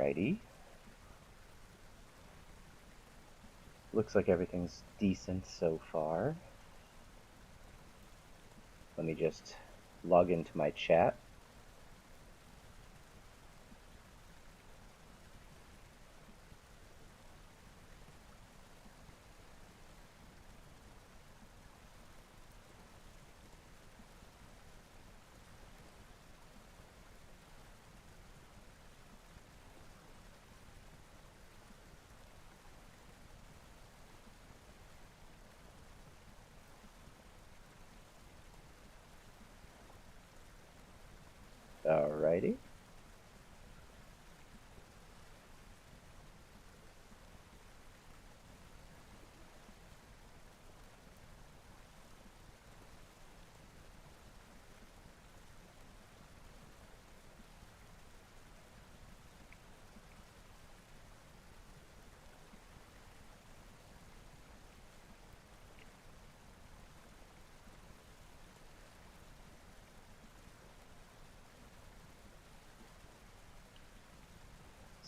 Alrighty. Looks like everything's decent so far. Let me just log into my chat. Alrighty.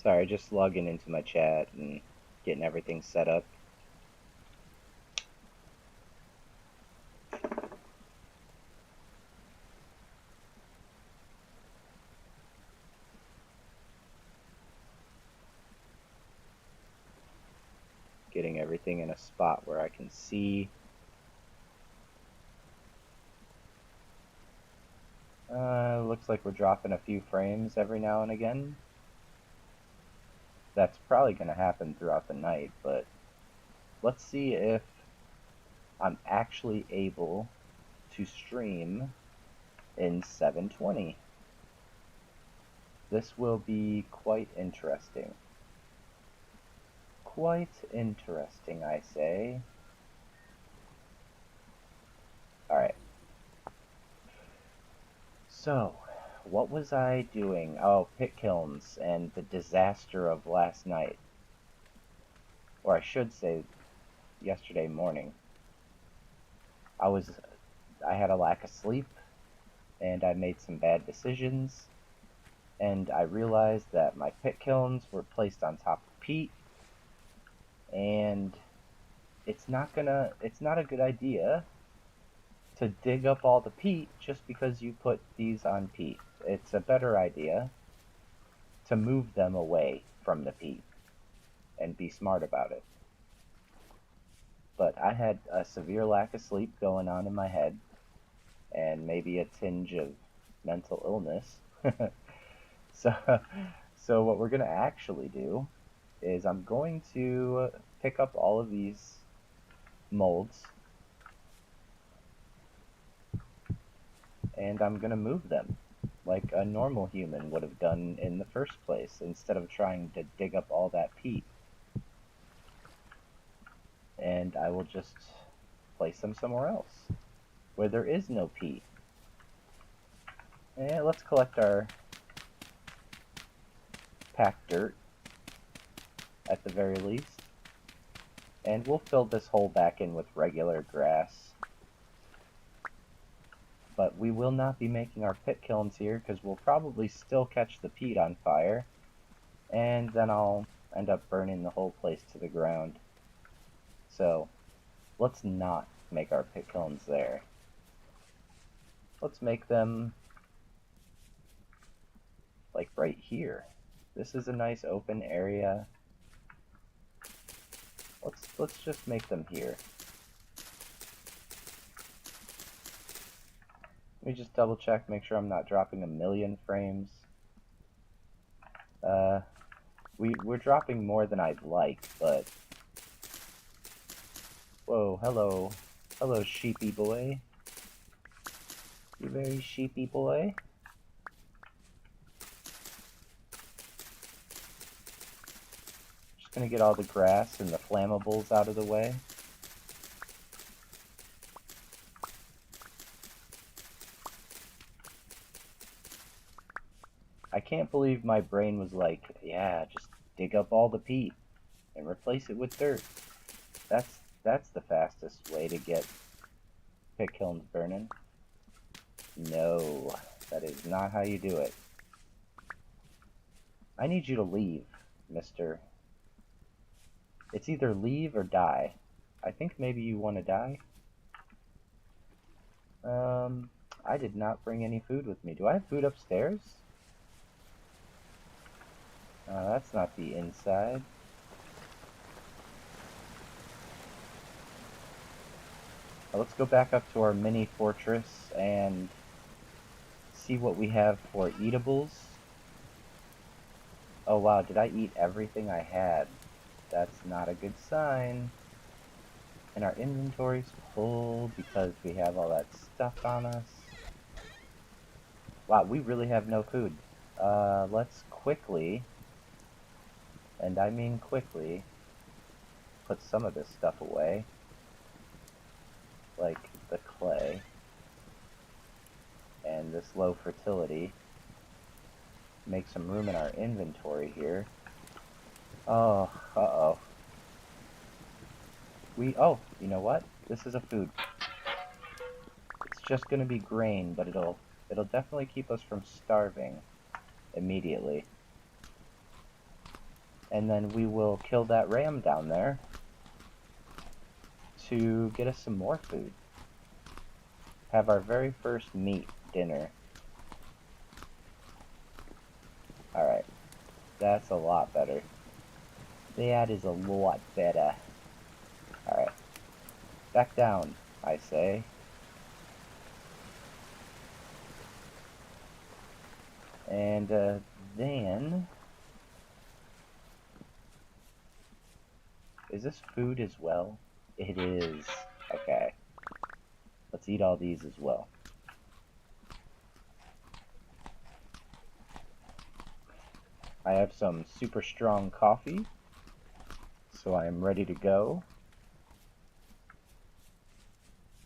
Sorry, just logging into my chat and getting everything set up. Getting everything in a spot where I can see. Looks like we're dropping a few frames every now and again. That's probably going to happen throughout the night, but let's see if I'm actually able to stream in 720. This will be quite interesting. Quite interesting, I say. Alright. So, what was I doing? Oh, pit kilns and the disaster of last night. Or I should say, yesterday morning. I had a lack of sleep, and I made some bad decisions, and I realized that my pit kilns were placed on top of peat, and it's not a good idea to dig up all the peat just because you put these on peat. It's a better idea to move them away from the peat and be smart about it. But I had a severe lack of sleep going on in my head, and maybe a tinge of mental illness. So what we're going to actually do is I'm going to pick up all of these molds, and I'm going to move them like a normal human would have done in the first place, instead of trying to dig up all that peat. And I will just place them somewhere else, where there is no peat. And let's collect our packed dirt, at the very least. And we'll fill this hole back in with regular grass. But we will not be making our pit kilns here, because we'll probably still catch the peat on fire, and then I'll end up burning the whole place to the ground. So, let's not make our pit kilns there. Let's make them like right here. This is a nice open area. Let's just make them here. Let me just double check, make sure I'm not dropping a million frames. We're dropping more than I'd like, but... Whoa, hello. Hello, sheepy boy. You very sheepy boy. Just gonna get all the grass and the flammables out of the way. I can't believe my brain was like, yeah, just dig up all the peat and replace it with dirt. That's the fastest way to get pit kilns burning. No, that is not how you do it. I need you to leave, mister. It's either leave or die. I think maybe you want to die. I did not bring any food with me. Do I have food upstairs? That's not the inside. Let's go back up to our mini fortress and see what we have for eatables. Oh wow, did I eat everything I had? That's not a good sign. And our inventory's full because we have all that stuff on us. Wow, we really have no food. Let's quickly, and I mean quickly, put some of this stuff away. Like the clay. And this low fertility. Make some room in our inventory here. Oh, uh-oh. Oh, you know what? This is a food. It's just gonna be grain, but it'll definitely keep us from starving immediately. And then we will kill that ram down there to get us some more food. Have our very first meat dinner. Alright. That's a lot better. That is a lot better. Alright. Back down, I say. And then... Is this food as well? It is. Okay. Let's eat all these as well. I have some super strong coffee, so I am ready to go.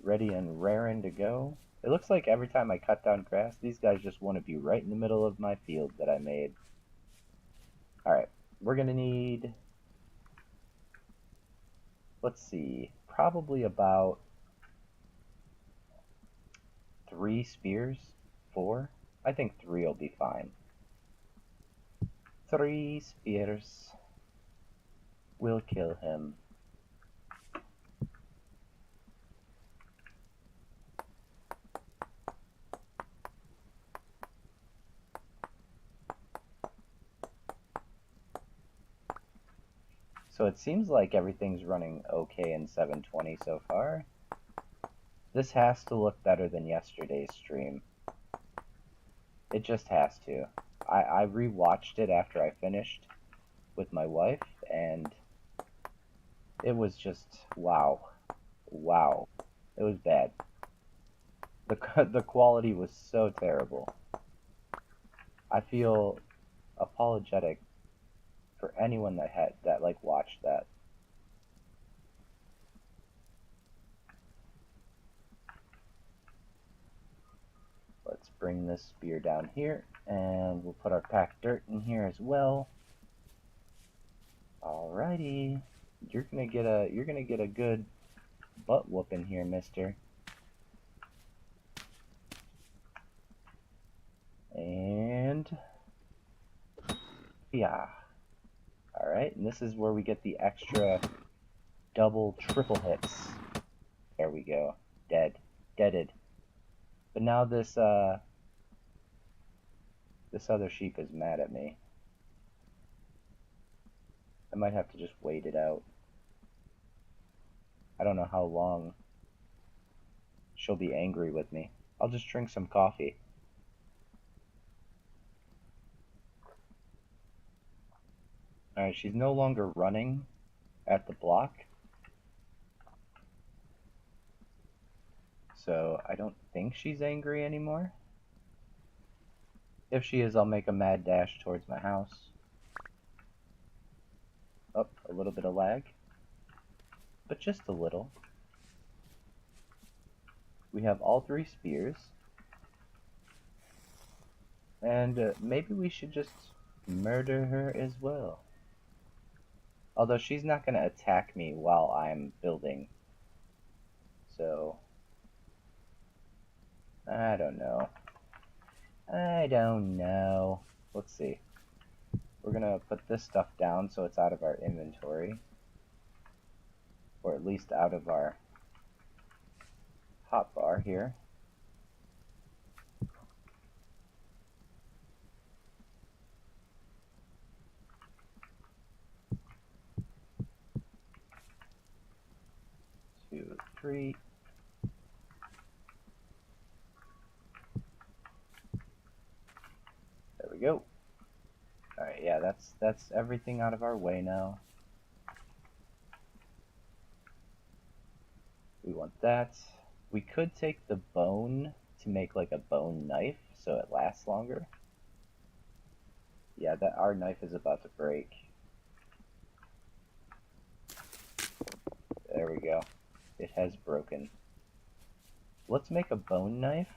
Ready and raring to go. It looks like every time I cut down grass, these guys just want to be right in the middle of my field that I made. Alright, we're gonna need... Let's see, probably about 3 spears? 4? I think 3 will be fine. 3 spears will kill him. So it seems like everything's running okay in 720 so far. This has to look better than yesterday's stream. It just has to. I rewatched it after I finished with my wife, and it was just wow. Wow. It was bad. The quality was so terrible. I feel apologetic for anyone that like watched that. Let's bring this spear down here, and we'll put our packed dirt in here as well. Alrighty, you're gonna get a good butt whooping here, mister. And yeah. Alright, and this is where we get the extra double, triple hits. There we go. Dead. Deaded. But now this other sheep is mad at me. I might have to just wait it out. I don't know how long she'll be angry with me. I'll just drink some coffee. Alright, she's no longer running at the block. So I don't think she's angry anymore. If she is, I'll make a mad dash towards my house. Oh, a little bit of lag. But just a little. We have all 3 spears. And maybe we should just murder her as well. Although she's not going to attack me while I'm building. So, I don't know. I don't know. Let's see. we're gonna put this stuff down so it's out of our inventory. Or at least out of our hotbar here. Two, three. There we go. Alright, yeah, that's everything out of our way now. We want that. We could take the bone to make like a bone knife so it lasts longer. Yeah, that our knife is about to break. There we go. It has broken. Let's make a bone knife.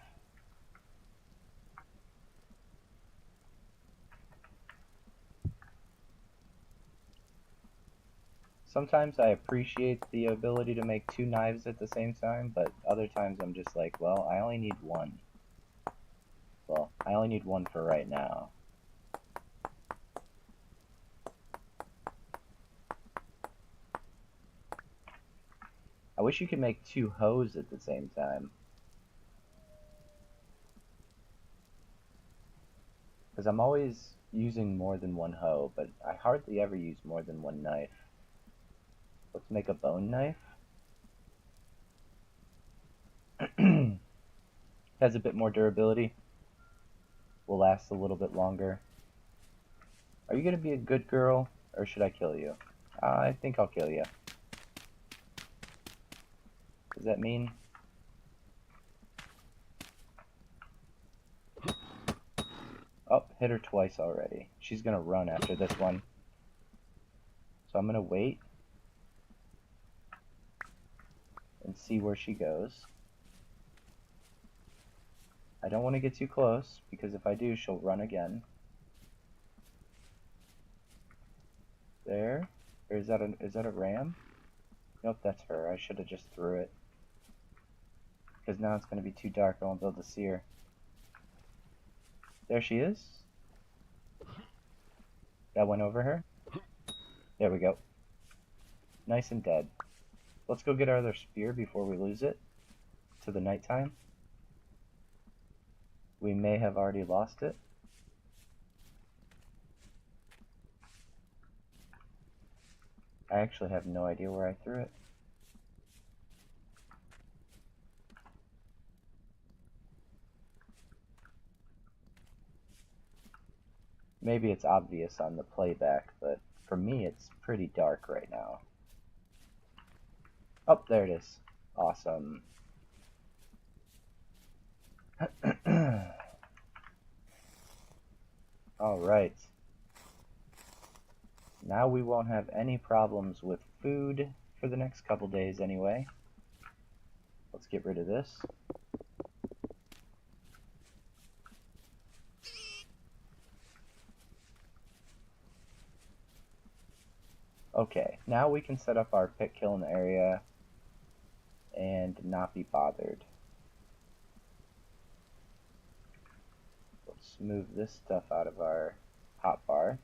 Sometimes I appreciate the ability to make two knives at the same time, but other times I'm just like, well, I only need one. Well, I only need one for right now. I wish you could make two hoes at the same time. Because I'm always using more than one hoe, but I hardly ever use more than one knife. Let's make a bone knife. Has a bit more durability. Will last a little bit longer. Are you going to be a good girl, or should I kill you? I think I'll kill you. Does that mean? Oh, hit her twice already. She's going to run after this one. So I'm going to wait and see where she goes. I don't want to get too close, because if I do, she'll run again. There. Or is that a ram? Nope, that's her. I should have just threw it. Because now it's going to be too dark. I won't be able to see her. There she is. That went over her. There we go. Nice and dead. Let's go get our other spear before we lose it to the nighttime. We may have already lost it. I actually have no idea where I threw it. Maybe it's obvious on the playback, but for me it's pretty dark right now. Oh, there it is. Awesome. Alright. Now we won't have any problems with food for the next couple days anyway. Let's get rid of this. Okay, now we can set up our pit kiln area and not be bothered. Let's move this stuff out of our hotbar.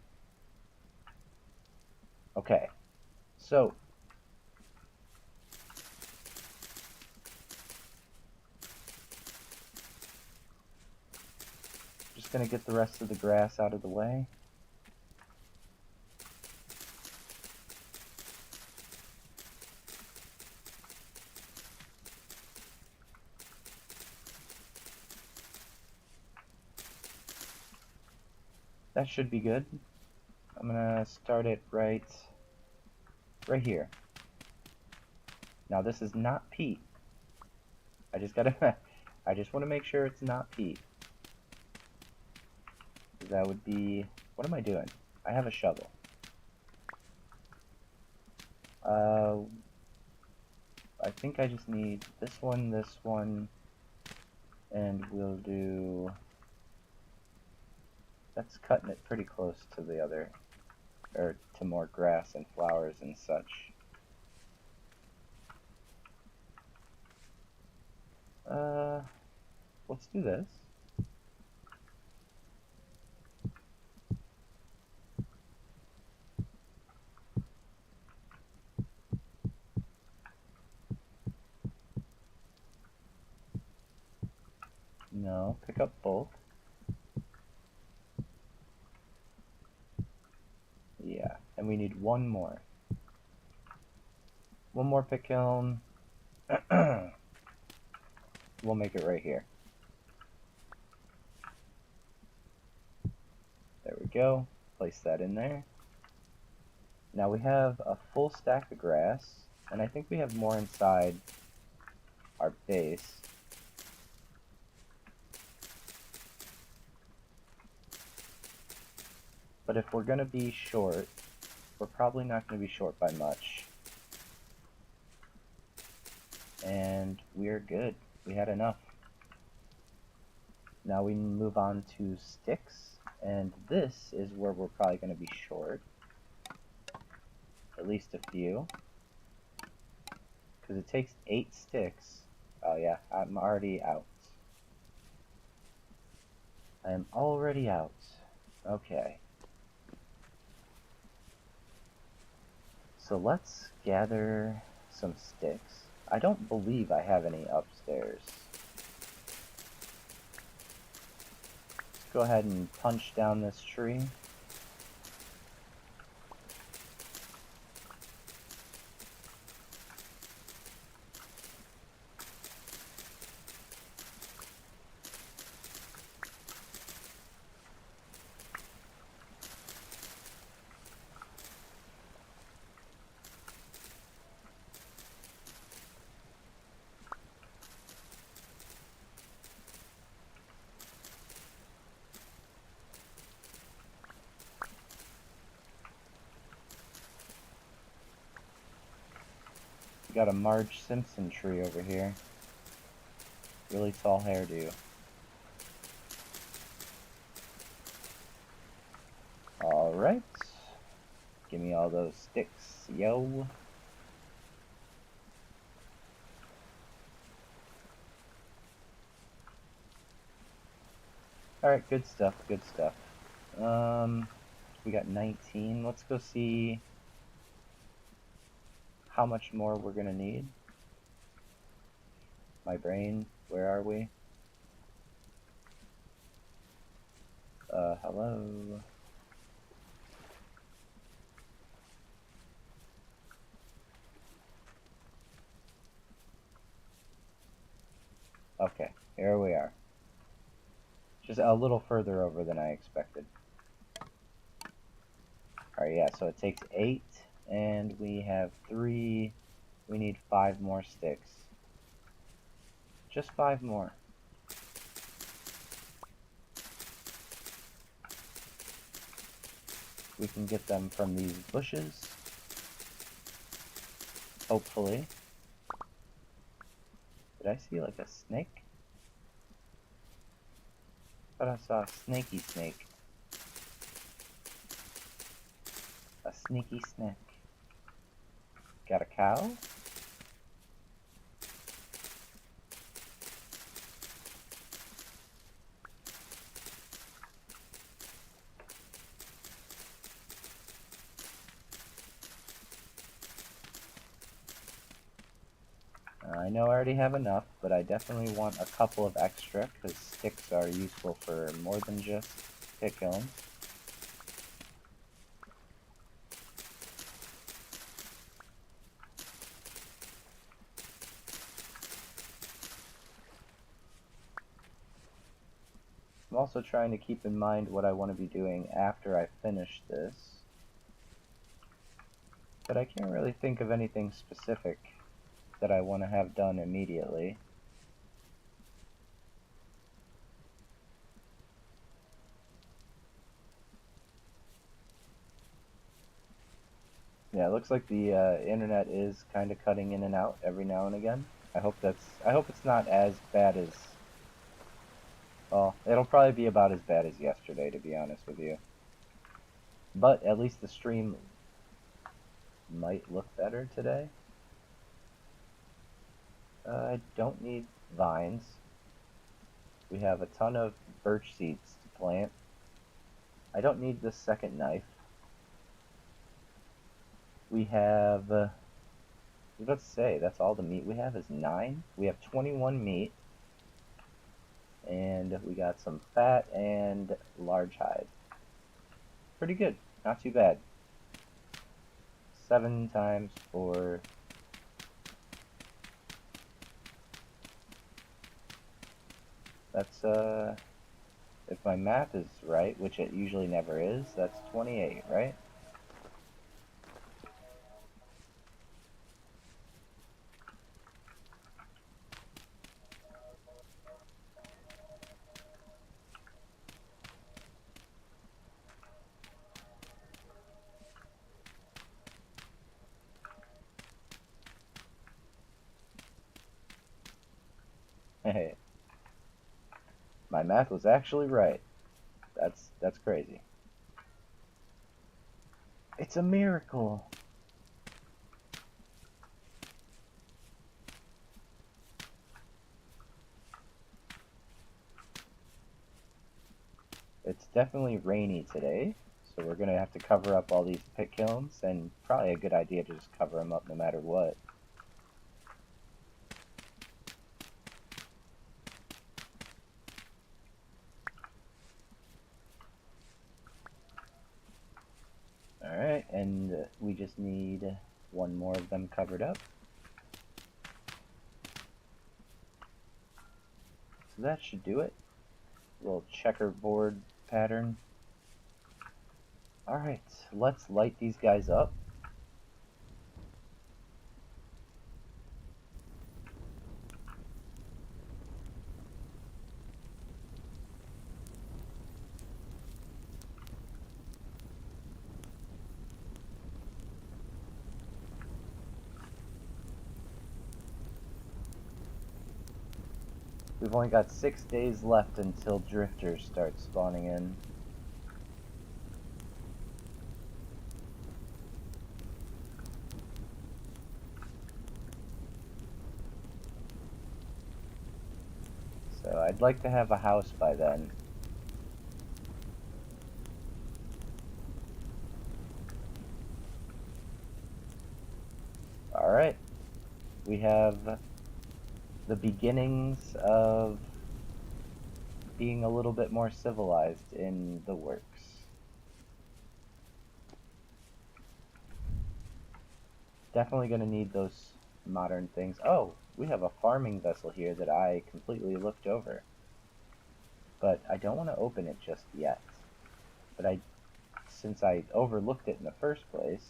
Okay, so just gonna get the rest of the grass out of the way. That should be good. I'm gonna start it right here. Now this is not peat. I just want to make sure it's not peat. That would be, what am I doing? I have a shovel. I think I just need this one, and we'll do, that's cutting it pretty close to the other, or to more grass and flowers and such. Let's do this. No, pick up both. Yeah, and we need one more. One more pick kiln. We'll make it right here. There we go. Place that in there. Now we have a full stack of grass, and I think we have more inside our base. But if we're going to be short, we're probably not going to be short by much. And we're good. We had enough. Now we move on to sticks, and this is where we're probably going to be short. At least a few. Because it takes 8 sticks. Oh yeah, I'm already out. I am already out. Okay. So let's gather some sticks. I don't believe I have any upstairs. Let's go ahead and punch down this tree. We got a Marge Simpson tree over here. Really tall hairdo. Alright. Give me all those sticks, yo. Alright, good stuff, good stuff. We got 19. Let's go see how much more we're gonna need. My brain, where are we? Hello? Okay, here we are. Just a little further over than I expected. Alright, yeah, so it takes 8, and we have 3. We need 5 more sticks. Just 5 more. We can get them from these bushes. Hopefully. Did I see like a snake? I thought I saw a snaky snake. A sneaky snack. Got a cow? I know I already have enough, but I definitely want a couple of extra, because sticks are useful for more than just pick kilns. I'm also trying to keep in mind what I want to be doing after I finish this. But I can't really think of anything specific that I want to have done immediately. Yeah, it looks like the internet is kind of cutting in and out every now and again. I hope it's not as bad as, well, it'll probably be about as bad as yesterday, to be honest with you. But at least the stream might look better today. I don't need vines. We have a ton of birch seeds to plant. I don't need this second knife. We have, let's say, that's all the meat we have is 9. We have 21 meat. And we got some fat and large hide. Pretty good, not too bad. 7 times 4. That's, if my math is right, which it usually never is, that's 28, right? Hey, my math was actually right. That's crazy. It's a miracle. It's definitely rainy today, so we're gonna have to cover up all these pit kilns, and probably a good idea to just cover them up no matter what. Alright, and we just need one more of them covered up. So that should do it. Little checkerboard pattern. Alright, let's light these guys up. We've only got 6 days left until drifters start spawning in. So I'd like to have a house by then. Alright, we have the beginnings of being a little bit more civilized in the works. Definitely going to need those modern things. Oh, we have a farming vessel here that I completely looked over. But I don't want to open it just yet. But since I overlooked it in the first place,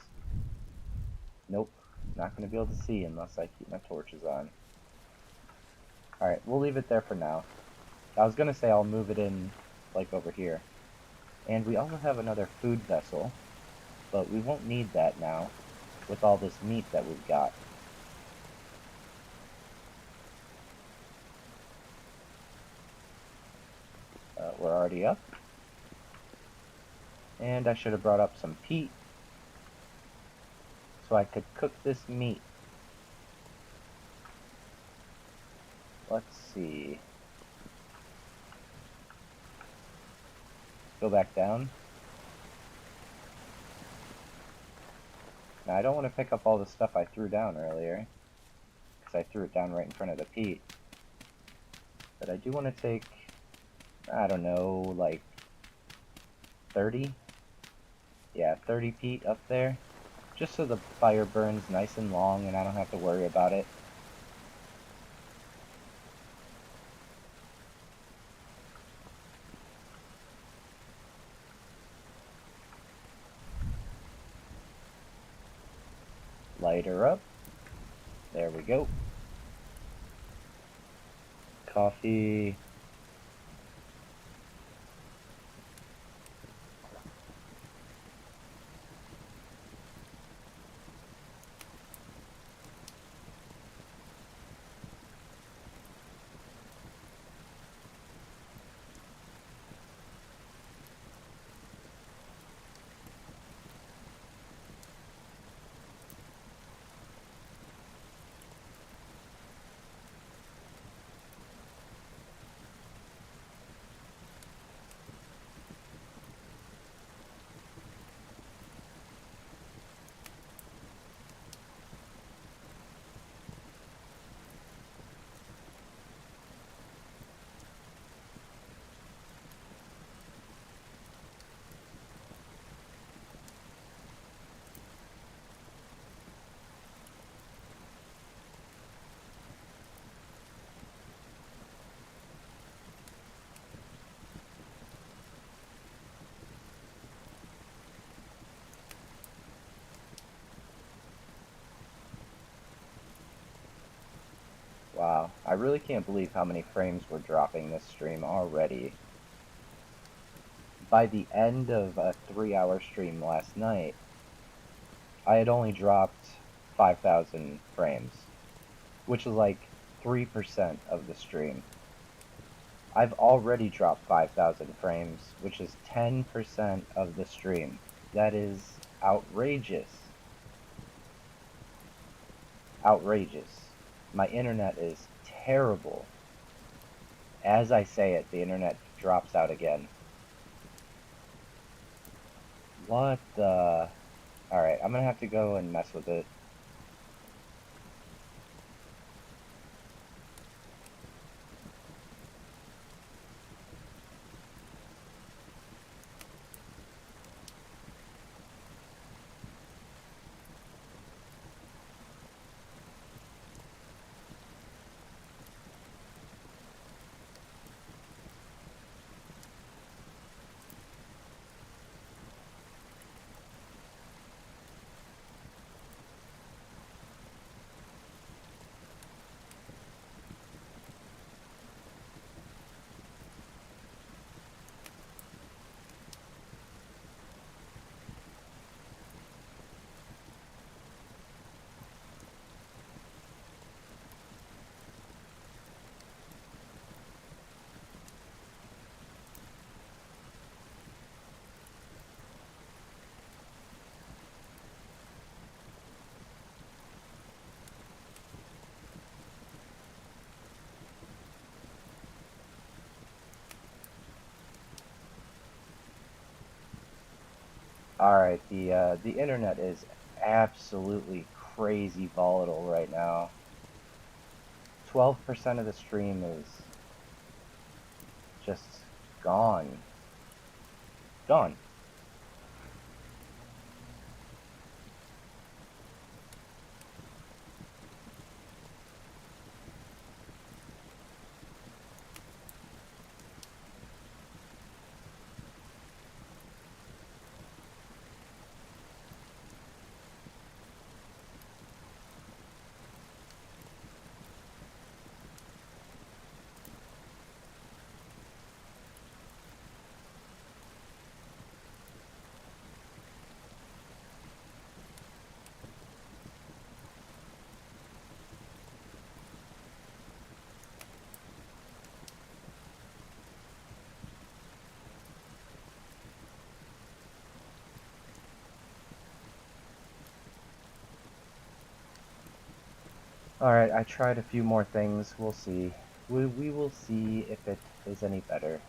nope, not going to be able to see unless I keep my torches on. Alright, we'll leave it there for now. I was going to say I'll move it in, like, over here. And we also have another food vessel, but we won't need that now with all this meat that we've got. We're already up. And I should have brought up some peat so I could cook this meat. Let's see. Go back down. Now I don't want to pick up all the stuff I threw down earlier, because I threw it down right in front of the peat. But I do want to take, I don't know, like 30? Yeah, 30 peat up there. Just so the fire burns nice and long and I don't have to worry about it. Light her up. There we go. Coffee. Wow, I really can't believe how many frames we're dropping this stream already. By the end of a 3-hour stream last night, I had only dropped 5,000 frames, which is like 3% of the stream. I've already dropped 5,000 frames, which is 10% of the stream. That is outrageous. Outrageous. My internet is terrible. As I say it, the internet drops out again. What the... Alright, I'm gonna have to go and mess with it. Alright, the internet is absolutely crazy volatile right now. 12% of the stream is just gone. Gone. Alright, I tried a few more things. We'll see. We will see if it is any better.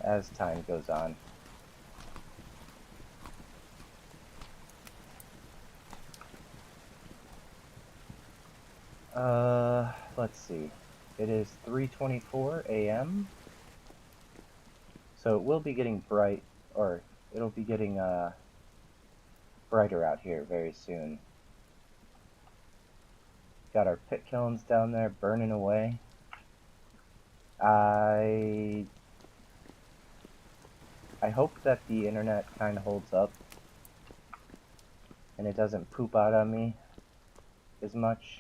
As time goes on. Let's see. It is 3:24 a.m. So it will be getting bright, or it'll be getting, brighter out here very soon. Got our pit kilns down there burning away. I hope that the internet kind of holds up and it doesn't poop out on me as much.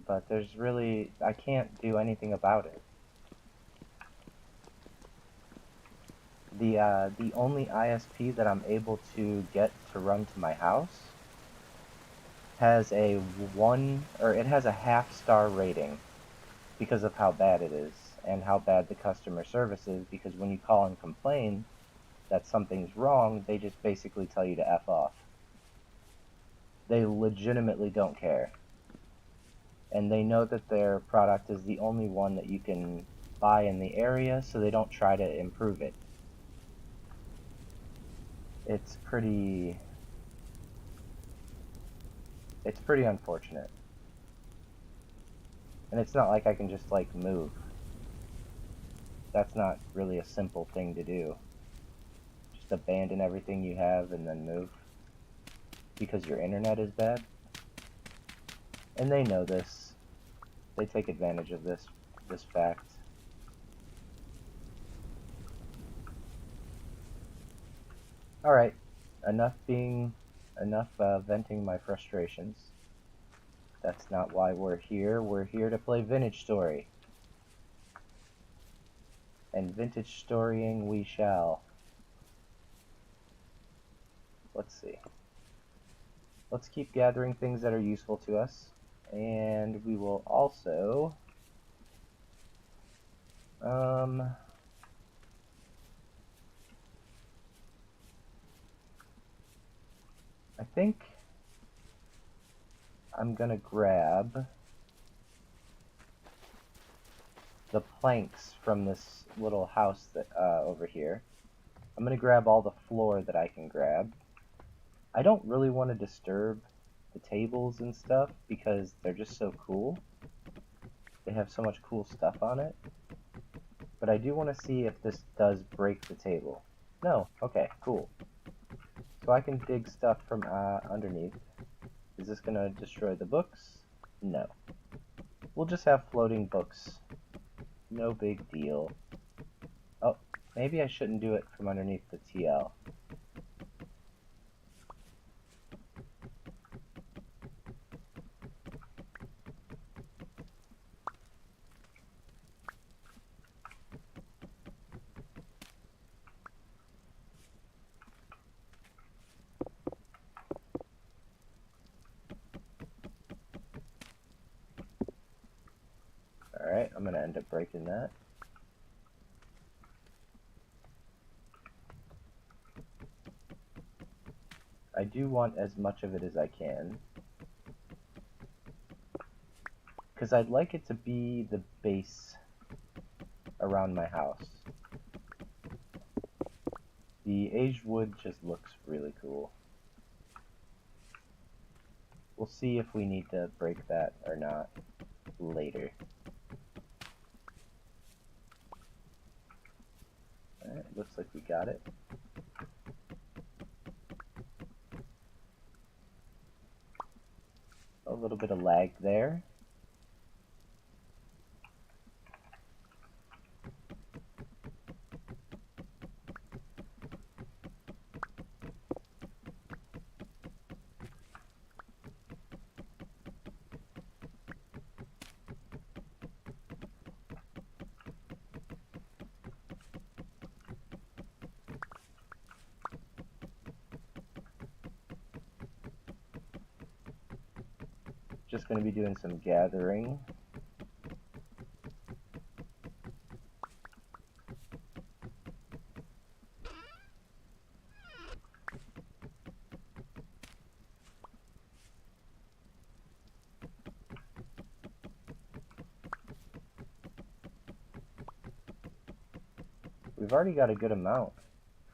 But there's really, I can't do anything about it. The only ISP that I'm able to get to run to my house has a it has a half-star rating because of how bad it is and how bad the customer service is, because when you call and complain that something's wrong, they just basically tell you to F off. They legitimately don't care. And they know that their product is the only one that you can buy in the area, so they don't try to improve it. It's pretty unfortunate. And it's not like I can just, like, move. That's not really a simple thing to do. Just abandon everything you have and then move. Because your internet is bad. And they know this. They take advantage of this fact. Alright. enough venting my frustrations. That's not why we're here. We're here to play Vintage Story. And vintage storying we shall. Let's see. Let's keep gathering things that are useful to us. And we will also... I think I'm gonna grab the planks from this little house that over here. I'm gonna grab all the floor that I can grab. I don't really want to disturb the tables and stuff because they're just so cool. They have so much cool stuff on it. But I do want to see if this does break the table. No, okay, cool. So I can dig stuff from underneath. Is this gonna destroy the books? No. We'll just have floating books. No big deal. Oh, maybe I shouldn't do it from underneath the TL. Alright, I'm gonna end up breaking that. I do want as much of it as I can. Because I'd like it to be the base around my house. The aged wood just looks really cool. We'll see if we need to break that or not later. Alright, looks like we got it. A little bit of lag there. Just going to be doing some gathering. We've already got a good amount.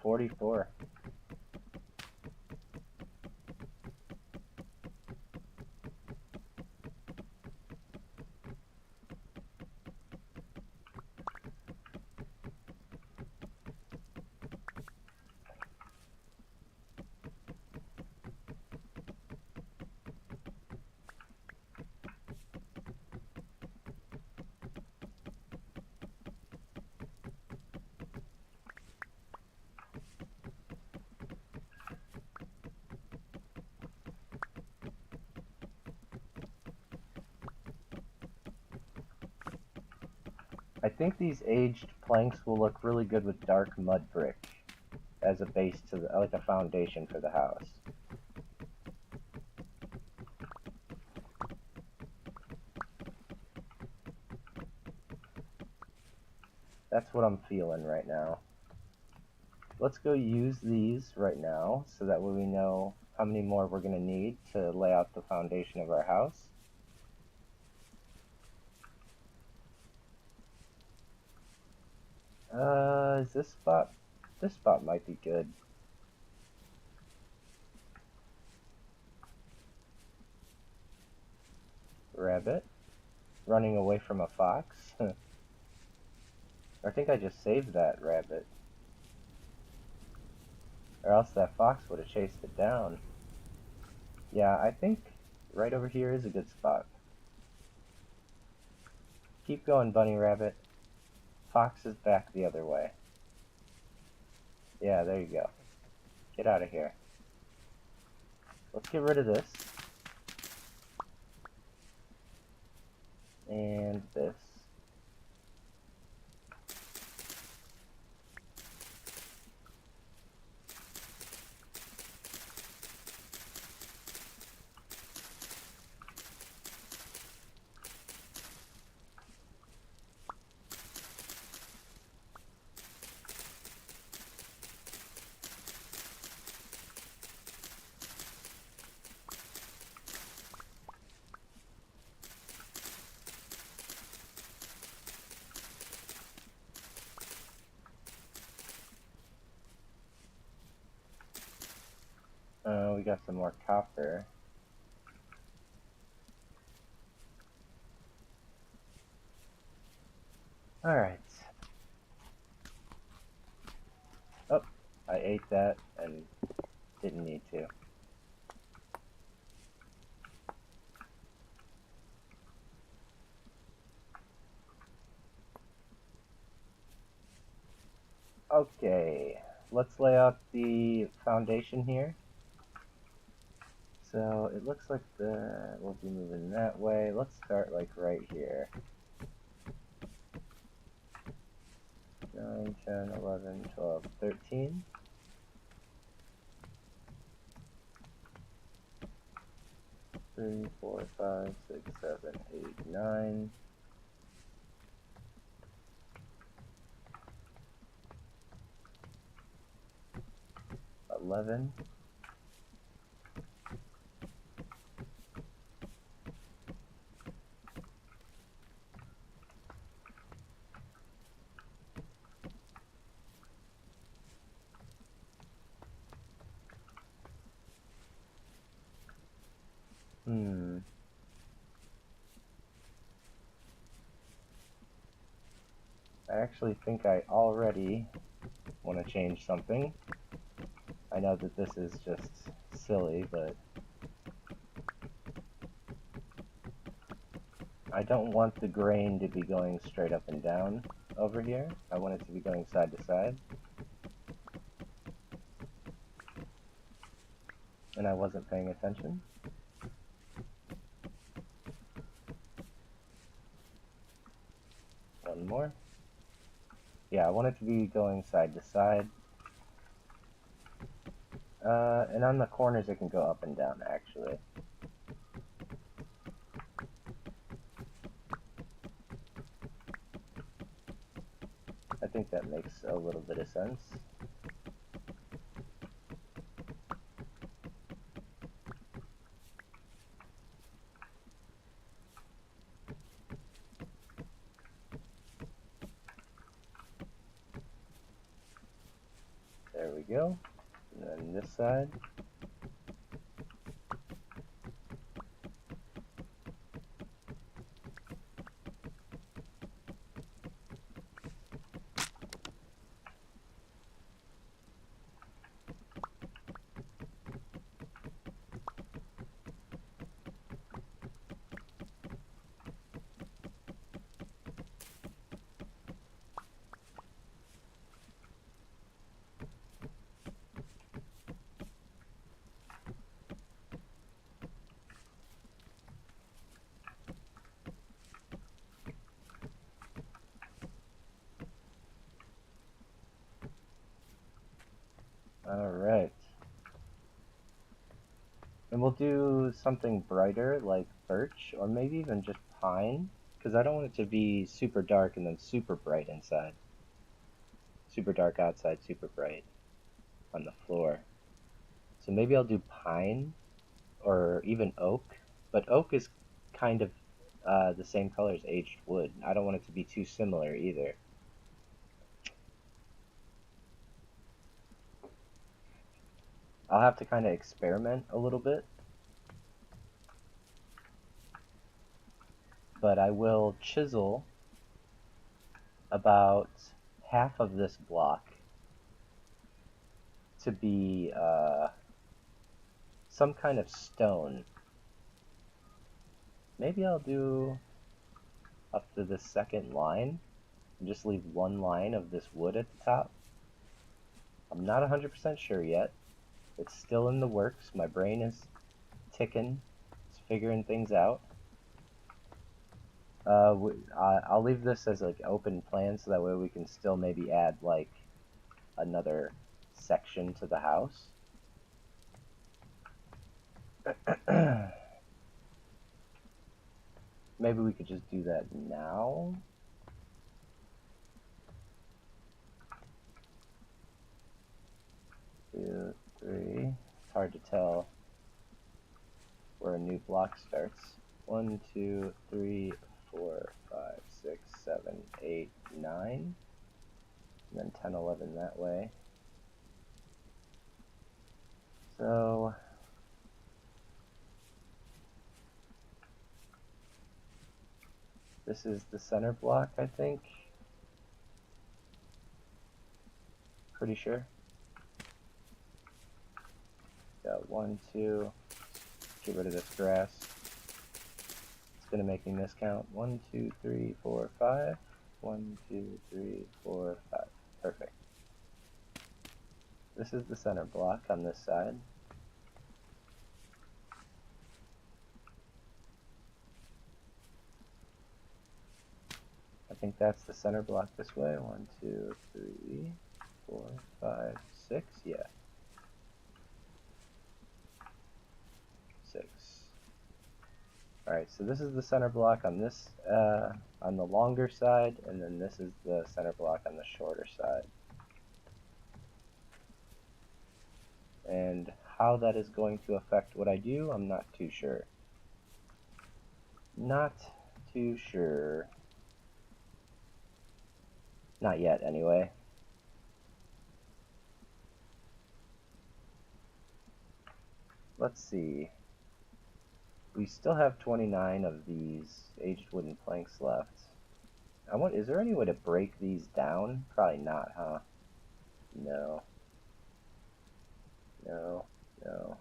44. I think these aged planks will look really good with dark mud brick as a base to like a foundation for the house. That's what I'm feeling right now. Let's go use these right now so that way we know how many more we're going to need to lay out the foundation of our house. Is this spot? This spot might be good. Rabbit. Running away from a fox. I think I just saved that rabbit. Or else that fox would have chased it down. Yeah, I think right over here is a good spot. Keep going, bunny rabbit. Fox is back the other way. Yeah, there you go. Get out of here. let's get rid of this. And this. We got some more copper. Alright. Oh, I ate that and didn't need to. Okay, let's lay out the foundation here. So it looks like we'll be moving that way. Let's start like right here. 9, 10, 11, 12, 13. Three, 4, 5, 6, 7, 8, 9. $11. I actually think I already want to change something. I know that this is just silly, but I don't want the grain to be going straight up and down over here. I want it to be going side to side. And I wasn't paying attention. One more. Yeah, I want it to be going side to side. And on the corners it can go up and down, actually. I think that makes a little bit of sense. There we go. And then this side. Alright. And we'll do something brighter like birch, or maybe even just pine, because I don't want it to be super dark and then super bright inside. Super dark outside, super bright on the floor. So maybe I'll do pine, or even oak, but oak is kind of the same color as aged wood. I don't want it to be too similar either. I'll have to kind of experiment a little bit. But I will chisel about half of this block to be some kind of stone. Maybe I'll do up to the second line and just leave one line of this wood at the top. I'm not 100% sure yet. It's still in the works. My brain is ticking. It's figuring things out. I'll leave this as like open plan so that way we can still maybe add like another section to the house. Maybe we could just do that now. Two, three. It's hard to tell where a new block starts. 1, 2, 3, 4, 5, 6, 7, 8, 9. And then 10, 11 that way. So this is the center block, I think. Pretty sure. Got 1, 2. Get rid of this grass. It's gonna make me miscount. 1, 2, 3, 4, 5. 1, 2, 3, 4, 5. Perfect. This is the center block on this side. I think that's the center block this way. 1, 2, 3, 4, 5, 6. Yeah. 6. Alright, so this is the center block on this, on the longer side, and then this is the center block on the shorter side. And how that is going to affect what I do, I'm not too sure. Not too sure. Not yet, anyway. Let's see. We still have 29 of these aged wooden planks left. Is there any way to break these down? Probably not, huh? No. No. No.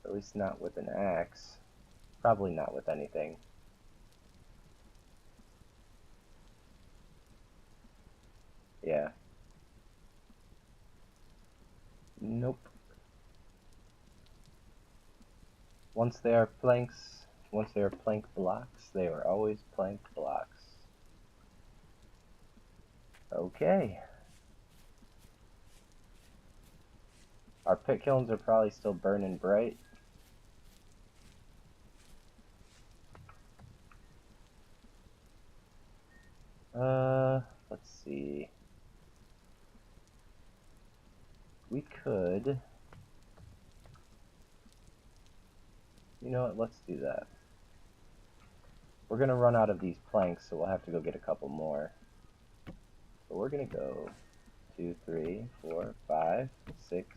At least not with an axe. Probably not with anything. Yeah. Nope. Once they are plank blocks, they are always plank blocks. Okay. Our pit kilns are probably still burning bright. Let's see. We could... You know what, let's do that. We're gonna run out of these planks, so we'll have to go get a couple more. But we're gonna go 2, 3, 4, 5, 6,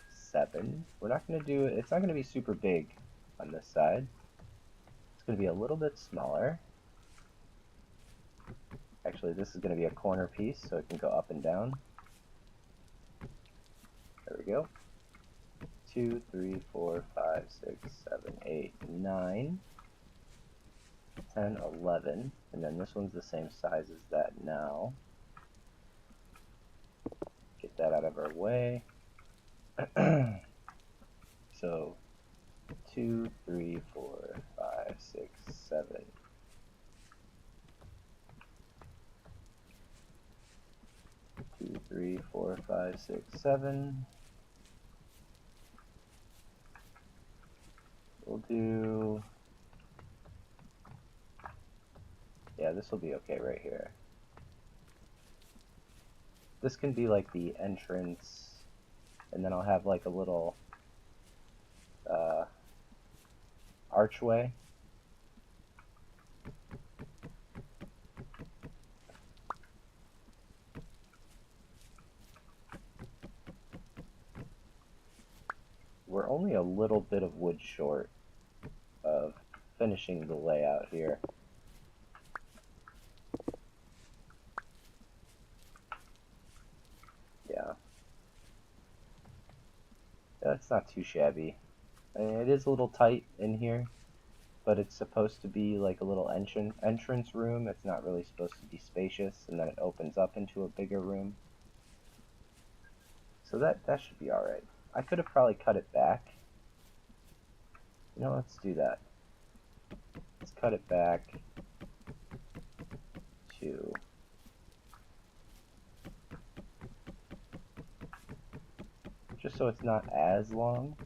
7. We're not gonna do it, it's not gonna be super big on this side. It's gonna be a little bit smaller. Actually, this is gonna be a corner piece, so it can go up and down. There we go. 2, 3, 4, 5, 6, 7, 8, 9, 10, 11, and then this one's the same size as that now. Get that out of our way. So 2, 3, 4, 5, 6, 7. Two, 3, 4, 5, 6, 7. We'll do... Yeah, this will be okay right here. This can be like the entrance, and then I'll have like a little archway. We're only a little bit of wood short of finishing the layout here. Yeah. That's not too shabby. I mean, it is a little tight in here, but it's supposed to be like a little entrance room. It's not really supposed to be spacious, and then it opens up into a bigger room. So that should be alright. I could have probably cut it back. You know, let's do that. Let's cut it back to... just so it's not as long.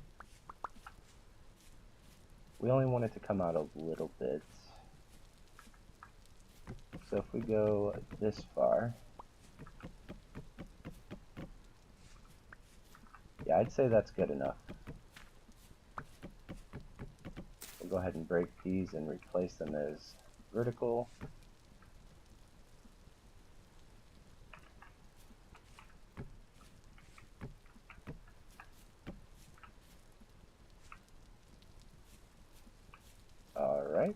We only want it to come out a little bit. So if we go this far... yeah, I'd say that's good enough. We'll go ahead and break these and replace them as vertical. Alright.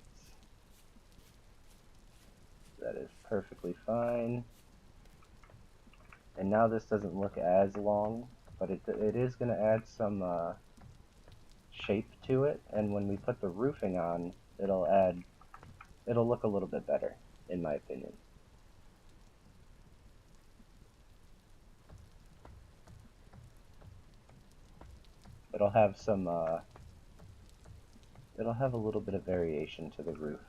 That is perfectly fine. And now this doesn't look as long, but it is going to add some shape to it, and when we put the roofing on, it'll look a little bit better, in my opinion. It'll have some, it'll have a little bit of variation to the roof.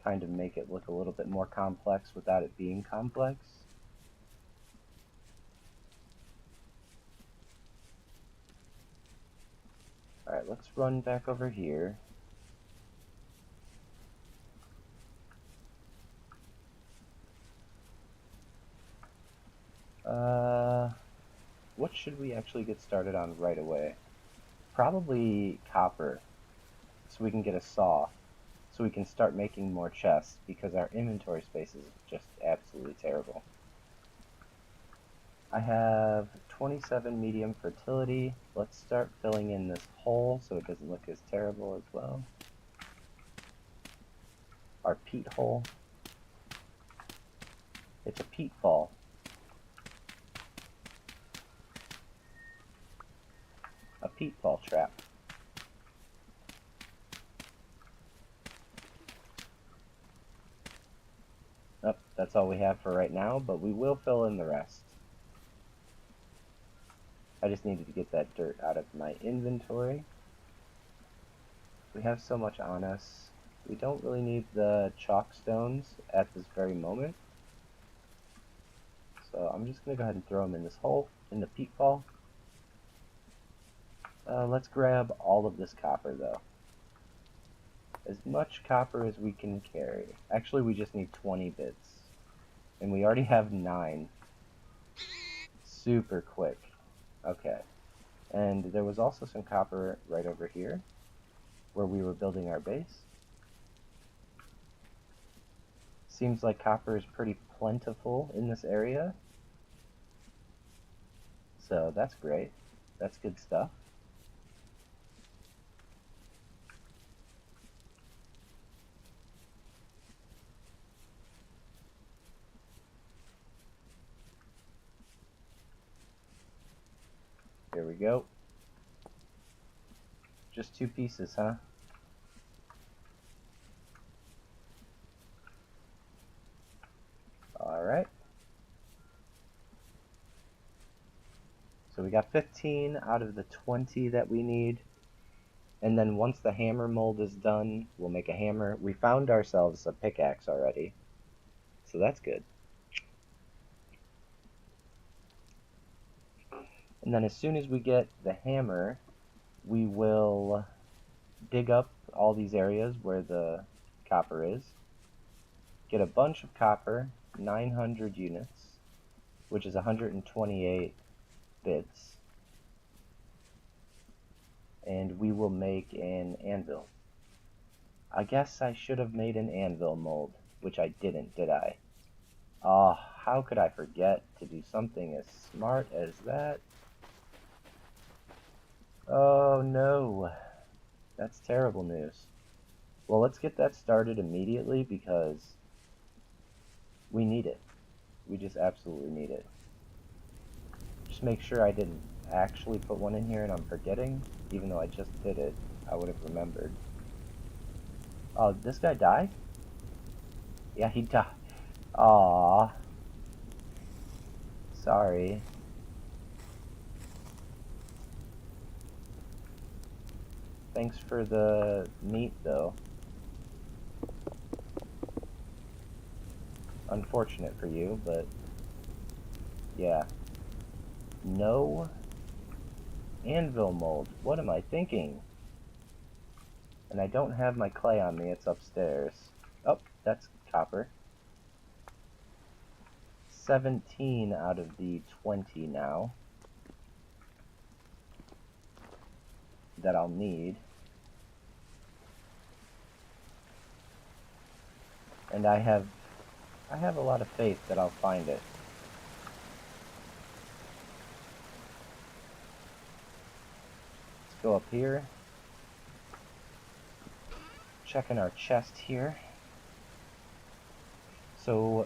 Kind of make it look a little bit more complex without it being complex. Alright, let's run back over here. What should we actually get started on right away? Probably copper, so we can get a saw, so we can start making more chests, because our inventory space is just absolutely terrible. I have 27 medium fertility. Let's start filling in this hole so it doesn't look as terrible as well. Our peat hole. It's a peat fall. A peat fall trap. Oh, that's all we have for right now, but we will fill in the rest. I just needed to get that dirt out of my inventory. We have so much on us. We don't really need the chalk stones at this very moment. So I'm just going to go ahead and throw them in this hole, in the peat fall. Let's grab all of this copper, though. As much copper as we can carry. Actually, we just need 20 bits. And we already have 9. Super quick. Okay. And there was also some copper right over here, where we were building our base. Seems like copper is pretty plentiful in this area. So that's great. That's good stuff. Here we go. Just 2 pieces, huh? Alright. So we got 15 out of the 20 that we need. And then once the hammer mold is done, we'll make a hammer. We found ourselves a pickaxe already. So that's good. And then as soon as we get the hammer, we will dig up all these areas where the copper is. Get a bunch of copper, 900 units, which is 128 bits. And we will make an anvil. I guess I should have made an anvil mold, which I didn't, did I? Oh, how could I forget to do something as smart as that? Oh no, that's terrible news. Well, let's get that started immediately because we need it. We just absolutely need it. Just make sure I didn't actually put one in here and I'm forgetting, even though I just did it. I would have remembered. Oh, this guy died? Yeah, he died. Aww. Sorry. Thanks for the meat, though. Unfortunate for you, but yeah. No anvil mold. What am I thinking? And I don't have my clay on me, it's upstairs. Oh, that's copper. 17 out of the 20 now that I'll need. And I have a lot of faith that I'll find it. Let's go up here. Checking our chest here. So,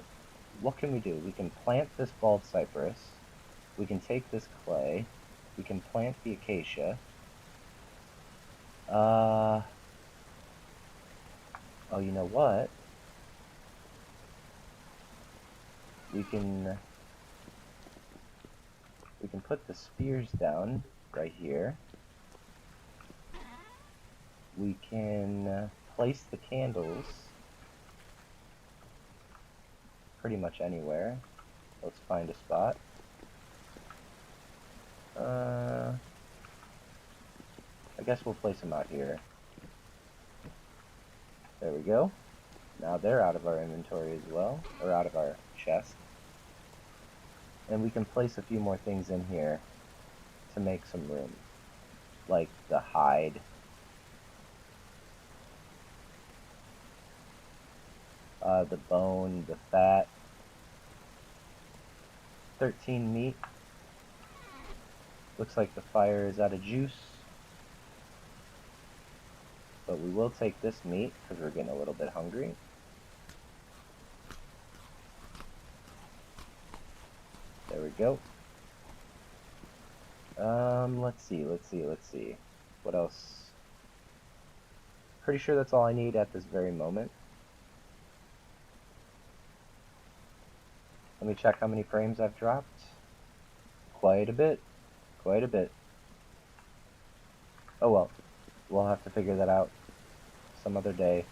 what can we do? We can plant this bald cypress. We can take this clay. We can plant the acacia. Oh, you know what? We can put the spears down right here. We can place the candles pretty much anywhere. Let's find a spot. I guess we'll place them out here. There we go. Now they're out of our inventory as well, or out of our chest. And we can place a few more things in here to make some room. Like the hide. The bone, the fat. 13 meat. Looks like the fire is out of juice. But we will take this meat because we're getting a little bit hungry. There we go. Let's see. What else? Pretty sure that's all I need at this very moment. Let me check how many frames I've dropped. Quite a bit. Quite a bit. Oh well. We'll have to figure that out some other day.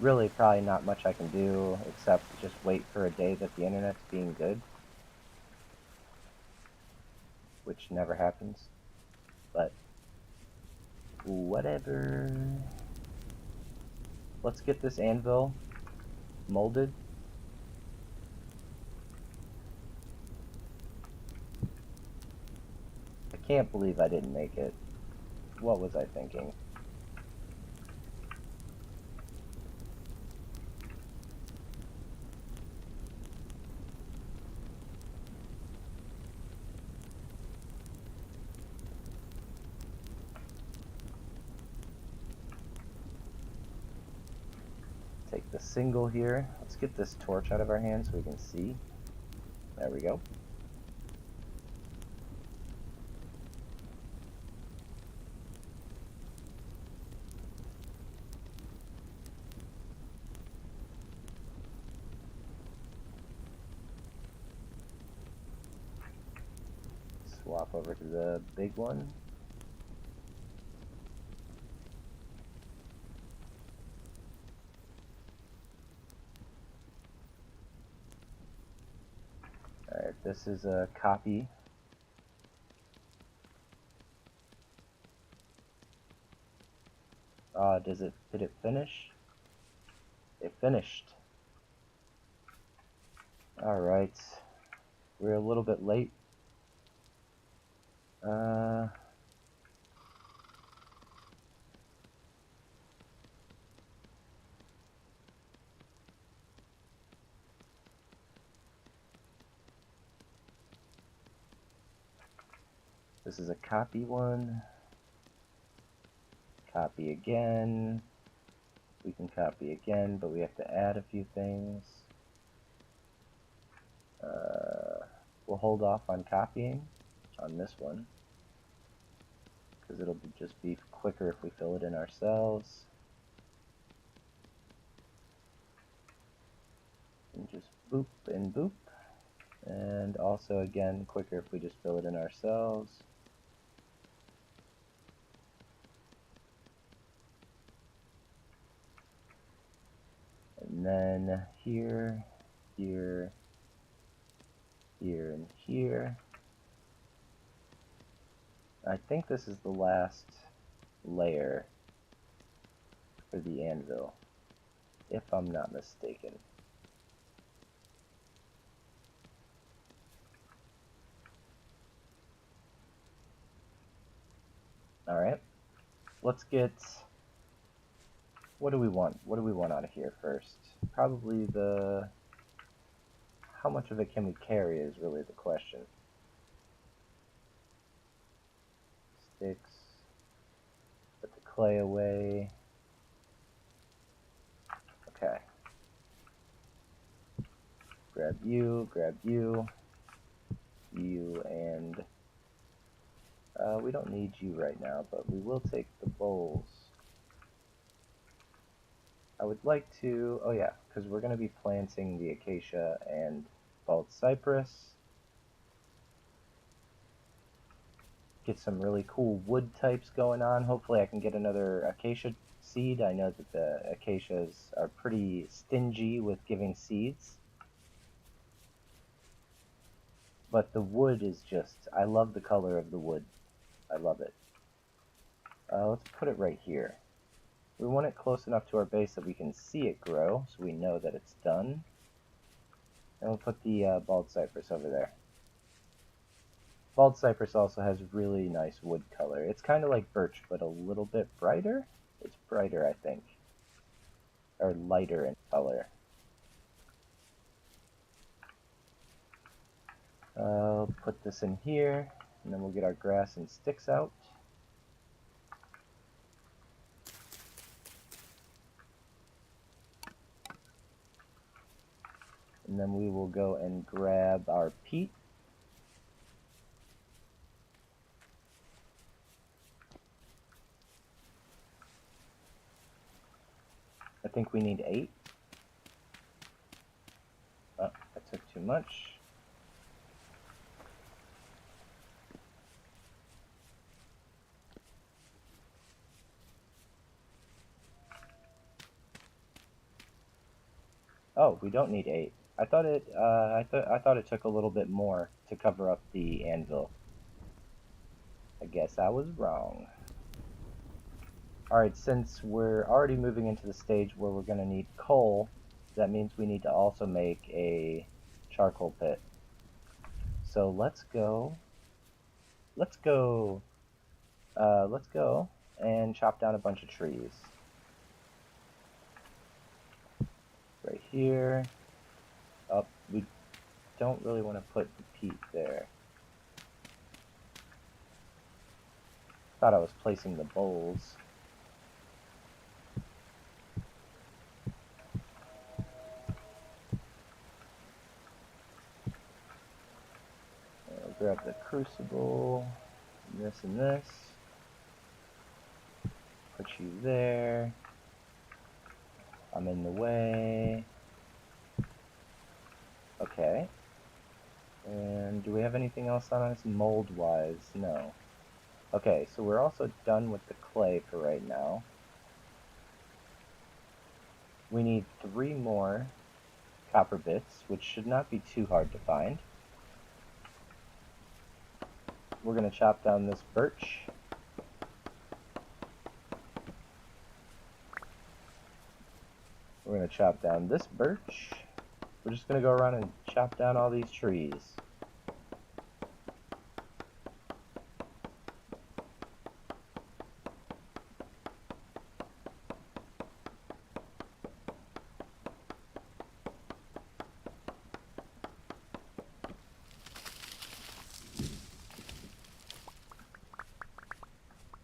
Really, probably not much I can do except just wait for a day that the internet's being good. Which never happens. But whatever. Let's get this anvil molded. I can't believe I didn't make it. What was I thinking? Take the single here. Let's get this torch out of our hands so we can see. There we go. Swap over to the big one. Alright, this is a copy. Did it finish? It finished. Alright. We're a little bit late. This is a copy one. Copy again. We can copy again, but we have to add a few things. We'll hold off on copying on this one, because it'll just be quicker if we fill it in ourselves. And just boop and boop. And also, again, quicker if we just fill it in ourselves. then here, here, here, and here. I think this is the last layer for the anvil, if I'm not mistaken. Alright, let's get... What do we want? What do we want out of here first? Probably the... How much of it can we carry is really the question. Sticks. Put the clay away. Okay. Grab you, you, and... we don't need you right now, but we will take the bowls. I would like to... Oh yeah, because we're going to be planting the acacia and bald cypress. Get some really cool wood types going on. Hopefully I can get another acacia seed. I know that the acacias are pretty stingy with giving seeds. But the wood is just... I love the color of the wood. I love it. Let's put it right here. We want it close enough to our base that we can see it grow, so we know that it's done. And we'll put the bald cypress over there. Bald cypress also has really nice wood color. It's kind of like birch, but a little bit brighter. It's brighter, I think. Or lighter in color. I'll put this in here, and then we'll get our grass and sticks out. And then we will go and grab our peat. I think we need 8. Oh, that took too much. Oh, we don't need 8. I thought it took a little bit more to cover up the anvil. I guess I was wrong. Alright, since we're already moving into the stage where we're going to need coal, that means we need to also make a charcoal pit. So let's go and chop down a bunch of trees. Right here. Up, we don't really want to put the peat there. Thought I was placing the bowls. Grab the crucible, and this. Put you there. I'm in the way. Okay. And do we have anything else on us mold-wise? No. Okay, so we're also done with the clay for right now. We need 3 more copper bits, which should not be too hard to find. We're going to chop down this birch. We're going to chop down this birch. We're just going to go around and chop down all these trees.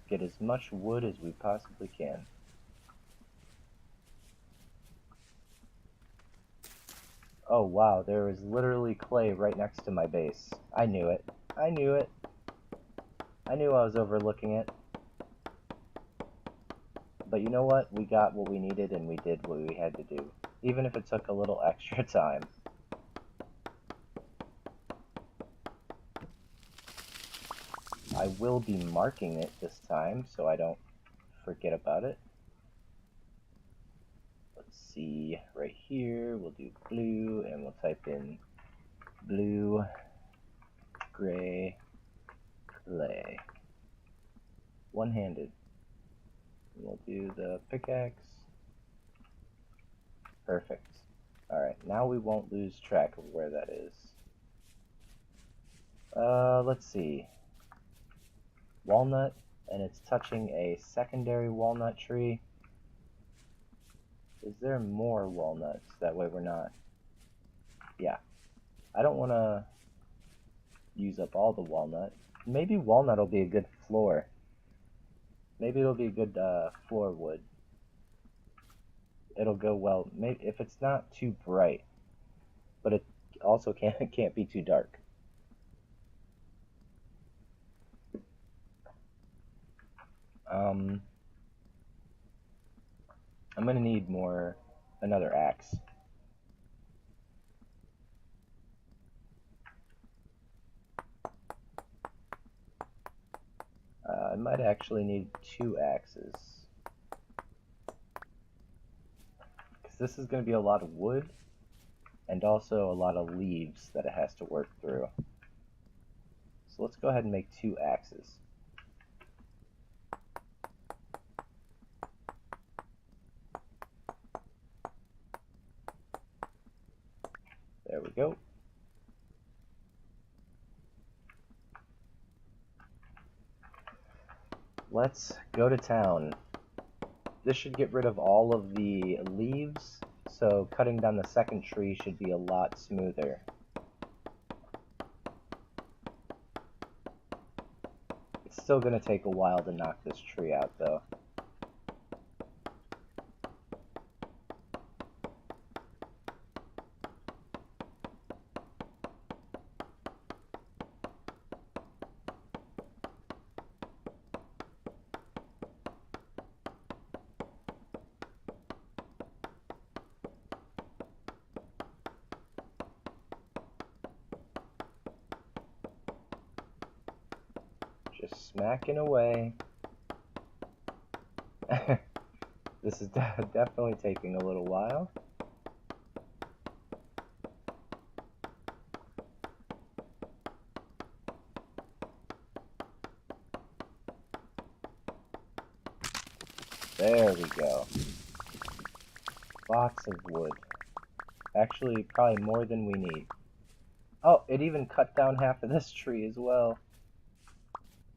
Get as much wood as we possibly can. Oh wow, there is literally clay right next to my base. I knew it. I knew it. I knew I was overlooking it. But you know what? We got what we needed and we did what we had to do. Even if it took a little extra time. I will be marking it this time so I don't forget about it. Let's see right here, we'll do blue, and we'll type in blue, gray, clay. One-handed. We'll do the pickaxe. Perfect. Alright, now we won't lose track of where that is. Let's see. Walnut, and it's touching a secondary walnut tree. Is there more walnuts? That way we're not... Yeah. I don't want to use up all the walnut. Maybe walnut will be a good floor. Maybe it'll be a good floor wood. It'll go well. Maybe if it's not too bright, but it also can't be too dark. I'm gonna need another axe. I might actually need 2 axes. Because this is going to be a lot of wood, and also a lot of leaves that it has to work through. So let's go ahead and make 2 axes. There we go. Let's go to town. This should get rid of all of the leaves, so cutting down the second tree should be a lot smoother. It's still going to take a while to knock this tree out, though. Just smacking away. This is definitely taking a little while. There we go. Lots of wood. Actually, probably more than we need. Oh, it even cut down half of this tree as well.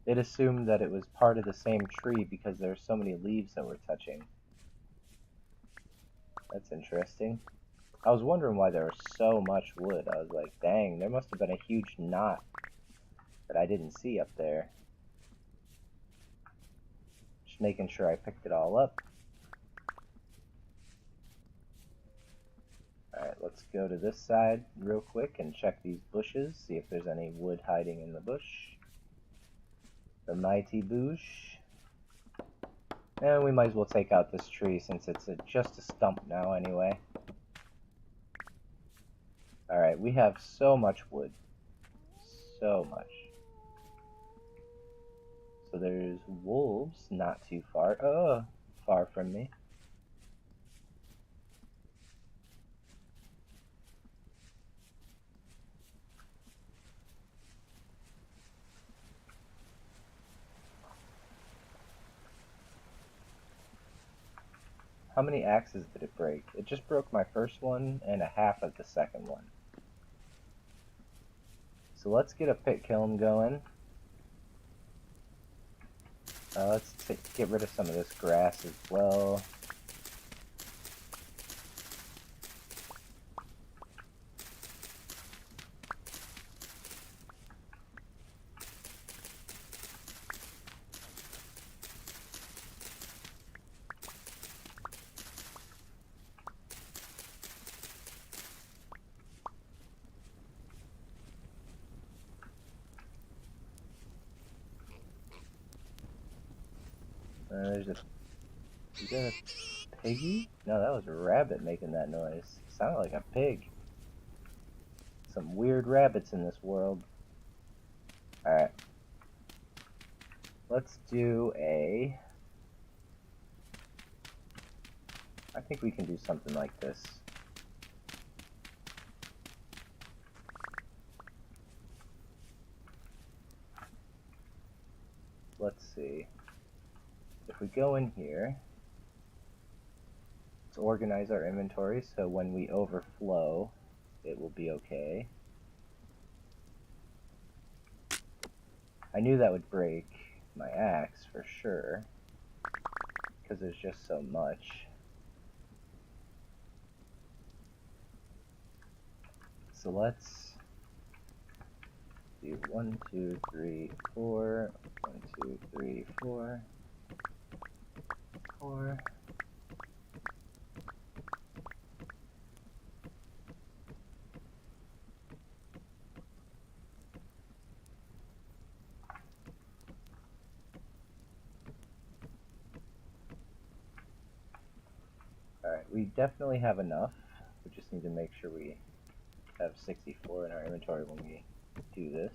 It assumed that it was part of the same tree because there are so many leaves that we're touching. That's interesting. I was wondering why there was so much wood. I was like, dang, there must have been a huge knot that I didn't see up there. Just making sure I picked it all up. Alright, let's go to this side real quick and check these bushes, see if there's any wood hiding in the bush. The mighty bush. And we might as well take out this tree since it's just a stump now anyway. Alright, we have so much wood. So much. So there's wolves not too far. Far from me. How many axes did it break? It just broke my first one and a half of the second one. So let's get a pit kiln going. Let's get rid of some of this grass as well. There's a... Is that a piggy? No, that was a rabbit making that noise. It sounded like a pig. Some weird rabbits in this world. Alright. Let's do a... I think we can do something like this. Let's see. If we go in here, let's organize our inventory so when we overflow, it will be okay. I knew that would break my axe for sure, because there's just so much. So let's do 1, 2, 3, 4, 1, 2, 3, 4, 4. Alright, we definitely have enough. We just need to make sure we have 64 in our inventory when we do this.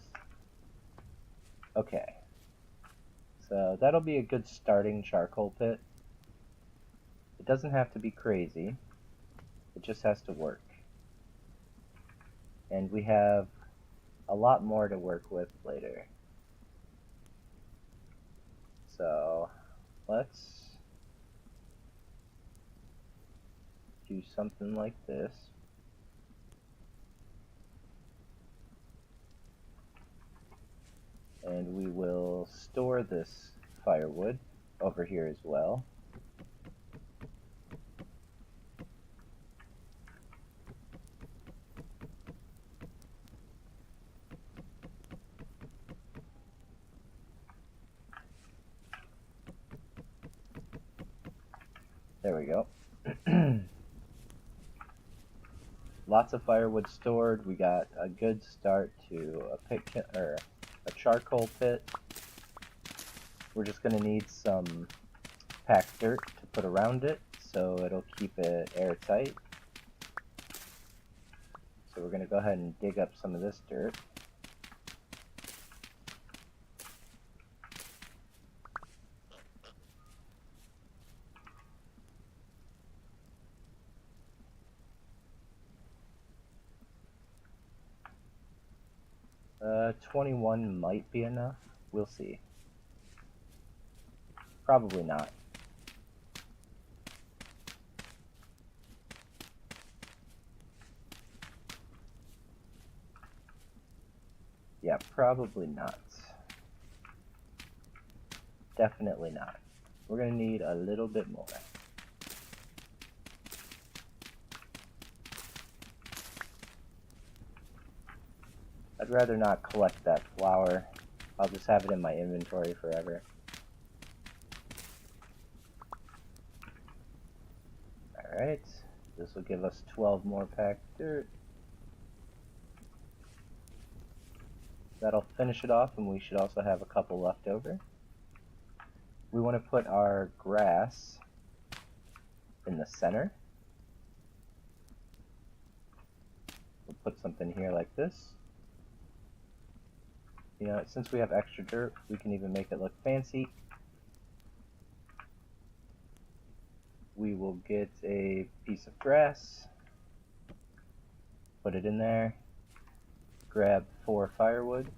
Okay. So that'll be a good starting charcoal pit. It doesn't have to be crazy. It just has to work. And we have a lot more to work with later. So let's do something like this. And we will store this firewood over here as well. There we go. Lots of firewood stored. We got a good start to a charcoal pit. We're just going to need some packed dirt to put around it so it'll keep it airtight. So we're going to go ahead and dig up some of this dirt. Uh, 21 might be enough. We'll see. Probably not. Yeah, probably not. Definitely not. We're going to need a little bit more. I'd rather not collect that flour. I'll just have it in my inventory forever. Alright, this will give us 12 more packed dirt. That'll finish it off, and we should also have a couple left over. We want to put our grass in the center. We'll put something here like this. You know, since we have extra dirt, we can even make it look fancy. We will get a piece of grass, put it in there, grab 4 firewood,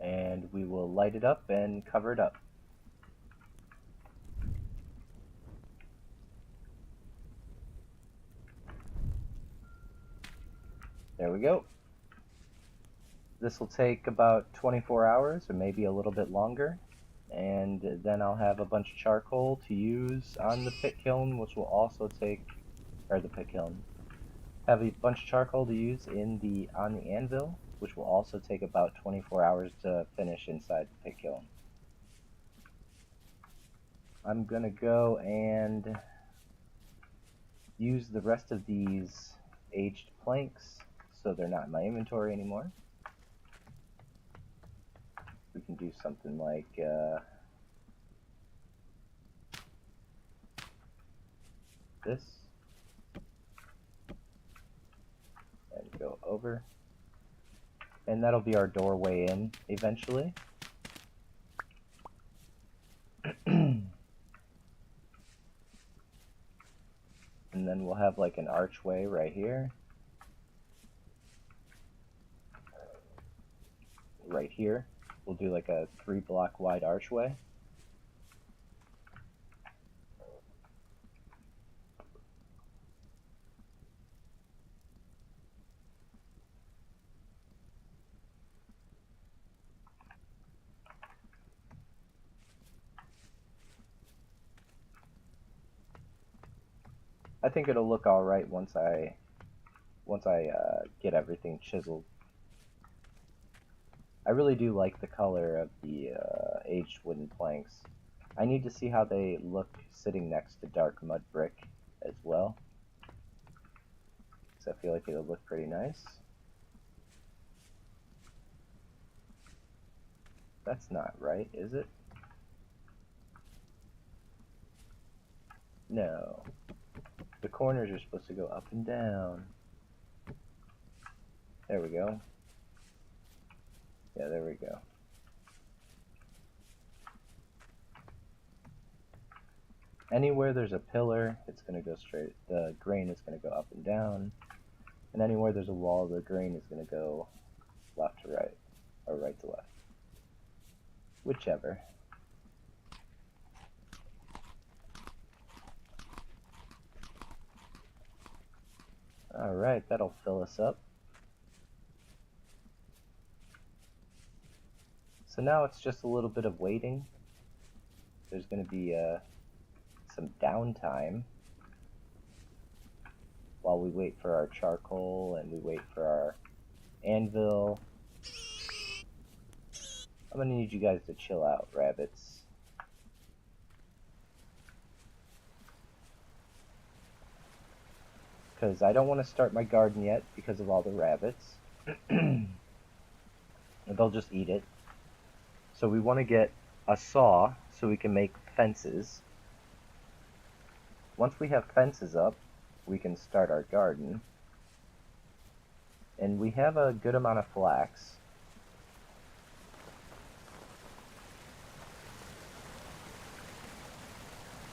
and we will light it up and cover it up. There we go. This will take about 24 hours or maybe a little bit longer, and then I'll have a bunch of charcoal to use on the pit kiln, which will also take, or the pit kiln, have a bunch of charcoal to use on the anvil, which will also take about 24 hours to finish inside the pit kiln. I'm gonna go and use the rest of these aged planks so they're not in my inventory anymore. We can do something like this and go over, and that'll be our doorway in eventually. have like an archway right here. Right here. We'll do like a 3-block wide archway. I think it'll look alright once I get everything chiseled. I really do like the color of the aged wooden planks. I need to see how they look sitting next to dark mud brick as well, because I feel like it'll look pretty nice. That's not right, is it? No. The corners are supposed to go up and down. There we go. Yeah, there we go. Anywhere there's a pillar, it's going to go straight. The grain is going to go up and down. And anywhere there's a wall, the grain is going to go left to right, or right to left. Whichever. Alright, that'll fill us up. So now it's just a little bit of waiting. There's going to be some downtime while we wait for our charcoal and we wait for our anvil. I'm going to need you guys to chill out, rabbits. Because I don't want to start my garden yet because of all the rabbits. They'll just eat it. So we want to get a saw so we can make fences. Once we have fences up, we can start our garden. And we have a good amount of flax.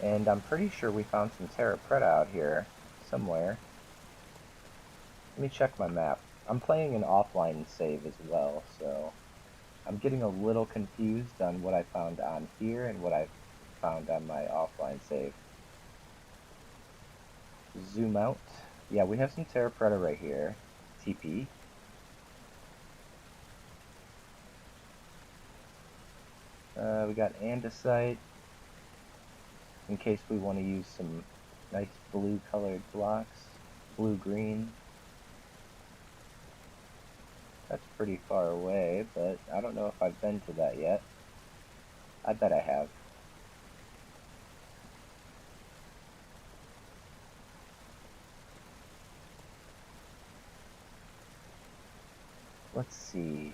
And I'm pretty sure we found some terra preta out here somewhere. Let me check my map. I'm playing an offline save as well, so I'm getting a little confused on what I found on here and what I found on my offline save. Zoom out. Yeah, we have some terra preta right here. TP. We got andesite, in case we want to use some nice blue colored blocks. Blue-green. That's pretty far away, but I don't know if I've been to that yet. I bet I have. Let's see.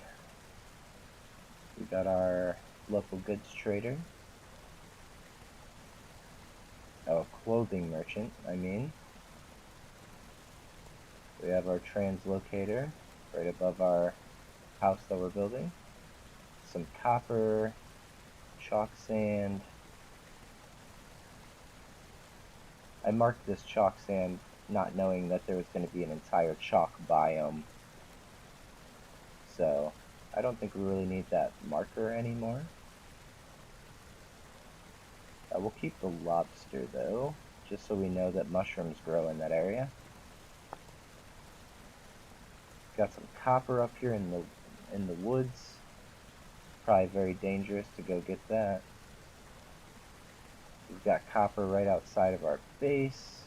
We got our local goods trader. Oh, clothing merchant, I mean. We have our translocator right above our house that we're building. Some copper, chalk sand. I marked this chalk sand not knowing that there was going to be an entire chalk biome. So, I don't think we really need that marker anymore. We'll keep the lobster though, just so we know that mushrooms grow in that area. Got some copper up here in the woods. Probably very dangerous to go get that. We've got copper right outside of our base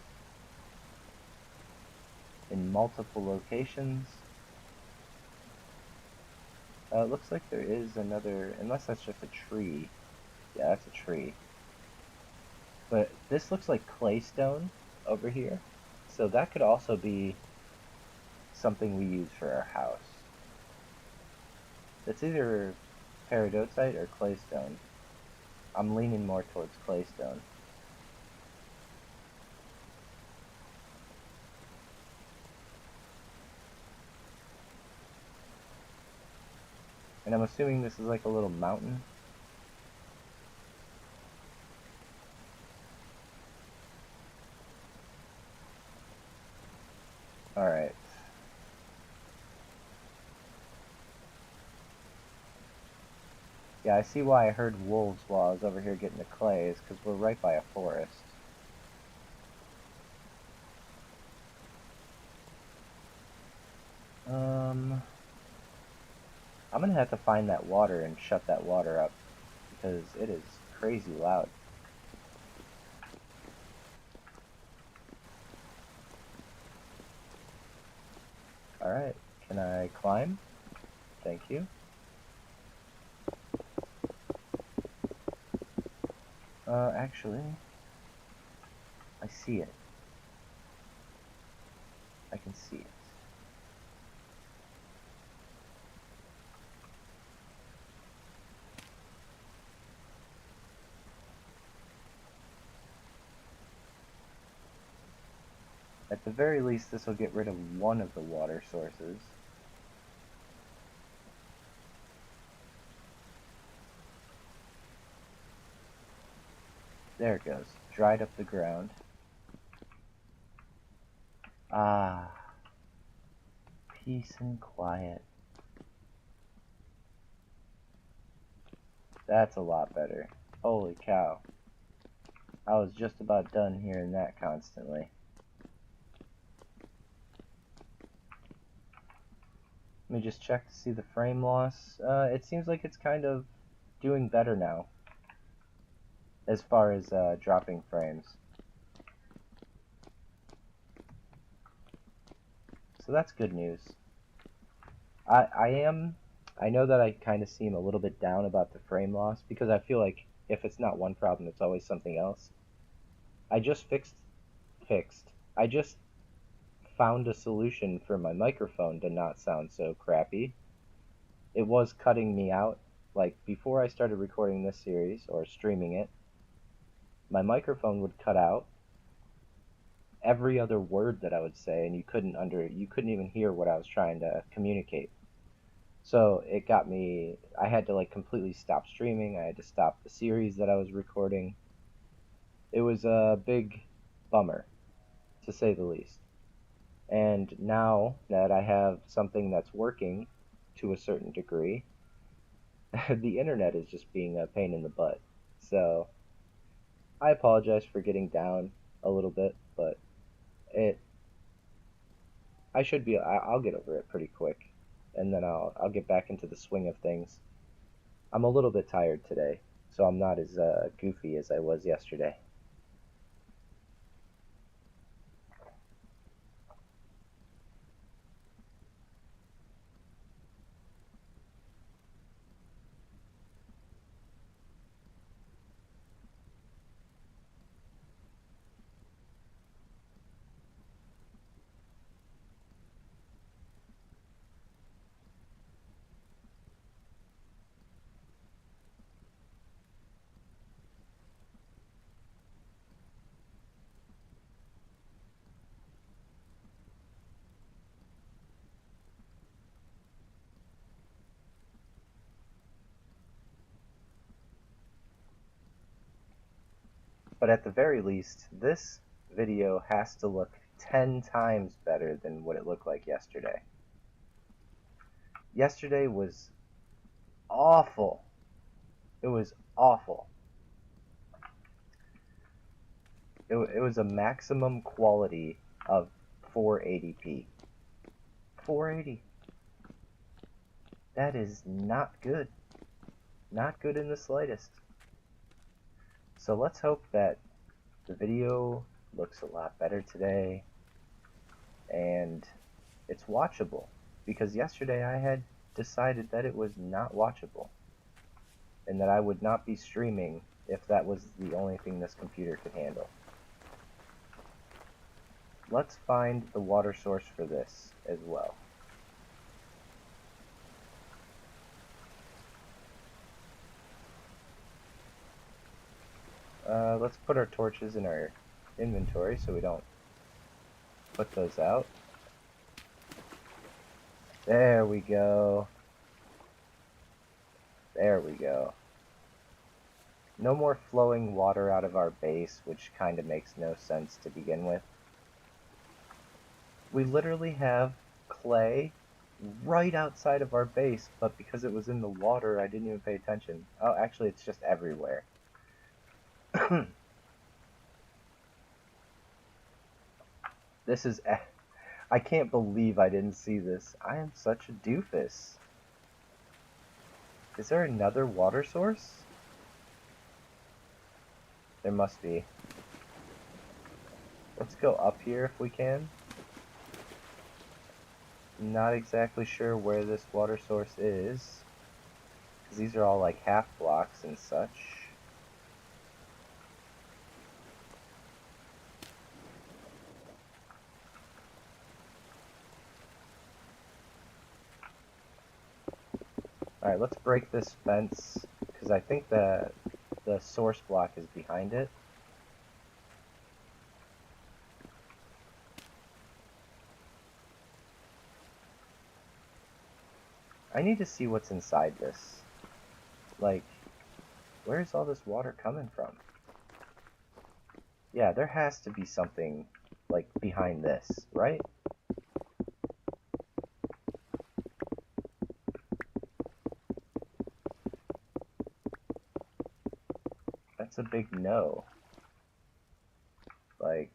in multiple locations. It looks like there is another, unless that's just a tree. Yeah, that's a tree. But this looks like claystone over here. So that could also be something we use for our house. It's either peridotite or claystone. I'm leaning more towards claystone. And I'm assuming this is like a little mountain. Alright. Yeah, I see why I heard wolves while I was over here getting the clay, is because we're right by a forest. I'm gonna have to find that water and shut that water up, because it is crazy loud. Alright, can I climb? Thank you. Actually, I see it. I can see it. At the very least, this will get rid of one of the water sources. There it goes. Dried up the ground. Ah, peace and quiet. That's a lot better. Holy cow. I was just about done hearing that constantly. Let me just check to see the frame loss. It seems like it's kind of doing better now, as far as dropping frames. So that's good news. I know that I kind of seem a little bit down about the frame loss, because I feel like if it's not one problem, it's always something else. I just I just found a solution for my microphone to not sound so crappy. It was cutting me out. Like, before I started recording this series, or streaming it, my microphone would cut out every other word that I would say, and you couldn't even hear what I was trying to communicate. So it got me, I had to like completely stop streaming. I had to stop the series that I was recording. It was a big bummer, to say the least. And now that I have something that's working to a certain degree, the internet is just being a pain in the butt. So I apologize for getting down a little bit, but it I'll get over it pretty quick, and then I'll get back into the swing of things. I'm a little bit tired today, so I'm not as goofy as I was yesterday. But at the very least, this video has to look 10 times better than what it looked like yesterday. Yesterday was awful. It was awful. It was a maximum quality of 480p. 480. That is not good. Not good in the slightest. So let's hope that the video looks a lot better today and it's watchable, because yesterday I had decided that it was not watchable and that I would not be streaming if that was the only thing this computer could handle. Let's find the water source for this as well. Let's put our torches in our inventory so we don't put those out. There we go. There we go. No more flowing water out of our base, which kind of makes no sense to begin with. We literally have clay right outside of our base, but because it was in the water, I didn't even pay attention. Oh, actually, it's just everywhere. This is... I can't believe I didn't see this. I am such a doofus. Is there another water source? There must be. Let's go up here if we can. Not exactly sure where this water source is, because these are all like half blocks and such. Alright, let's break this fence, because I think the source block is behind it. I need to see what's inside this. Like, where's all this water coming from? Yeah, there has to be something, like, behind this, right? That's a big no. Like,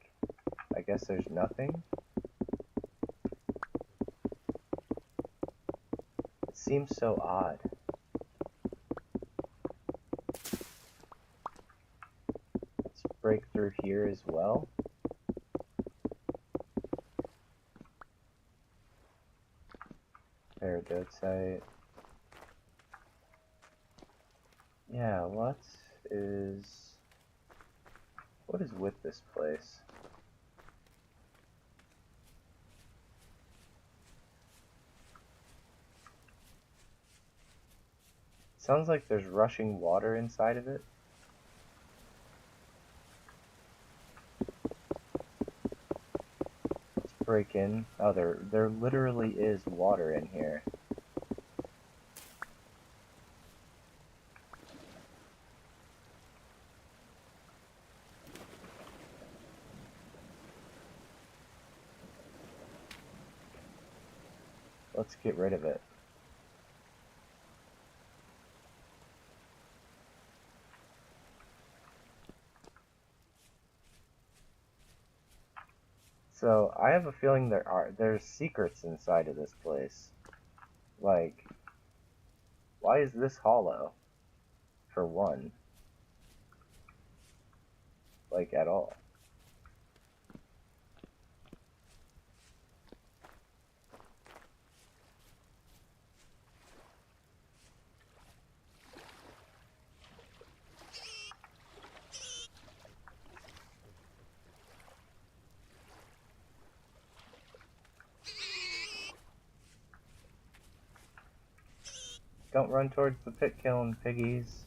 I guess there's nothing? It seems so odd. Let's break through here as well. Paradotite. Yeah, what is with this place? Sounds like there's rushing water inside of it. Let's break in. Oh, there literally is water in here. Let's get rid of it. So, I have a feeling there's secrets inside of this place. Like, why is this hollow? For one. Like, at all. Don't run towards the pit kiln, piggies.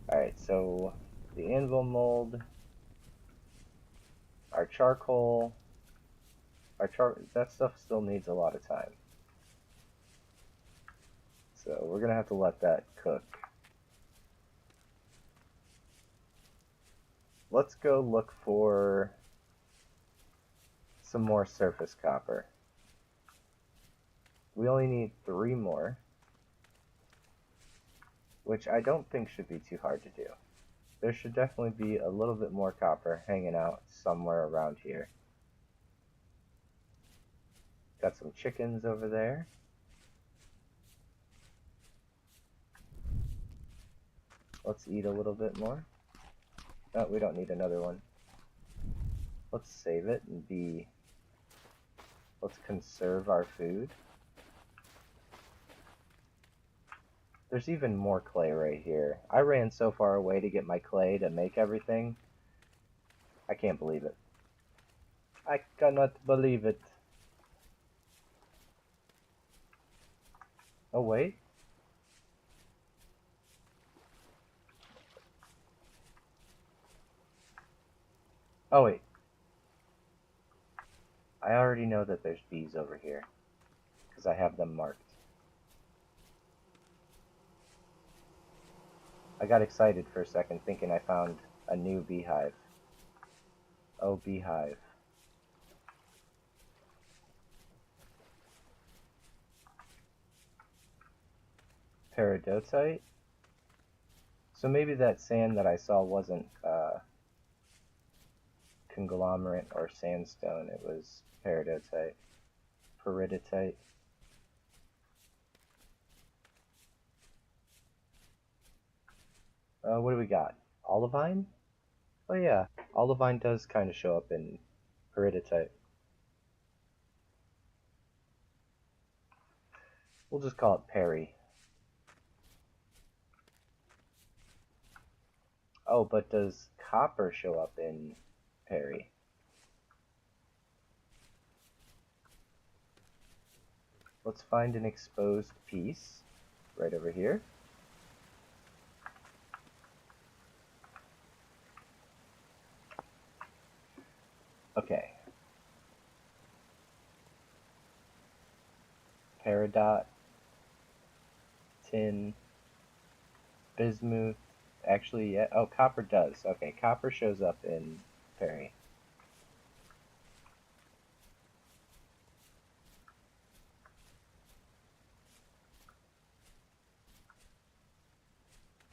Alright, so the anvil mold, our charcoal, that stuff still needs a lot of time. So we're gonna have to let that cook. Let's go look for some more surface copper. We only need 3 more, which I don't think should be too hard to do. There should definitely be a little bit more copper hanging out somewhere around here. Got some chickens over there. Let's eat a little bit more. Oh, we don't need another one. Let's save it and let's conserve our food. There's even more clay right here. I ran so far away to get my clay to make everything. I can't believe it. I cannot believe it. Oh, wait. Oh, wait. I already know that there's bees over here, because I have them marked. I got excited for a second thinking I found a new beehive. Oh, beehive. Peridotite? So maybe that sand that I saw wasn't conglomerate or sandstone, it was peridotite. Peridotite. What do we got? Olivine? Oh yeah, olivine does kind of show up in peridotite. We'll just call it Perry. Oh, but does copper show up in Perry? Let's find an exposed piece right over here. Okay. Peridot, tin, bismuth. Actually, yeah. Oh, copper does. Okay, copper shows up in Perry.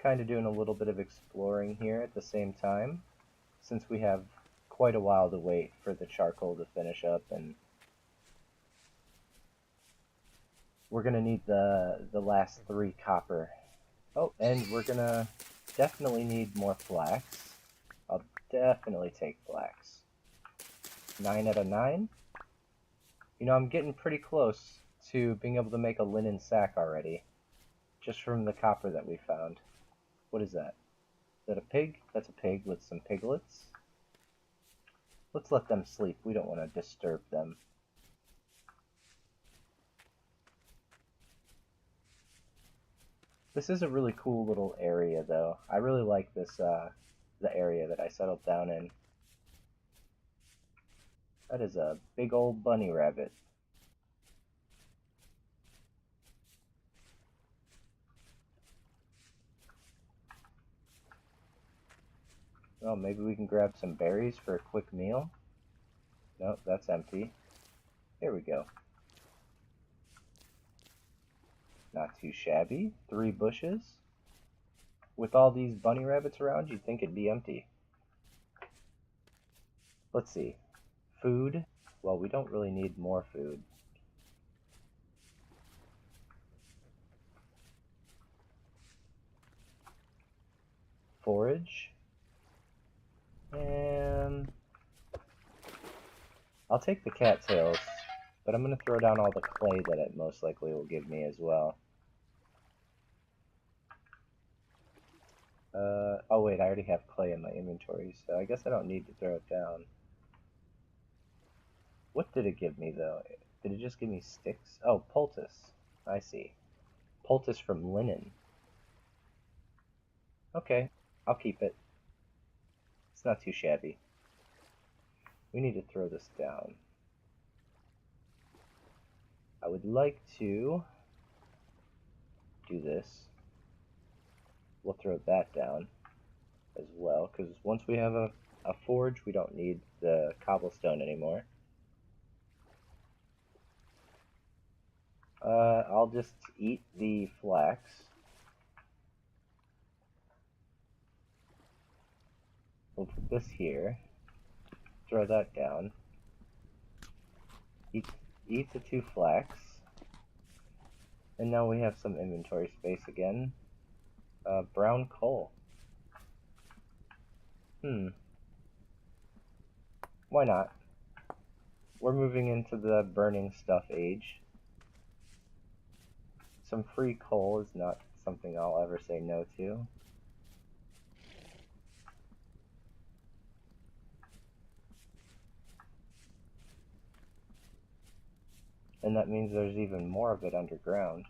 Kind of doing a little bit of exploring here at the same time, since we have quite a while to wait for the charcoal to finish up, and we're gonna need the last 3 copper. Oh, and we're gonna definitely need more flax. I'll definitely take flax. 9 out of 9. You know, I'm getting pretty close to being able to make a linen sack already, just from the copper that we found. What is that? Is that a pig? That's a pig with some piglets. Let's let them sleep. We don't want to disturb them. This is a really cool little area, though. I really like this, the area that I settled down in. That is a big old bunny rabbit. Oh, maybe we can grab some berries for a quick meal? Nope, that's empty. Here we go. Not too shabby. 3 bushes. With all these bunny rabbits around, you'd think it'd be empty. Let's see. Food. Well, we don't really need more food. Forage. And I'll take the cattails, but I'm going to throw down all the clay that it most likely will give me as well. Oh wait, I already have clay in my inventory, so I guess I don't need to throw it down. What did it give me, though? Did it just give me sticks? Oh, poultice. I see. Poultice from linen. Okay, I'll keep it. It's not too shabby. We need to throw this down. I would like to do this. We'll throw that down as well, because once we have a forge, we don't need the cobblestone anymore. I'll just eat the flax. We'll put this here. Throw that down. Eat the 2 flax. And now we have some inventory space again. Brown coal. Why not? We're moving into the burning stuff age. Some free coal is not something I'll ever say no to. And that means there's even more of it underground.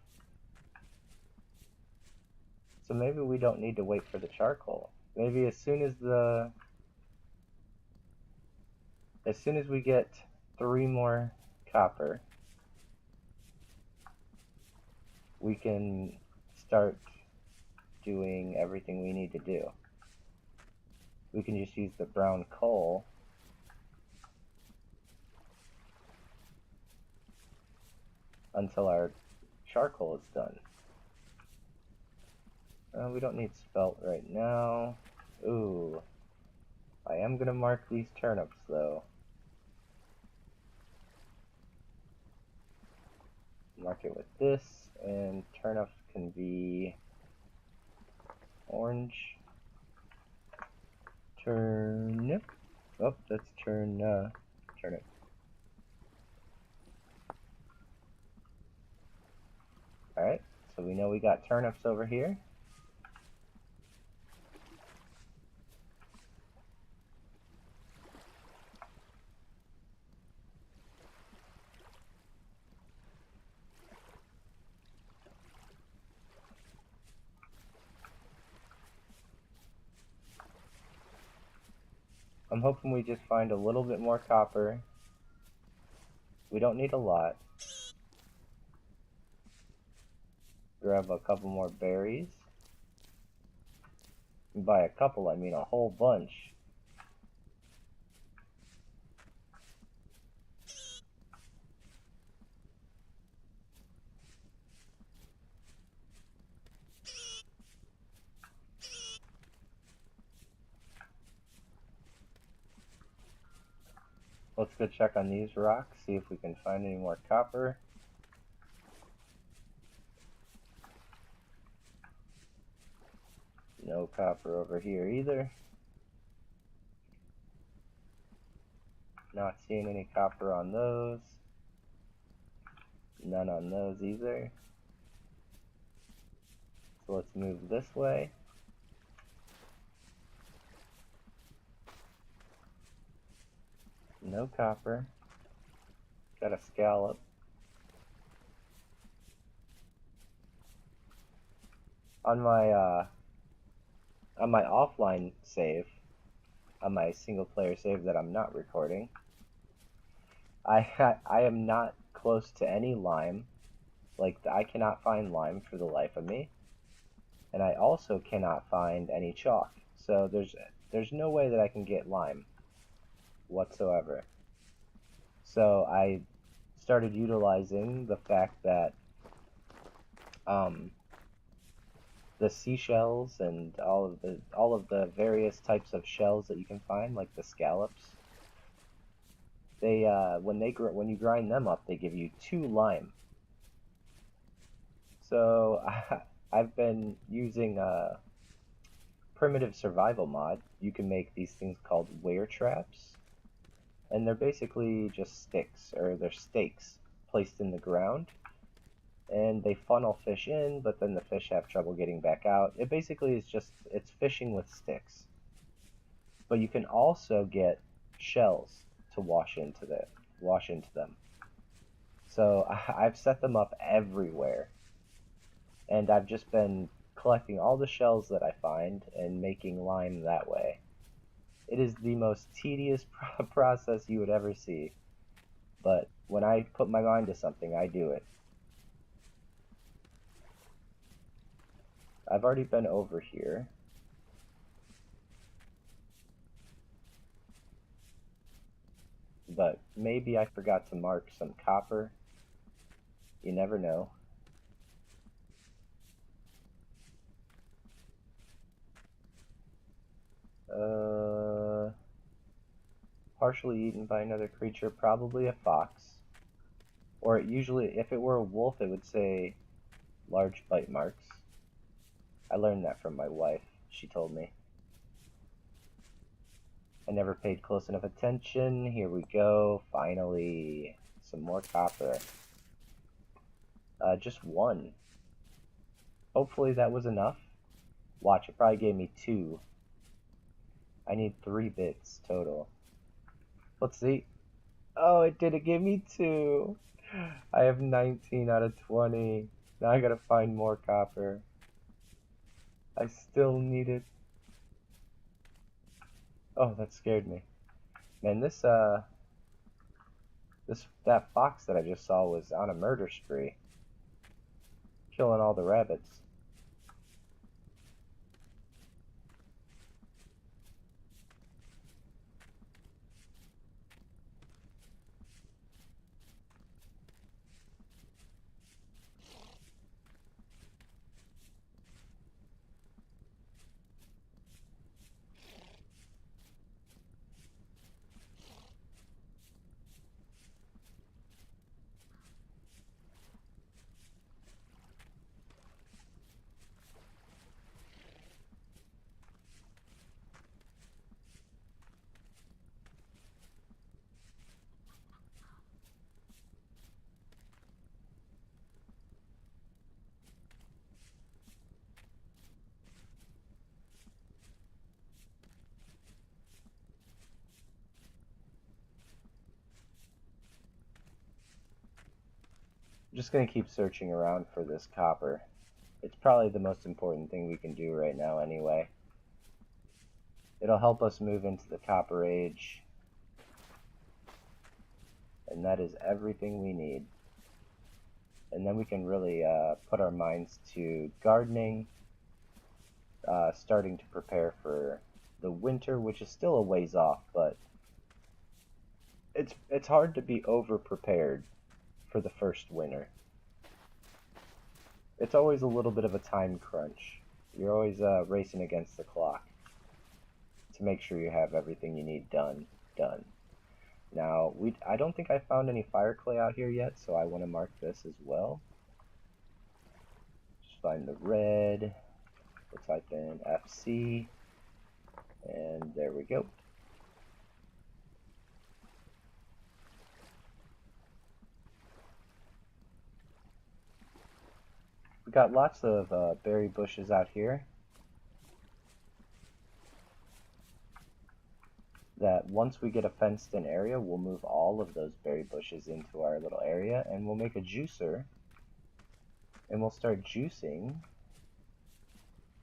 So maybe we don't need to wait for the charcoal. Maybe as soon as we get 3 more copper, we can start doing everything we need to do. We can just use the brown coal until our charcoal is done. We don't need spelt right now. Ooh. I am gonna mark these turnips though. Mark it with this, and turnips can be orange. Turnip. Oh, that's turnip. Alright, so we know we got turnips over here. I'm hoping we just find a little bit more copper. We don't need a lot. Grab a couple more berries. And by a couple, I mean a whole bunch. Let's go check on these rocks, see if we can find any more copper. No copper over here either. Not seeing any copper on those. None on those either. So let's move this way. No copper. Got a scallop. On my offline save, on my single player save that I'm not recording, I am not close to any lime. Like, I cannot find lime for the life of me. And I also cannot find any chalk. So there's no way that I can get lime whatsoever. So I started utilizing the fact that the seashells and all of the various types of shells that you can find, like the scallops, they when you grind them up, they give you 2 lime. So I've been using a primitive survival mod. You can make these things called were traps, and they're basically just sticks, or they're stakes placed in the ground, and they funnel fish in, but then the fish have trouble getting back out. It basically is just, it's fishing with sticks. But you can also get shells to wash into them. So I've set them up everywhere, and I've just been collecting all the shells that I find and making lime that way. It is the most tedious process you would ever see, but when I put my mind to something, I do it. I've already been over here. But maybe I forgot to mark some copper. You never know. Partially eaten by another creature, probably a fox. Or usually, if it were a wolf, it would say large bite marks. I learned that from my wife. She told me. I never paid close enough attention. Here we go. Finally, some more copper. Just 1. Hopefully that was enough. Watch, it probably gave me 2. I need 3 bits total. Let's see. Oh, it did. It gave me 2. I have 19 out of 20. Now I gotta find more copper. I still need it. Oh, that scared me. Man, that fox that I just saw was on a murder spree. Killing all the rabbits. I'm just going to keep searching around for this copper. It's probably the most important thing we can do right now anyway. It'll help us move into the Copper Age. And that is everything we need. And then we can really put our minds to gardening, starting to prepare for the winter, which is still a ways off, but it's hard to be over-prepared for the first winter. It's always a little bit of a time crunch. You're always racing against the clock to make sure you have everything you need done. Now, I don't think I found any fire clay out here yet, so I want to mark this as well. Just find the red. We'll type in FC, and there we go. We got lots of berry bushes out here that once we get a fenced in area, we'll move all of those berry bushes into our little area, and we'll make a juicer, and we'll start juicing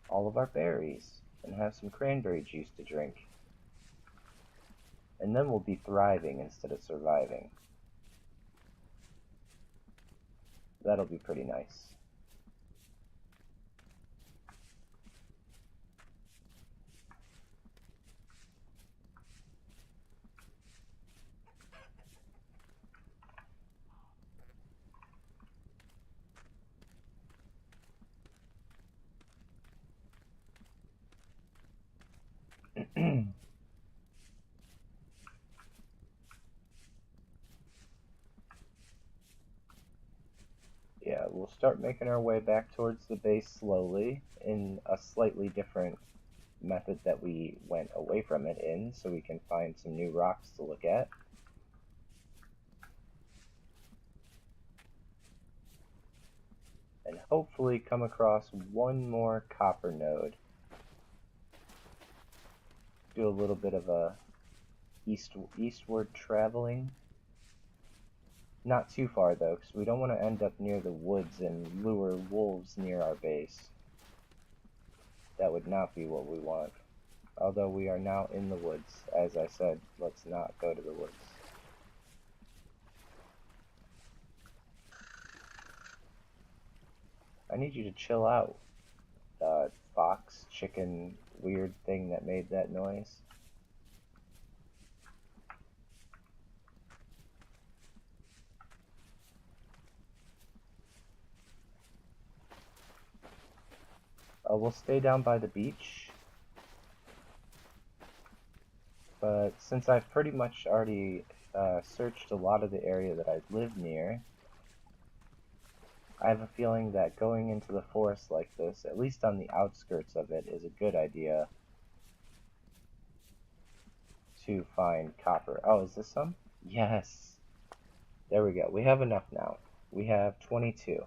all of our berries and have some cranberry juice to drink. And then we'll be thriving instead of surviving. That'll be pretty nice. Yeah, we'll start making our way back towards the base slowly in a slightly different method that we went away from it in, so we can find some new rocks to look at. And hopefully come across one more copper node. Do a little bit of a eastward traveling. Not too far though, because we don't want to end up near the woods and lure wolves near our base. That would not be what we want. Although we are now in the woods. As I said, let's not go to the woods. I need you to chill out. Fox, chicken, weird thing that made that noise. We'll stay down by the beach. But since I've pretty much already searched a lot of the area that I live near, I have a feeling that going into the forest like this, at least on the outskirts of it, is a good idea to find copper. Oh, is this some? Yes! There we go. We have enough now. We have 22.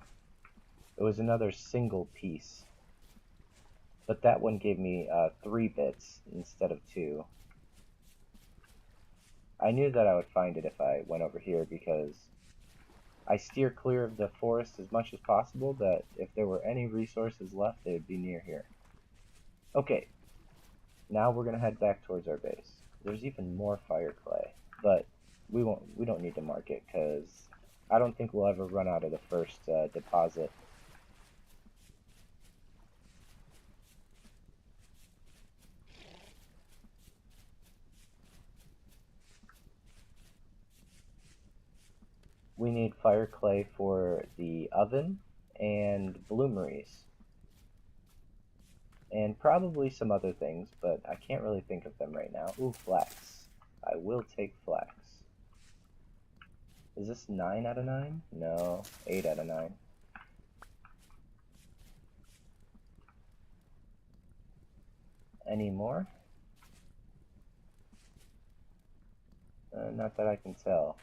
It was another single piece. But that one gave me 3 bits instead of 2. I knew that I would find it if I went over here because I steer clear of the forest as much as possible, that if there were any resources left, they would be near here. Okay, now we're going to head back towards our base. There's even more fire clay, but we don't need to mark it because I don't think we'll ever run out of the first deposit. We need fire clay for the oven and bloomeries. And probably some other things, but I can't really think of them right now. Ooh, flax. I will take flax. Is this 9 out of 9? No, 8 out of 9. Any more? Not that I can tell.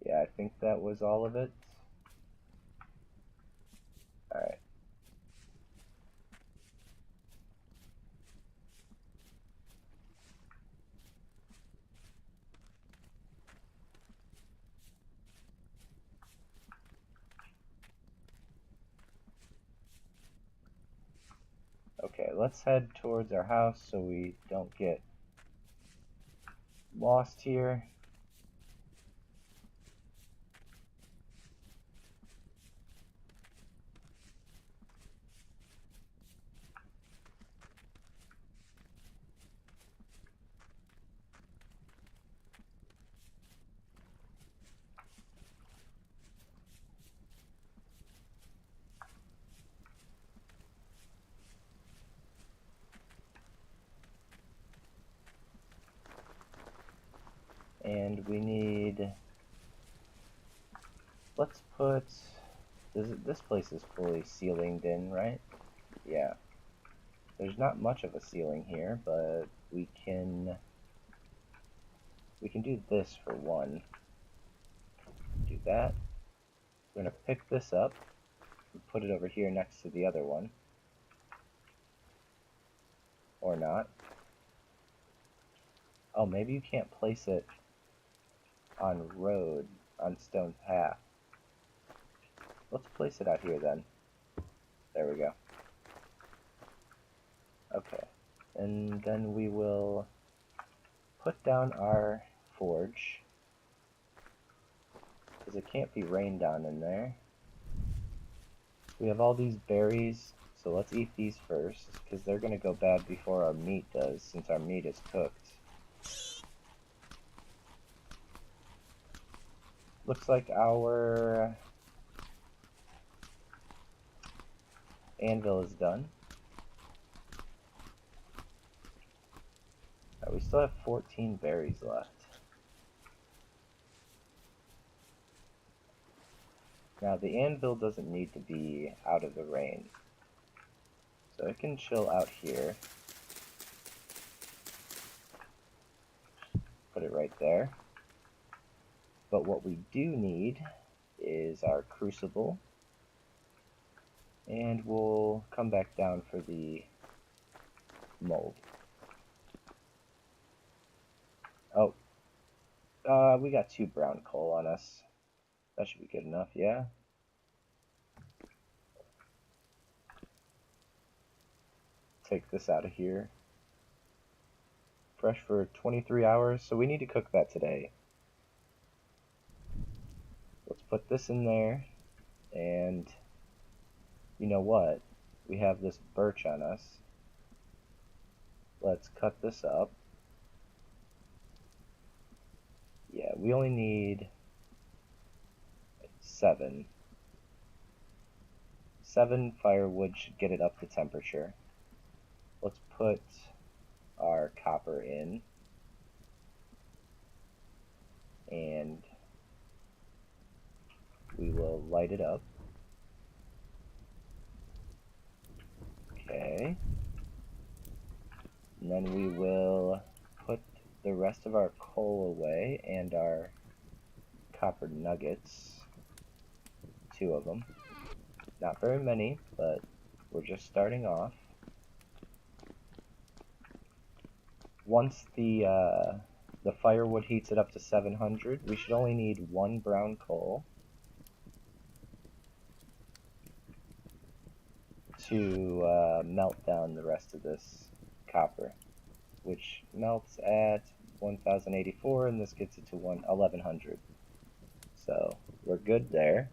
Yeah, I think that was all of it. Alright. Okay, let's head towards our house so we don't get lost here. And we need, let's put, this place is fully ceilinged in, right? Yeah. There's not much of a ceiling here, but we can do this for one. Do that. We're gonna pick this up and put it over here next to the other one. Or not. Oh, maybe you can't place it on road, on stone path. Let's place it out here then. There we go. Okay. And then we will put down our forge, because it can't be rained on in there. We have all these berries, so let's eat these first, because they're going to go bad before our meat does, since our meat is cooked. Looks like our anvil is done. We still have 14 berries left. Now the anvil doesn't need to be out of the rain, so it can chill out here. Put it right there. But what we do need is our crucible, and we'll come back down for the mold. Oh, we got 2 brown coal on us. That should be good enough, yeah? Take this out of here. Fresh for 23 hours, so we need to cook that today. Let's put this in there, and you know what? We have this birch on us. Let's cut this up. Yeah, we only need 7. 7 firewood should get it up to temperature. Let's put our copper in, and we will light it up. Okay. And then we will put the rest of our coal away and our copper nuggets. 2 of them. Not very many, but we're just starting off. Once the firewood heats it up to 700, we should only need 1 brown coal to melt down the rest of this copper, which melts at 1084, and this gets it to 1100. So we're good there.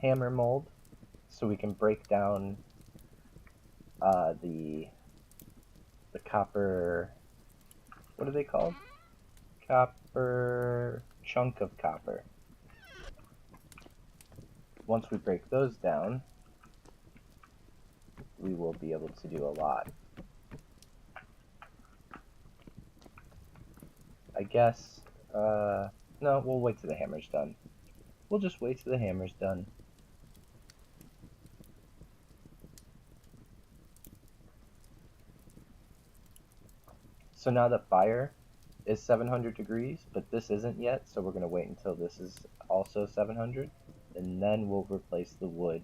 Hammer mold, so we can break down the copper. What are they called? Copper chunk of copper. Once we break those down, we will be able to do a lot. I guess, no, we'll wait till the hammer's done. We'll just wait till the hammer's done. So now the fire is 700 degrees, but this isn't yet, so we're going to wait until this is also 700, and then we'll replace the wood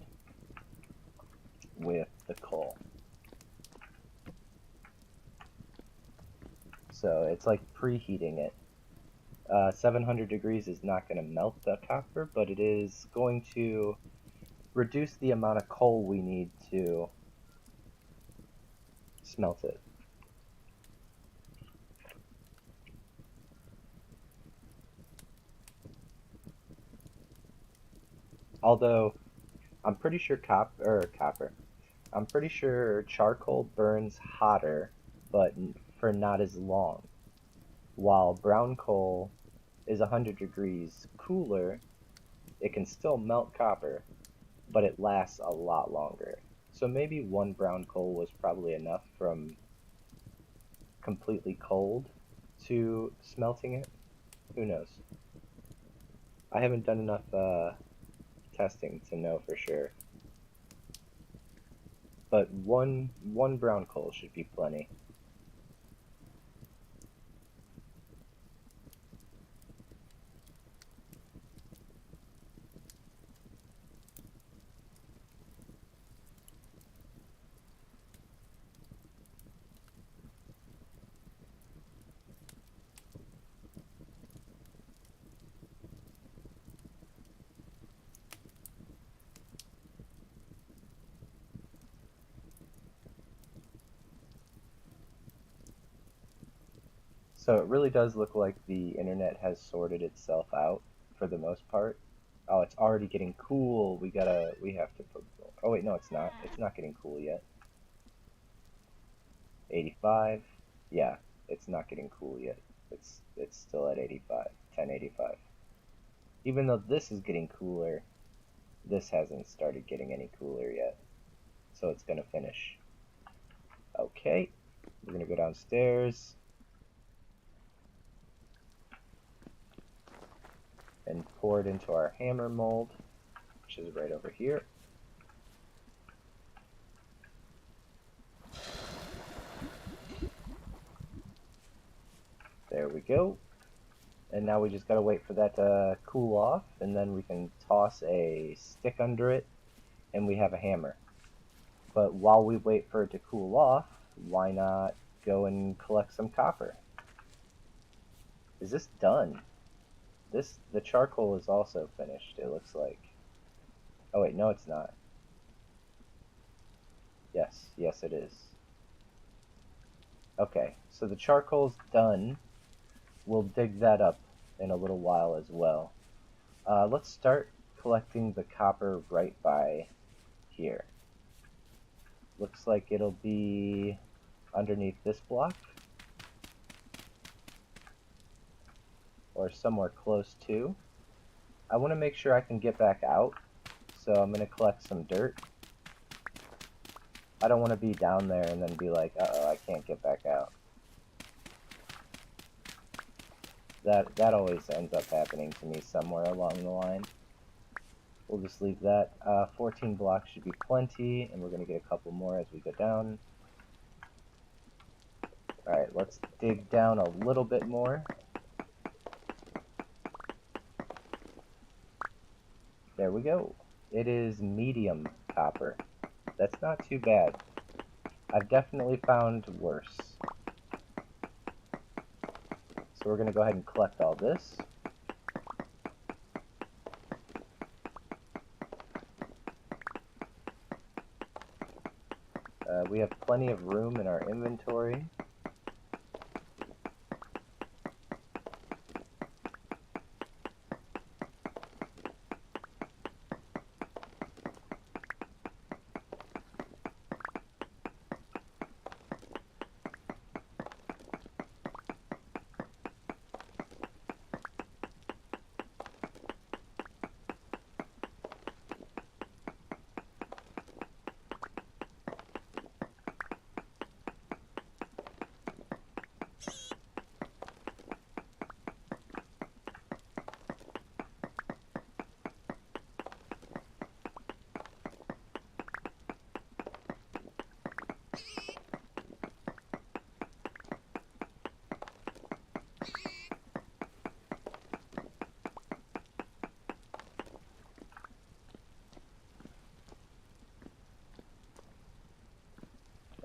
with the coal. So it's like preheating it. 700 degrees is not going to melt the copper, but it is going to reduce the amount of coal we need to smelt it. Although, I'm pretty sure I'm pretty sure charcoal burns hotter, but for not as long. While brown coal is 100 degrees cooler, it can still melt copper, but it lasts a lot longer. So maybe one brown coal was probably enough from completely cold to smelting it. Who knows? I haven't done enough testing to know for sure. But one brown coal should be plenty. So it really does look like the internet has sorted itself out for the most part. Oh, it's already getting cool. We have to put, oh wait, no, it's not. It's not getting cool yet. 85. Yeah, it's not getting cool yet. It's still at 85, 1085. Even though this is getting cooler, this hasn't started getting any cooler yet. So it's gonna finish. Okay, we're gonna go downstairs and pour it into our hammer mold, which is right over here. There we go. And now we just gotta wait for that to cool off, and then we can toss a stick under it, and we have a hammer. But while we wait for it to cool off, why not go and collect some copper? Is this done? The charcoal is also finished, it looks like. Oh wait, no it's not. Yes it is. Okay, so the charcoal's done. We'll dig that up in a little while as well. Let's start collecting the copper right by here. Looks like it'll be underneath this block. Or somewhere close to. I want to make sure I can get back out, so I'm going to collect some dirt. I don't want to be down there and then be like, uh-oh, I can't get back out. That always ends up happening to me somewhere along the line. We'll just leave that. 14 blocks should be plenty, and we're going to get a couple more as we go down. Alright, let's dig down a little bit more. There we go. It is medium copper. That's not too bad. I've definitely found worse. So we're going to go ahead and collect all this. We have plenty of room in our inventory.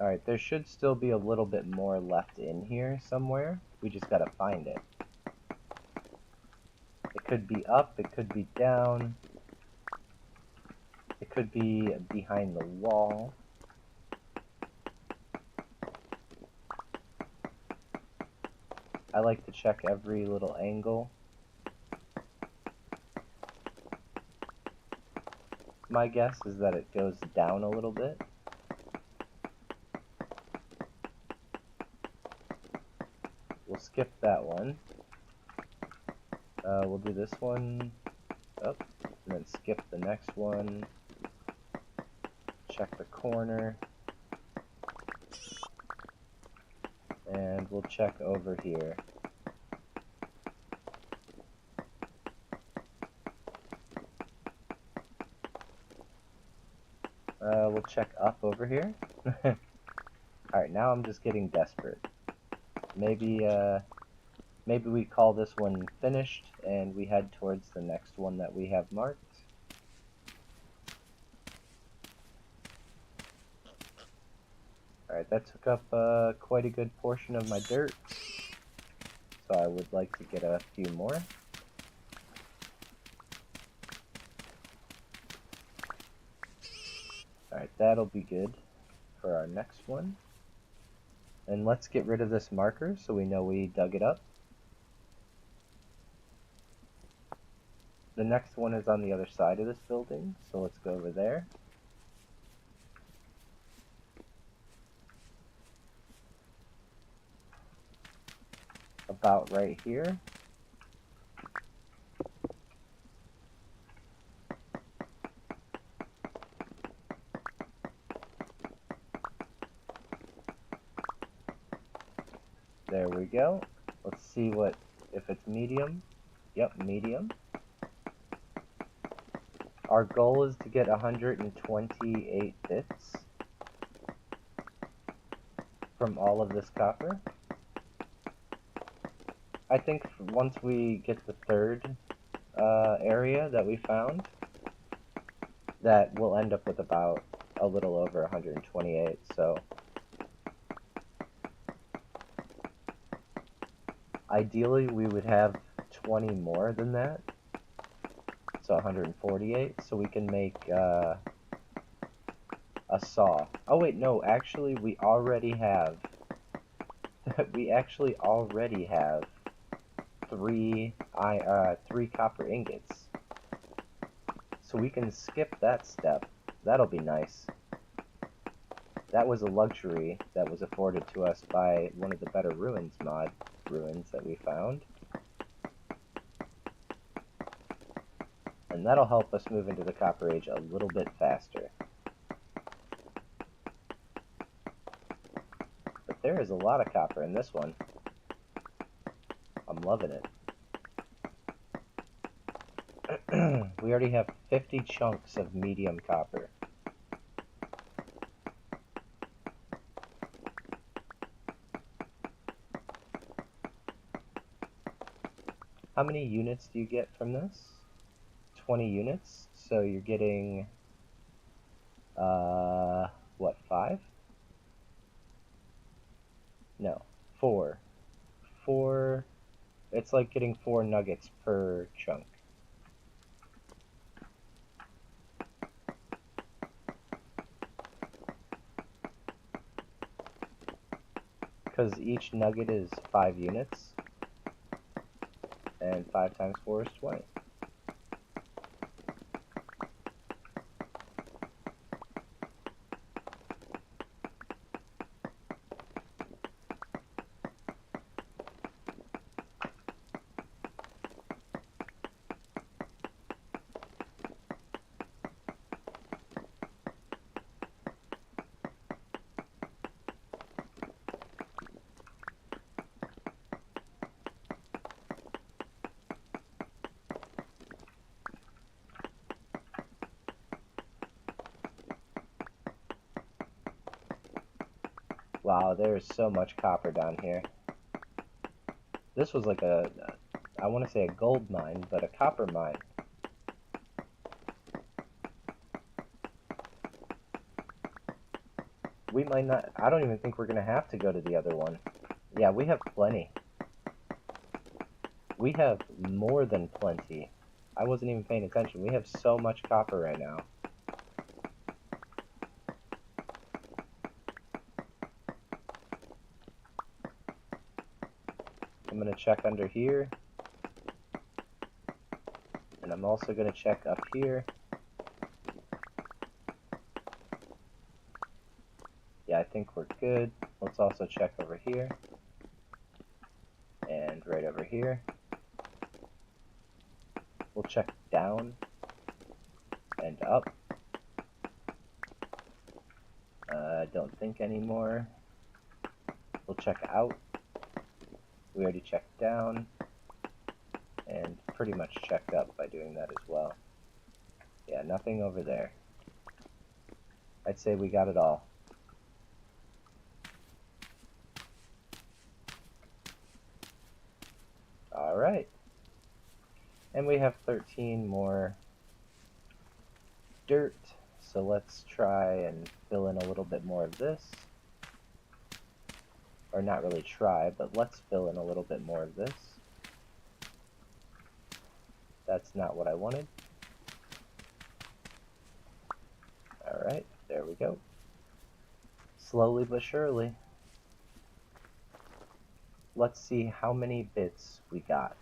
Alright, there should still be a little bit more left in here somewhere. We just gotta find it. It could be up, it could be down, it could be behind the wall. I like to check every little angle. My guess is that it goes down a little bit. We'll skip that one. We'll do this one up, and then skip the next one. Check the corner. And we'll check over here. We'll check up over here. Alright, now I'm just getting desperate. Maybe we call this one finished and we head towards the next one that we have marked. Alright, that took up quite a good portion of my dirt. So I would like to get a few more. Alright, that'll be good for our next one. And let's get rid of this marker so we know we dug it up. The next one is on the other side of this building, so let's go over there. About right here. There we go. Let's see if it's medium. Yep, medium. Our goal is to get 128 bits from all of this copper. I think once we get the third area that we found, that we'll end up with about a little over 128, so ideally we would have 20 more than that, so 148, so we can make a saw. Oh wait, no, actually we already have three copper ingots. So we can skip that step. That'll be nice. That was a luxury that was afforded to us by one of the better ruins mod ruins that we found. And that'll help us move into the Copper Age a little bit faster. But there is a lot of copper in this one. I'm loving it. We already have 50 chunks of medium copper. How many units do you get from this? 20 units, so you're getting, what, 5? No, 4. 4, it's like getting 4 nuggets per chunk. Because each nugget is 5 units, and 5 times 4 is 20. Wow, there's so much copper down here. This was like I want to say a gold mine, but a copper mine. We might not, I don't even think we're going to have to go to the other one. Yeah, we have plenty. We have more than plenty. I wasn't even paying attention. We have so much copper right now. I'm going to check under here. And I'm also going to check up here. Yeah, I think we're good. Let's also check over here. And right over here. We'll check down and up. I don't think anymore. We'll check out. We already checked down. And pretty much checked up by doing that as well. Yeah, nothing over there. I'd say we got it all. Alright. And we have 13 more dirt. So let's try and fill in a little bit more of this. Or not really try, but let's fill in a little bit more of this. That's not what I wanted. Alright, there we go. Slowly but surely. Let's see how many bits we got.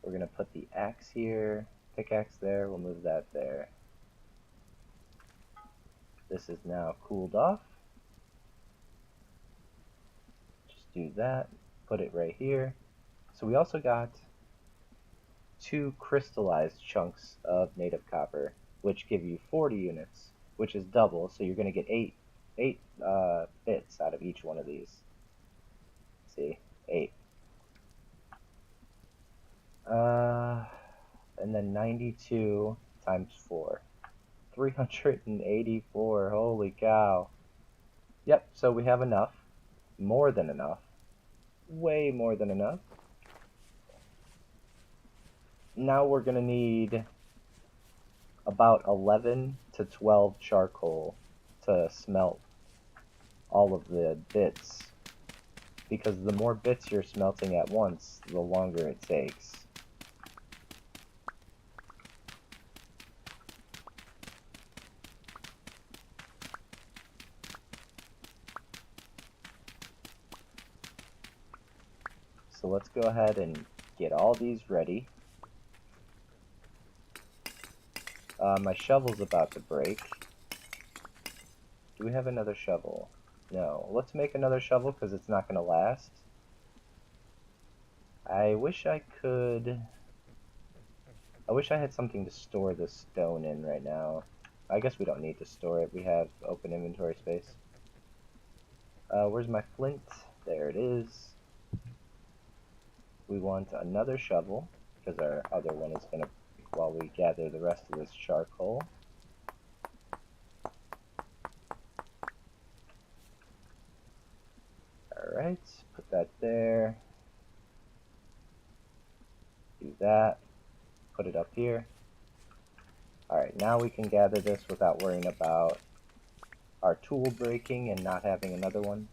We're going to put the axe here, pickaxe there, we'll move that there. This is now cooled off. Just do that, put it right here. So we also got 2 crystallized chunks of native copper, which give you 40 units, which is double, so you're going to get 8 bits out of each one of these. See, 8. And then 92 times 4. 384, holy cow. Yep, so we have enough. More than enough. Way more than enough. Now we're going to need about 11 to 12 charcoal to smelt all of the bits. Because the more bits you're smelting at once, the longer it takes. So let's go ahead and get all these ready. My shovel's about to break. Do we have another shovel? No. Let's make another shovel because it's not going to last. I wish I had something to store this stone in right now. I guess we don't need to store it. We have open inventory space. Where's my flint? There it is. We want another shovel because our other one is going to break while we gather the rest of this charcoal. Alright, put that there. Do that. Put it up here. Alright, now we can gather this without worrying about our tool breaking and not having another one.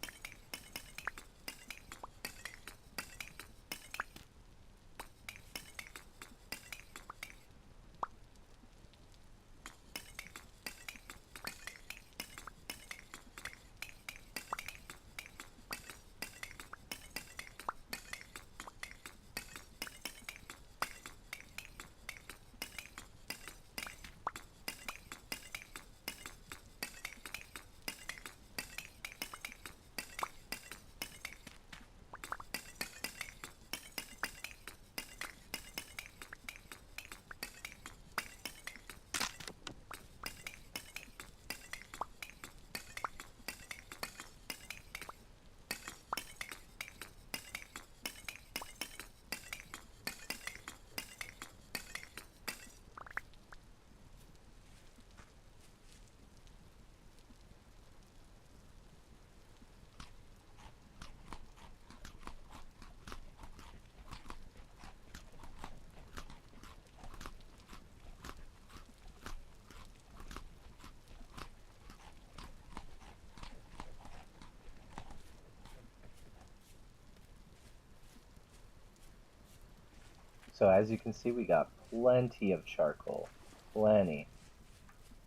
So as you can see, we got plenty of charcoal. Plenty.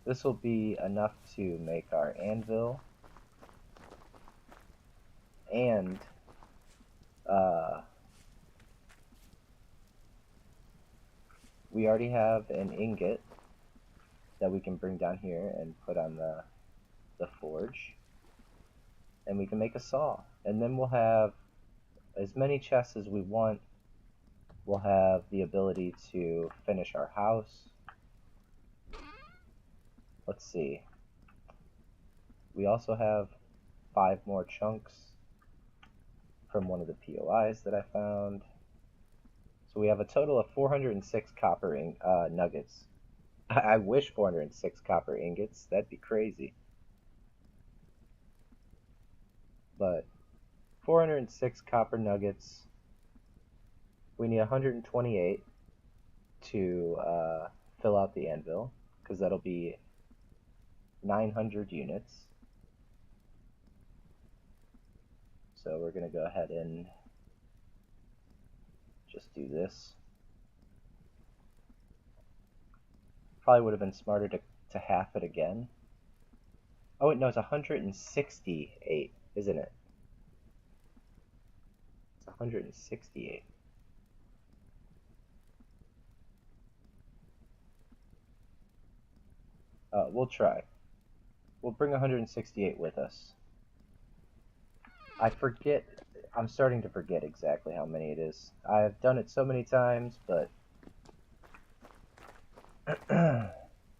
This will be enough to make our anvil. And we already have an ingot that we can bring down here and put on the forge. And we can make a saw. And then we'll have as many chests as we want. We'll have the ability to finish our house. Let's see. We also have 5 more chunks from one of the POIs that I found. So we have a total of 406 copper nuggets. I wish 406 copper ingots. That'd be crazy. But 406 copper nuggets. We need 128 to fill out the anvil, because that'll be 900 units. So we're going to go ahead and just do this. Probably would have been smarter to half it again. Oh wait, no, it's 168, isn't it? It's 168. We'll try. We'll bring 168 with us. I forget. I'm starting to forget exactly how many it is. I've done it so many times, but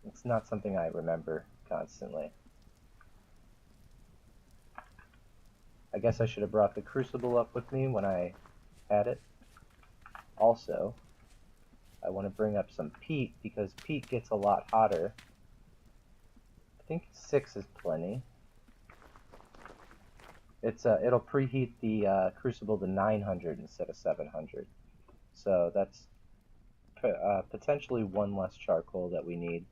it's not something I remember constantly. I guess I should have brought the crucible up with me when I had it. Also, I want to bring up some peat, because peat gets a lot hotter. I think 6 is plenty. It'll preheat the crucible to 900 instead of 700. So that's potentially 1 less charcoal that we need.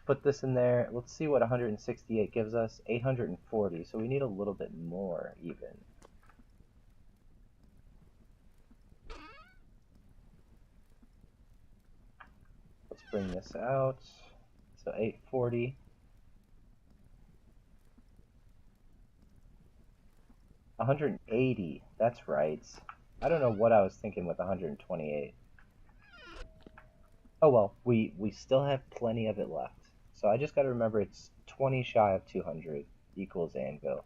Put this in there. Let's see what 168 gives us. 840. So we need a little bit more even. Let's bring this out. So 840. 180. That's right. I don't know what I was thinking with 128. Oh well, we still have plenty of it left. So I just got to remember it's 20 shy of 200 equals anvil.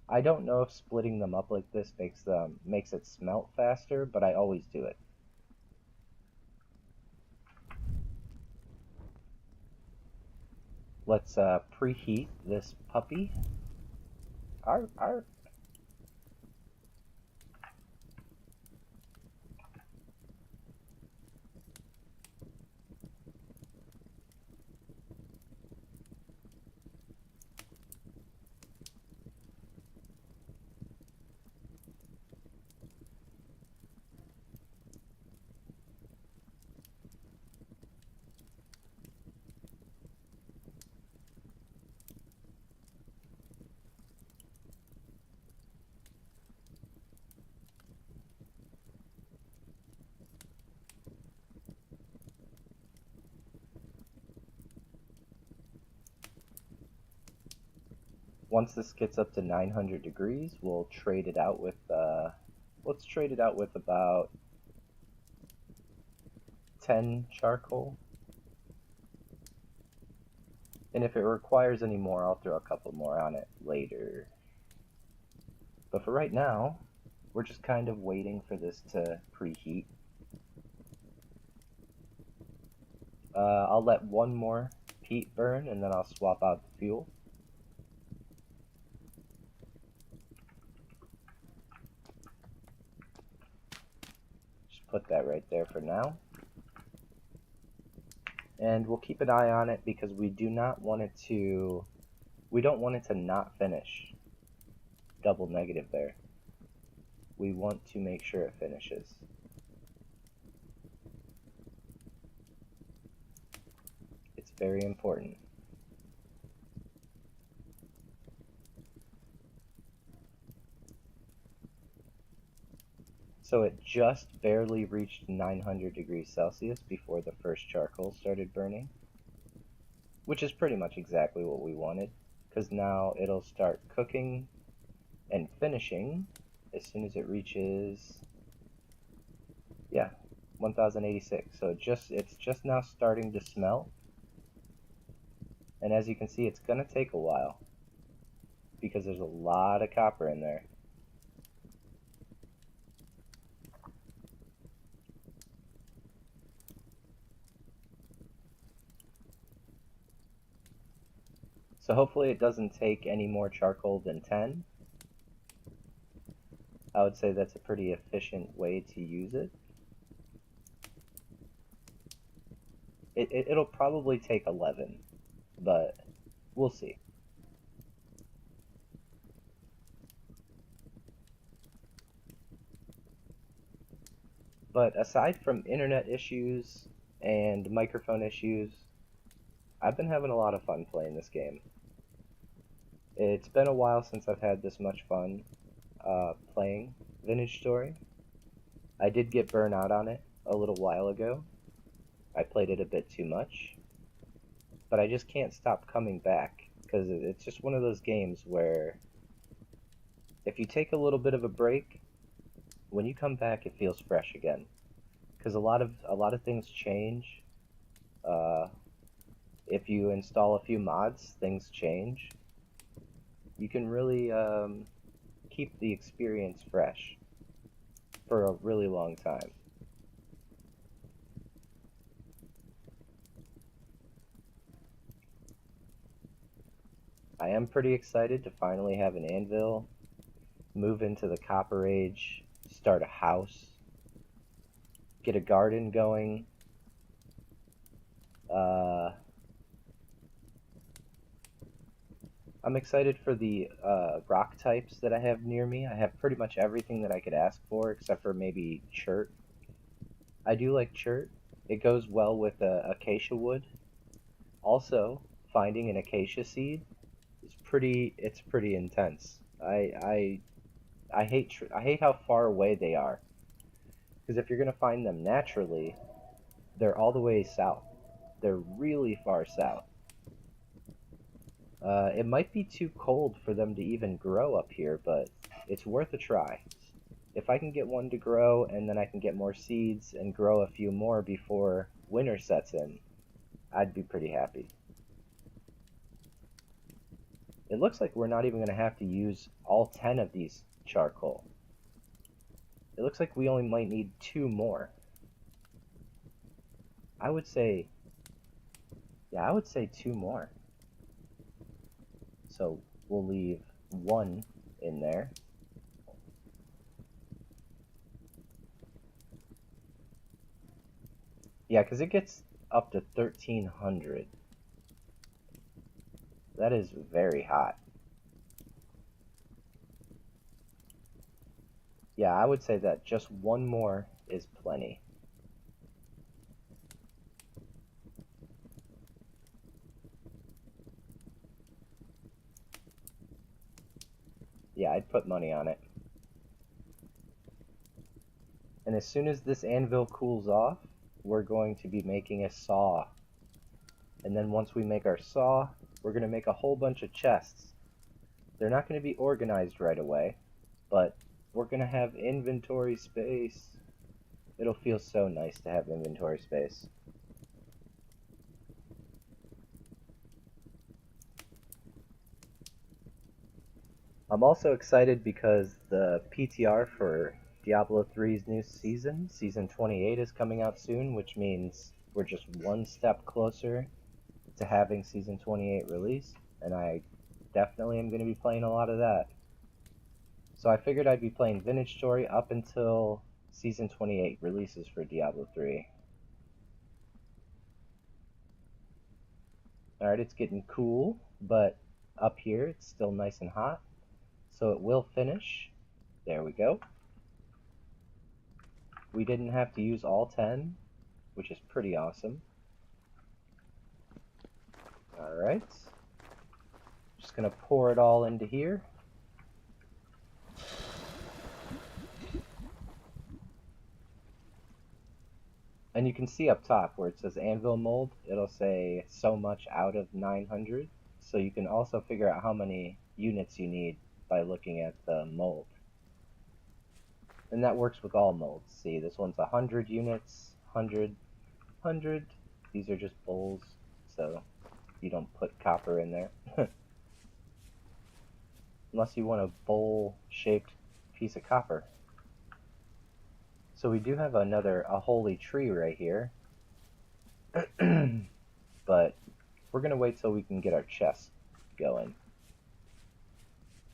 I don't know if splitting them up like this makes it smelt faster, but I always do it. Let's preheat this puppy. Our Once this gets up to 900 degrees, we'll trade it out with, let's trade it out with about 10 charcoal. And if it requires any more, I'll throw a couple more on it later. But for right now, we're just kind of waiting for this to preheat. I'll let 1 more peat burn, and then I'll swap out the fuel. Just put that right there for now. And we'll keep an eye on it, because we do not want it to, we don't want it to not finish. Double negative there. We want to make sure it finishes. It's very important. So it just barely reached 900 degrees Celsius before the first charcoal started burning, which is pretty much exactly what we wanted, because now it'll start cooking and finishing as soon as it reaches, yeah, 1086. So it's just now starting to smelt, and as you can see, it's gonna take a while because there's a lot of copper in there. So hopefully it doesn't take any more charcoal than 10. I would say that's a pretty efficient way to use it. It'll probably take 11, but we'll see. But aside from internet issues and microphone issues, I've been having a lot of fun playing this game. It's been a while since I've had this much fun playing Vintage Story. I did get burnt out on it a little while ago. I played it a bit too much, but I just can't stop coming back because it's just one of those games where if you take a little bit of a break, when you come back, it feels fresh again. Because a lot of things change. Uh, if you install a few mods, things change. You can really keep the experience fresh for a really long time. I am pretty excited to finally have an anvil, move into the Copper Age, start a house, get a garden going. I'm excited for the rock types that I have near me. I have pretty much everything that I could ask for except for maybe chert. I do like chert. It goes well with acacia wood. Also, finding an acacia seed is it's pretty intense. I hate how far away they are. Because if you're gonna find them naturally, they're all the way south. They're really far south. It might be too cold for them to even grow up here, but it's worth a try. If I can get one to grow and then I can get more seeds and grow a few more before winter sets in, I'd be pretty happy. It looks like we're not even going to have to use all 10 of these charcoal. It looks like we only might need 2 more. I would say, yeah, I would say 2 more. So we'll leave 1 in there. Yeah, because it gets up to 1300. That is very hot. Yeah, I would say that just 1 more is plenty. Yeah, I'd put money on it. And as soon as this anvil cools off, we're going to be making a saw. And then once we make our saw, we're going to make a whole bunch of chests. They're not going to be organized right away, but we're going to have inventory space. It'll feel so nice to have inventory space. I'm also excited because the PTR for Diablo 3's new season, Season 28, is coming out soon, which means we're just one step closer to having Season 28 released, and I definitely am going to be playing a lot of that. So I figured I'd be playing Vintage Story up until Season 28 releases for Diablo 3. Alright, it's getting cool, but up here it's still nice and hot, so it will finish. There we go. We didn't have to use all 10, which is pretty awesome. Alright. Just gonna pour it all into here. And you can see up top where it says anvil mold, it'll say so much out of 900. So you can also figure out how many units you need by looking at the mold. And that works with all molds. See, this one's 100 units, 100, 100. These are just bowls, so you don't put copper in there. Unless you want a bowl-shaped piece of copper. So we do have a holy tree right here. But we're going to wait till we can get our chest going.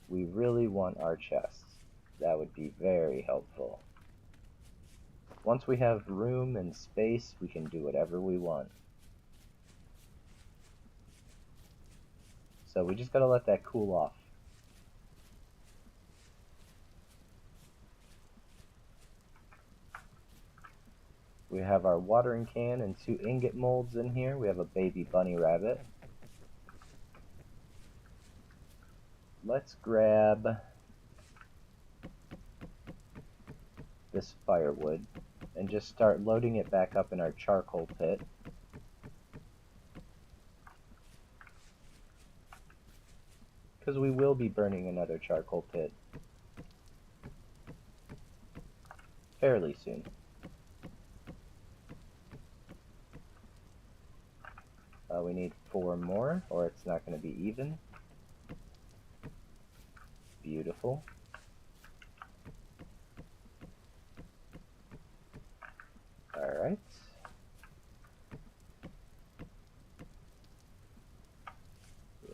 We really want our chests. That would be very helpful. Once we have room and space, we can do whatever we want. So we just gotta let that cool off. We have our watering can and 2 ingot molds in here. We have a baby bunny rabbit. Let's grab this firewood and just start loading it back up in our charcoal pit. Because we will be burning another charcoal pit fairly soon. We need 4 more, or it's not going to be even. Beautiful. Alright.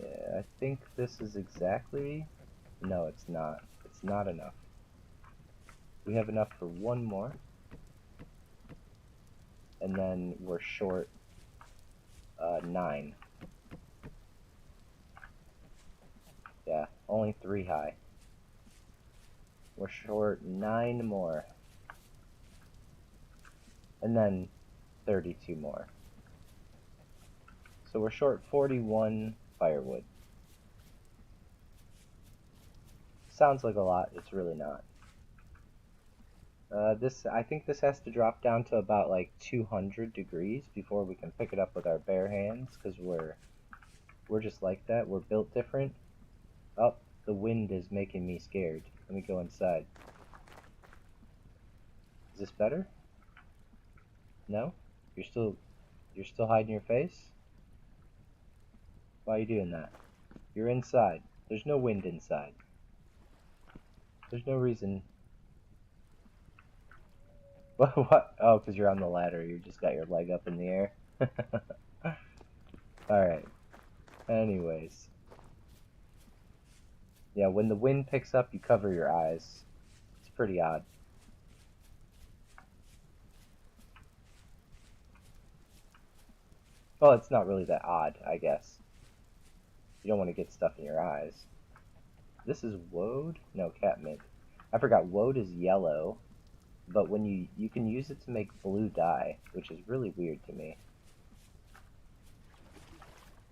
Yeah, I think this is exactly... No, it's not. It's not enough. We have enough for 1 more. And then we're short 9. Yeah, only 3 high. We're short 9 more. And then 32 more. So we're short 41 firewood. Sounds like a lot, it's really not. I think this has to drop down to about like 200 degrees before we can pick it up with our bare hands, because we're just like that. We're built different. Oh, the wind is making me scared. Let me go inside. Is this better? No? You're still hiding your face? Why are you doing that? You're inside. There's no wind inside. There's no reason. What? Oh, because you're on the ladder. You just got your leg up in the air. Alright. Anyways. Yeah, when the wind picks up, you cover your eyes. It's pretty odd. Well, it's not really that odd, I guess. You don't want to get stuff in your eyes. This is woad? No, catmint. I forgot, woad is yellow, but when you can use it to make blue dye, which is really weird to me.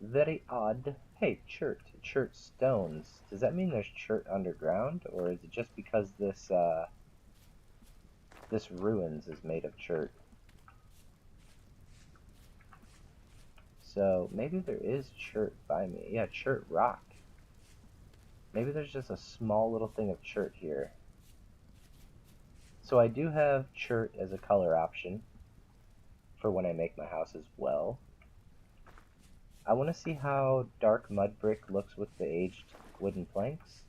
Very odd. Hey, chert. Chert stones. Does that mean there's chert underground, or is it just because this ruins is made of chert? So maybe there is chert by me. Yeah, chert rock. Maybe there's just a small little thing of chert here. So I do have chert as a color option for when I make my house as well. I want to see how dark mud brick looks with the aged wooden planks.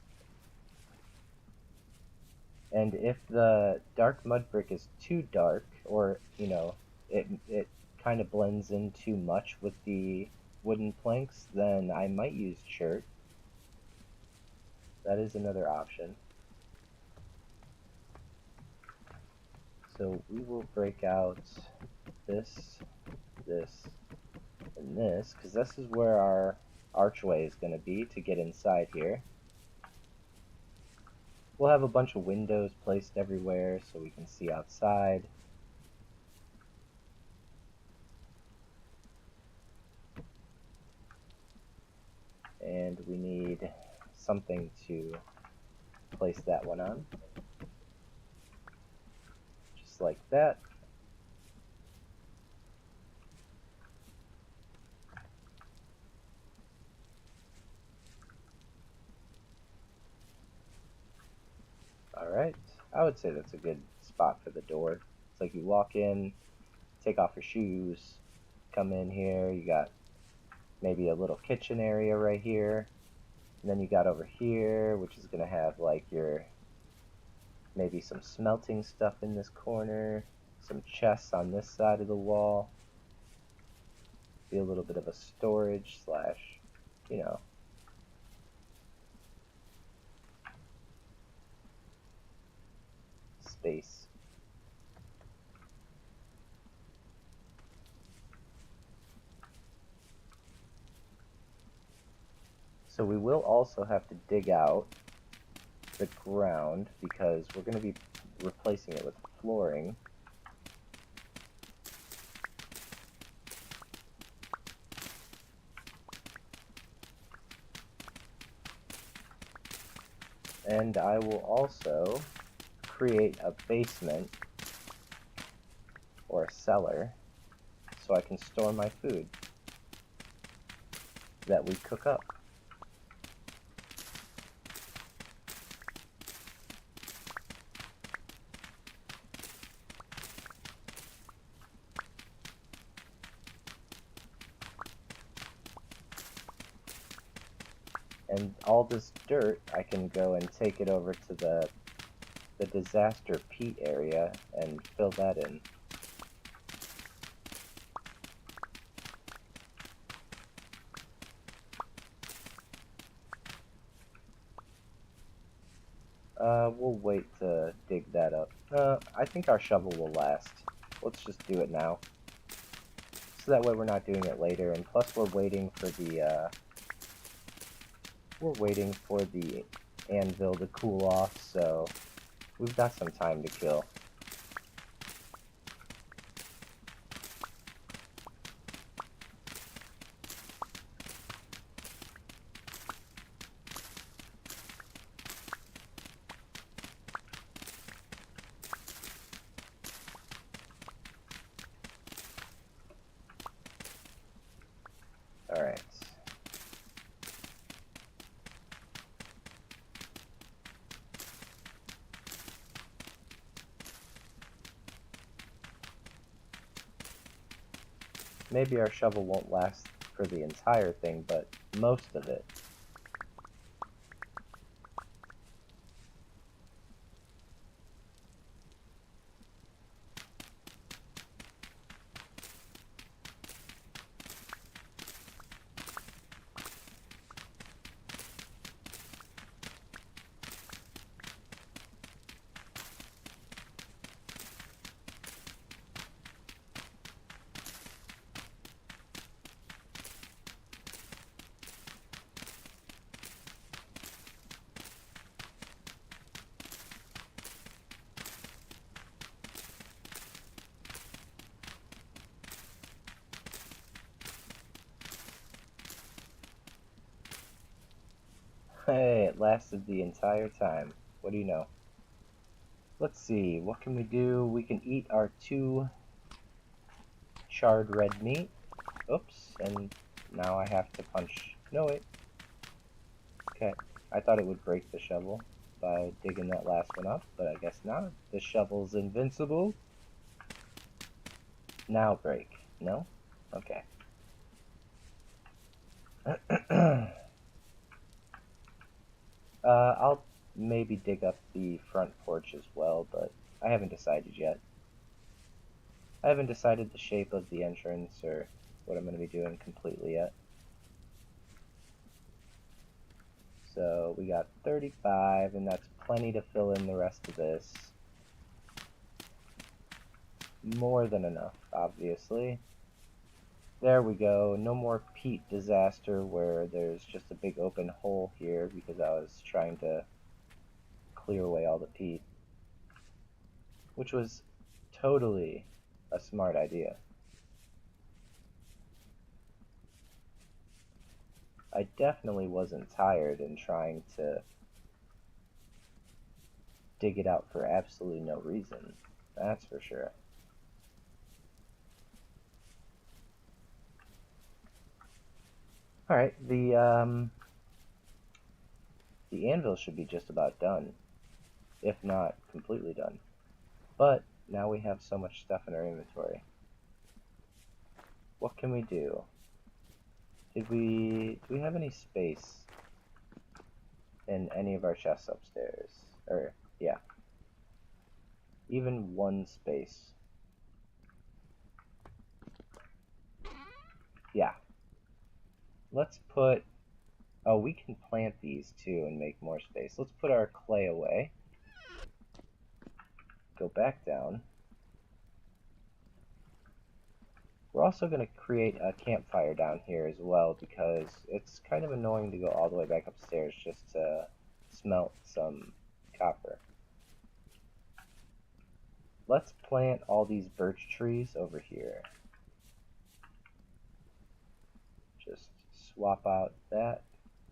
And if the dark mud brick is too dark, or, you know, it kind of blends in too much with the wooden planks, then I might use chert. That is another option. So we will break out this, and this, because this is where our archway is going to be to get inside here. We'll have a bunch of windows placed everywhere so we can see outside. And we need something to place that one on. Just like that. Alright, I would say that's a good spot for the door. It's like you walk in, take off your shoes, come in here, you got maybe a little kitchen area right here, and then you got over here, which is going to have like your, maybe some smelting stuff in this corner, some chests on this side of the wall, be a little bit of a storage slash, you know, space. So we will also have to dig out the ground because we're going to be replacing it with flooring. And I will also create a basement or a cellar so I can store my food that we cook up. And all this dirt, I can go and take it over to the disaster peat area and fill that in. We'll wait to dig that up. I think our shovel will last. Let's just do it now. So that way we're not doing it later, and plus we're waiting for the, anvil to cool off, so we've got some time to kill. Alright. Maybe our shovel won't last for the entire thing, but most of it. Hey, it lasted the entire time. What do you know? Let's see, what can we do? We can eat our 2 charred red meat. Oops, and now I have to punch. No, wait. Okay, I thought it would break the shovel by digging that last one up, but I guess not. The shovel's invincible. Now break. No? Okay. I'll maybe dig up the front porch as well, but I haven't decided yet. I haven't decided the shape of the entrance or what I'm going to be doing completely yet. So we got 35, and that's plenty to fill in the rest of this. More than enough, obviously. There we go. No more peat disaster where there's just a big open hole here because I was trying to clear away all the peat. Which was totally a smart idea. I definitely wasn't tired in trying to dig it out for absolutely no reason. That's for sure. Alright, the anvil should be just about done. if not completely done. But now we have so much stuff in our inventory. What can we do? Do we have any space in any of our chests upstairs? Or, yeah. Even one space. Yeah. Let's put... Oh, we can plant these too and make more space. Let's put our clay away. Go back down. We're also going to create a campfire down here as well, because it's kind of annoying to go all the way back upstairs just to smelt some copper. Let's plant all these birch trees over here. Just swap out that.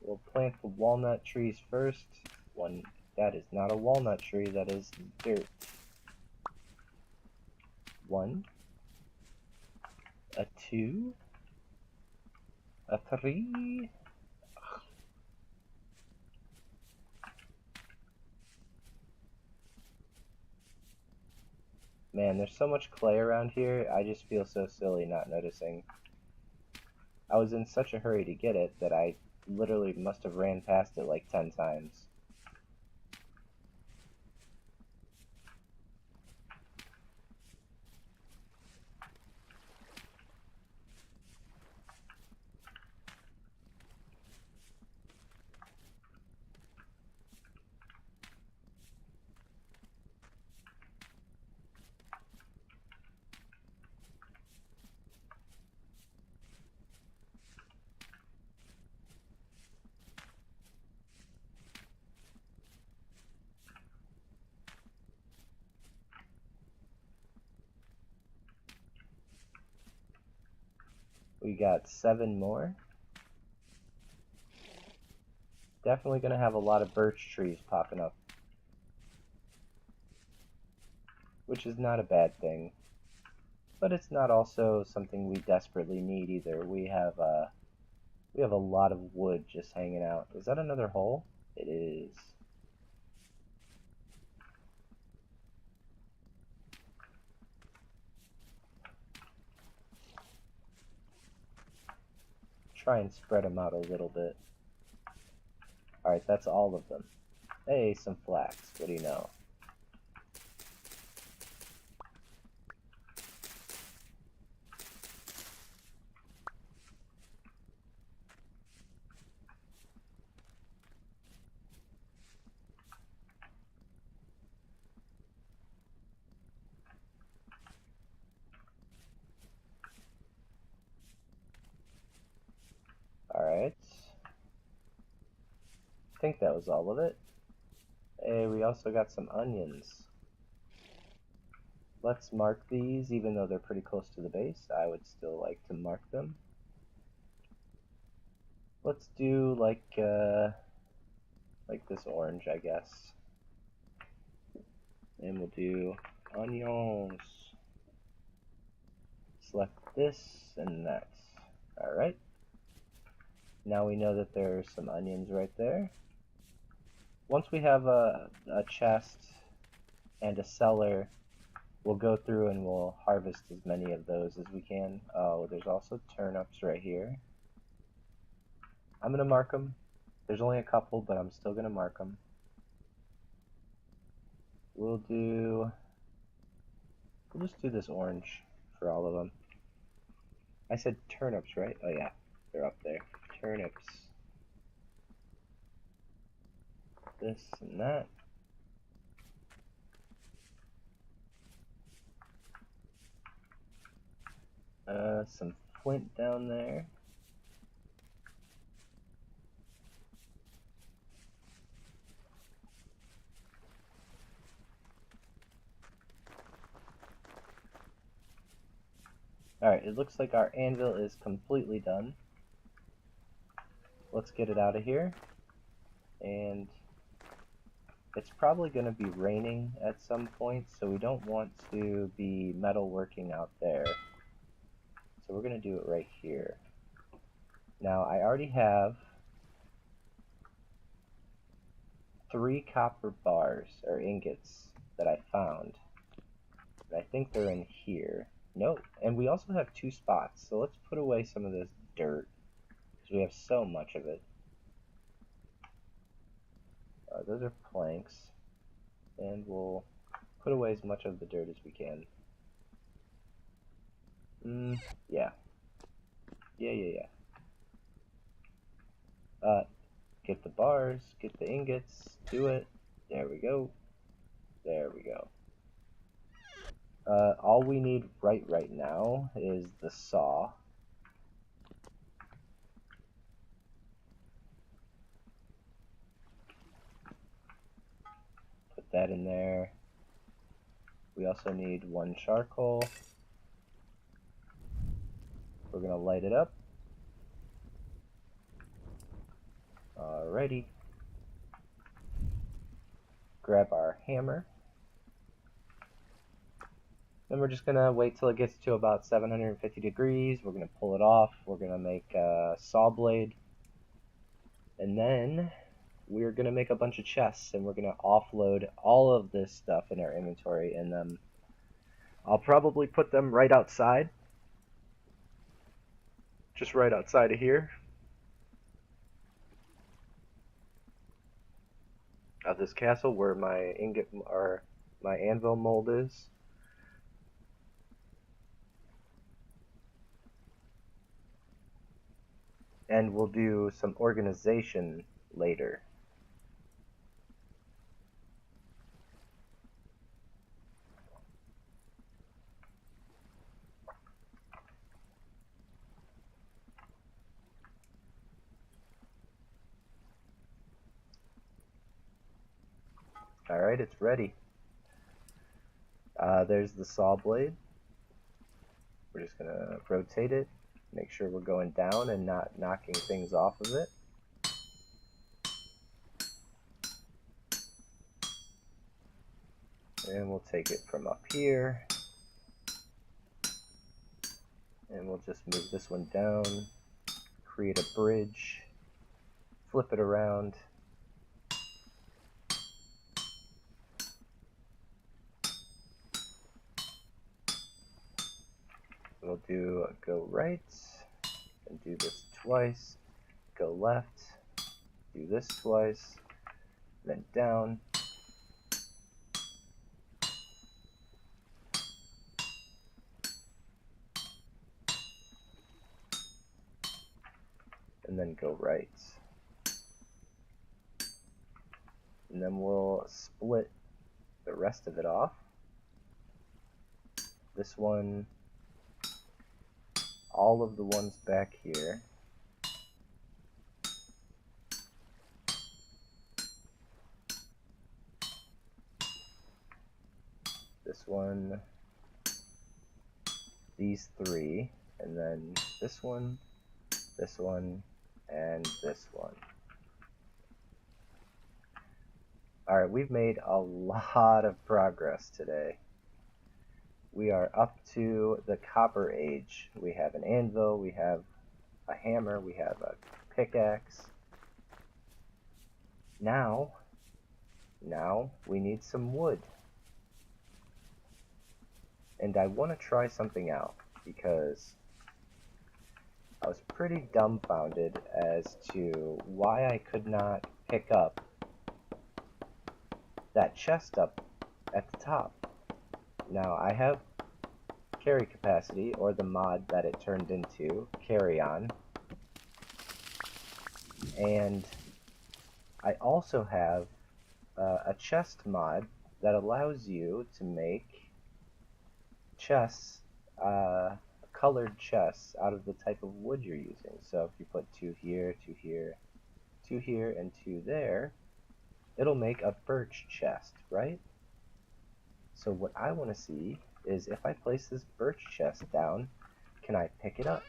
We'll plant the walnut trees first. One, that is not a walnut tree, that is dirt. 1, a 2, a 3. Man, there's so much clay around here, I just feel so silly not noticing. I was in such a hurry to get it that I literally must have ran past it like 10 times. We got 7 more. Definitely gonna have a lot of birch trees popping up, which is not a bad thing. But it's not also something we desperately need either. We have a lot of wood just hanging out. Is that another hole? It is. Try and spread them out a little bit. Alright, that's all of them. Hey, some flax. What do you know? Alright. I think that was all of it. Hey, we also got some onions. Let's mark these, even though they're pretty close to the base. I would still like to mark them. Let's do like this orange, I guess. And we'll do onions. Select this and that. Alright. Now we know that there's some onions right there. Once we have a chest and a cellar, we'll go through and we'll harvest as many of those as we can. Oh, there's also turnips right here. I'm going to mark them. There's only a couple, but I'm still going to mark them. We'll just do this orange for all of them. I said turnips, right? Oh yeah, they're up there. Turnips. This and that. Some flint down there. Alright, it looks like our anvil is completely done. Let's get it out of here. And it's probably going to be raining at some point, so we don't want to be metalworking out there. So we're going to do it right here. Now, I already have 3 copper bars, or ingots, that I found. I think they're in here. Nope. And we also have 2 spots, so let's put away some of this dirt, because we have so much of it. Those are planks, and we'll put away as much of the dirt as we can. Yeah. Yeah. Get the bars, get the ingots, do it. There we go. There we go. All we need right now is the saw. Put that in there. We also need 1 charcoal. We're gonna light it up. Alrighty. Grab our hammer. Then we're just gonna wait till it gets to about 750 degrees. We're gonna pull it off. We're gonna make a saw blade. And then we're gonna make a bunch of chests, and we're gonna offload all of this stuff in our inventory, and I'll probably put them right outside. Just right outside of here. Of this castle where my ingot or my anvil mold is. And we'll do some organization later. Alright, it's ready. There's the saw blade. We're just going to rotate it, make sure we're going down and not knocking things off of it. And we'll take it from up here. And we'll just move this one down, create a bridge, flip it around. We'll do go right, and do this twice, go left, do this twice, then down. And then go right. And then we'll split the rest of it off. This one, all of the ones back here. This one, these 3, and then this one, and this one. Alright, we've made a lot of progress today. We are up to the Copper Age. We have an anvil, we have a hammer, we have a pickaxe. Now we need some wood. And I want to try something out, because I was pretty dumbfounded as to why I could not pick up that chest up at the top. Now, I have carry capacity, or the mod that it turned into, Carry On. And I also have a chest mod that allows you to make chests, colored chests out of the type of wood you're using. So if you put 2 here, 2 here, 2 here, and 2 there, it'll make a birch chest, right? So what I want to see is, if I place this birch chest down, can I pick it up?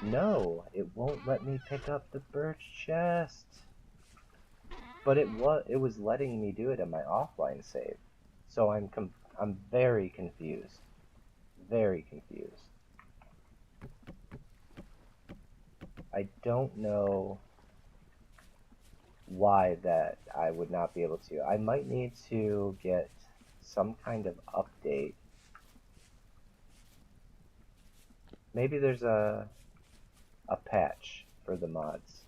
No, it won't let me pick up the birch chest. But it was letting me do it in my offline save. So I'm very confused. Very confused. I don't know why that I would not be able to. I might need to get some kind of update. Maybe there's a patch for the mods.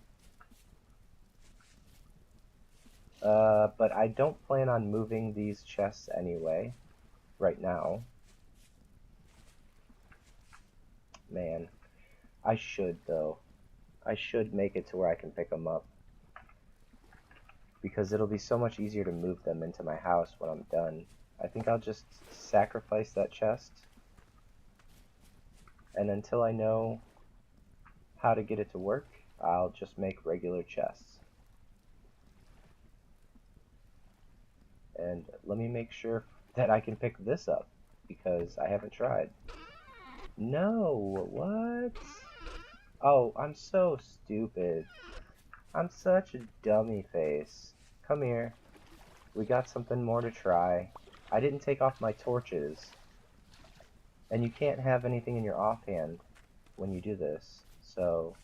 But I don't plan on moving these chests anyway, right now. Man, I should though. I should make it to where I can pick them up. Because it'll be so much easier to move them into my house when I'm done. I think I'll just sacrifice that chest. And until I know how to get it to work, I'll just make regular chests. And let me make sure that I can pick this up, because I haven't tried. No, what? Oh, I'm so stupid. I'm such a dummy face. Come here. We got something more to try. I didn't take off my torches. And you can't have anything in your offhand when you do this. So,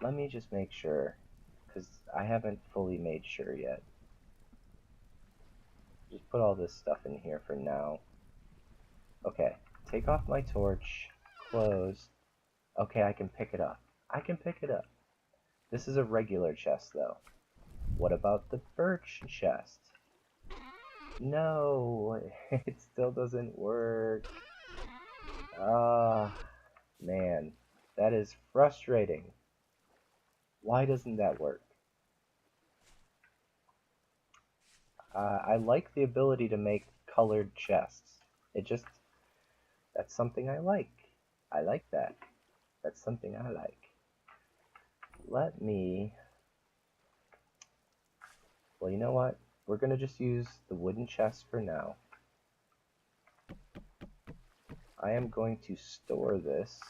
let me just make sure, because I haven't fully made sure yet. Just put all this stuff in here for now. Okay, take off my torch, close. Okay, I can pick it up. I can pick it up. This is a regular chest, though. What about the birch chest? No, it still doesn't work. Ah, man, that is frustrating. Why doesn't that work? I like the ability to make colored chests. That's something I like. I like that. That's something I like. Let me, well, you know what? We're gonna just use the wooden chest for now. I am going to store this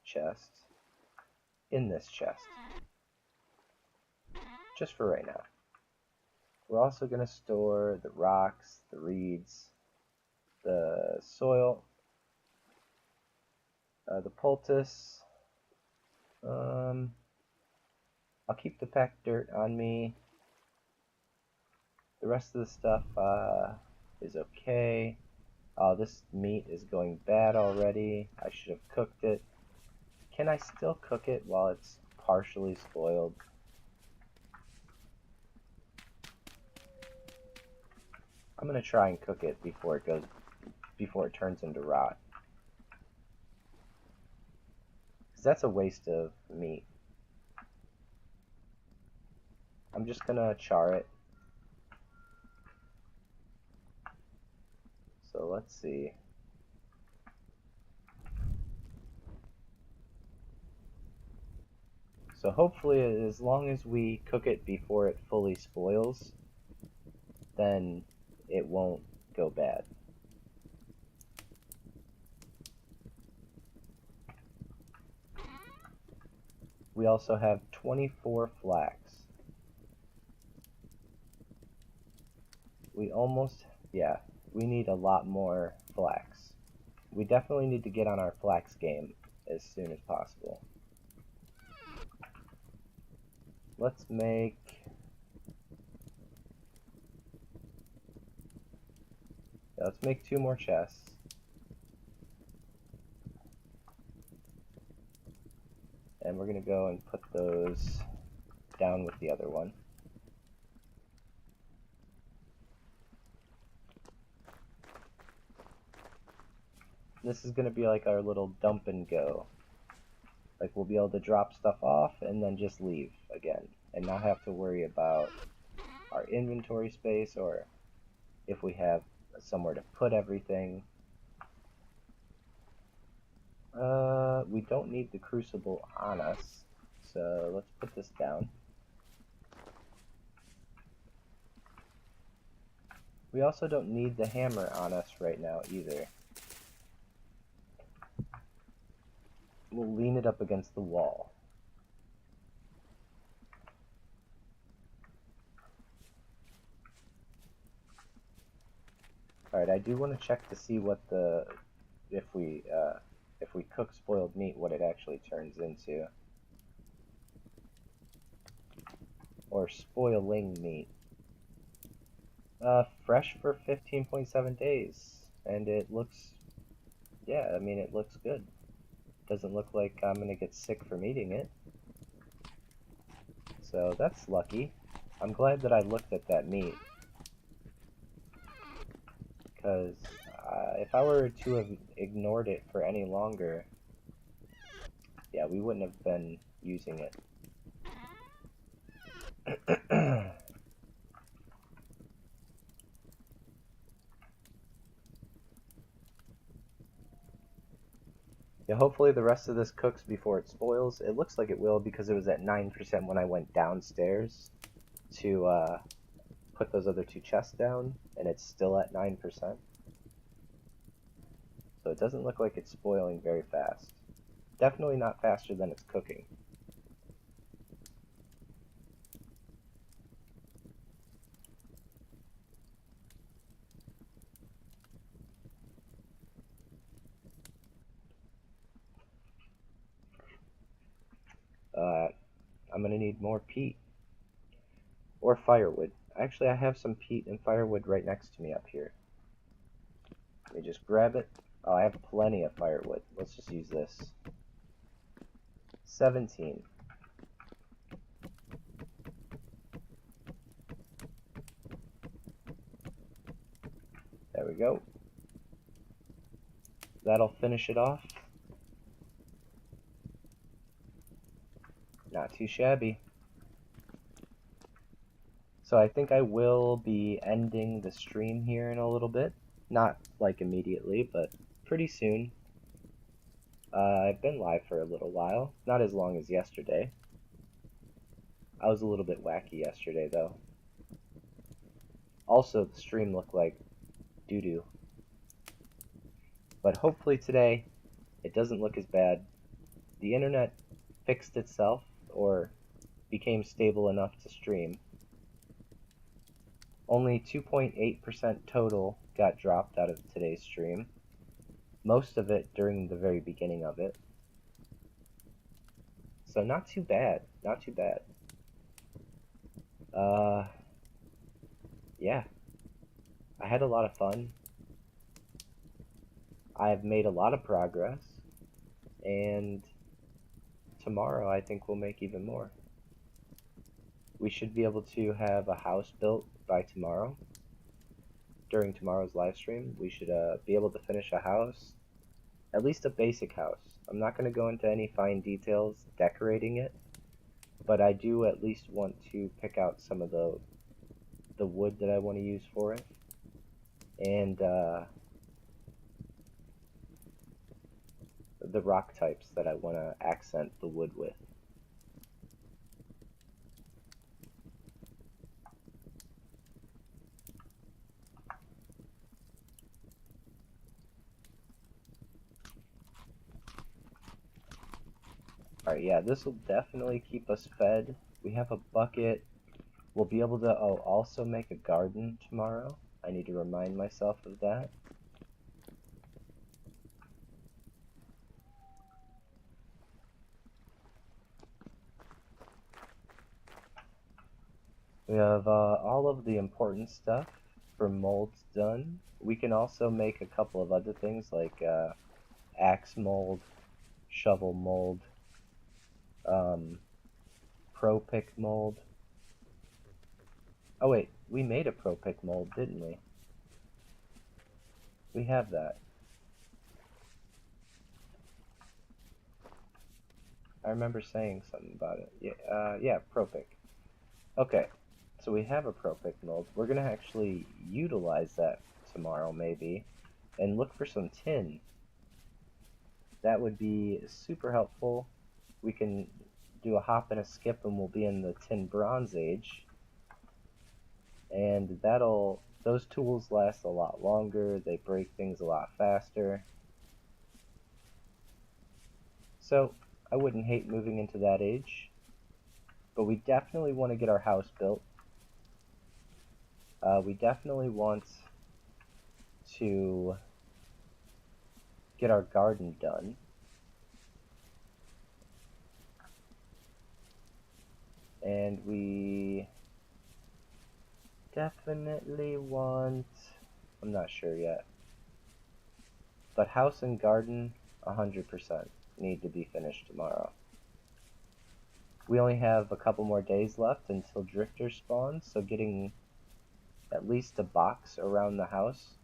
chest in this chest. Just for right now. We're also going to store the rocks, the reeds, the soil, the poultice. I'll keep the packed dirt on me. The rest of the stuff is okay. Oh, this meat is going bad already. I should have cooked it. Can I still cook it while it's partially spoiled? I'm gonna try and cook it before it turns into rot. 'Cause that's a waste of meat. I'm just gonna char it. So let's see. So hopefully, as long as we cook it before it fully spoils, then it won't go bad. We also have 24 flax. Yeah, we need a lot more flax. We definitely need to get on our flax game as soon as possible. Let's make... Yeah, let's make 2 more chests. And we're going to go and put those down with the other one. This is going to be like our little dump and go. Like, we'll be able to drop stuff off and then just leave again. And not have to worry about our inventory space or if we have somewhere to put everything. We don't need the crucible on us. So let's put this down. We also don't need the hammer on us right now either. We'll lean it up against the wall. Alright, I do want to check to see what if we cook spoiled meat, what it actually turns into. or spoiling meat. Fresh for 15.7 days, and it looks, yeah, I mean, it looks good. Doesn't look like I'm gonna get sick from eating it. So that's lucky. I'm glad that I looked at that meat, because if I were to have ignored it for any longer, yeah, we wouldn't have been using it. Yeah, hopefully the rest of this cooks before it spoils. It looks like it will because it was at 9% when I went downstairs to put those other two chests down, and it's still at 9%. So it doesn't look like it's spoiling very fast. Definitely not faster than it's cooking. I'm gonna need more peat or firewood. Actually, I have some peat and firewood right next to me up here. Let me just grab it. Oh, I have plenty of firewood. Let's just use this. 17. There we go. That'll finish it off. Not too shabby. So I think I will be ending the stream here in a little bit. Not like immediately, but pretty soon. I've been live for a little while. Not as long as yesterday. I was a little bit wacky yesterday, though. Also, the stream looked like doo-doo. But hopefully today, it doesn't look as bad. The internet fixed itself, or became stable enough to stream. Only 2.8% total got dropped out of today's stream. Most of it during the very beginning of it. So not too bad. Not too bad. Yeah. I had a lot of fun. I've made a lot of progress. And tomorrow I think we'll make even more. We should be able to have a house built by tomorrow. During tomorrow's live stream, we should be able to finish a house. At least a basic house. I'm not going to go into any fine details decorating it, but I do at least want to pick out some of the wood that I want to use for it, and the rock types that I want to accent the wood with. Alright, yeah, this will definitely keep us fed. We have a bucket. We'll be able to also make a garden tomorrow. I need to remind myself of that. We have all of the important stuff for molds done. We can also make a couple of other things like axe mold, shovel mold, pro pick mold. Oh wait, we made a pro pick mold, didn't we? We have that. I remember saying something about it. Yeah, pro pick. Okay, so we have a pro pick mold. We're gonna actually utilize that tomorrow, maybe, and look for some tin. That would be super helpful. We can do a hop and a skip and we'll be in the Tin Bronze Age. And those tools last a lot longer, they break things a lot faster. So, I wouldn't hate moving into that age. But we definitely want to get our house built. We definitely want to get our garden done. And we definitely want, I'm not sure yet, but house and garden 100% need to be finished tomorrow. We only have a couple more days left until Drifter spawns, so getting at least a box around the house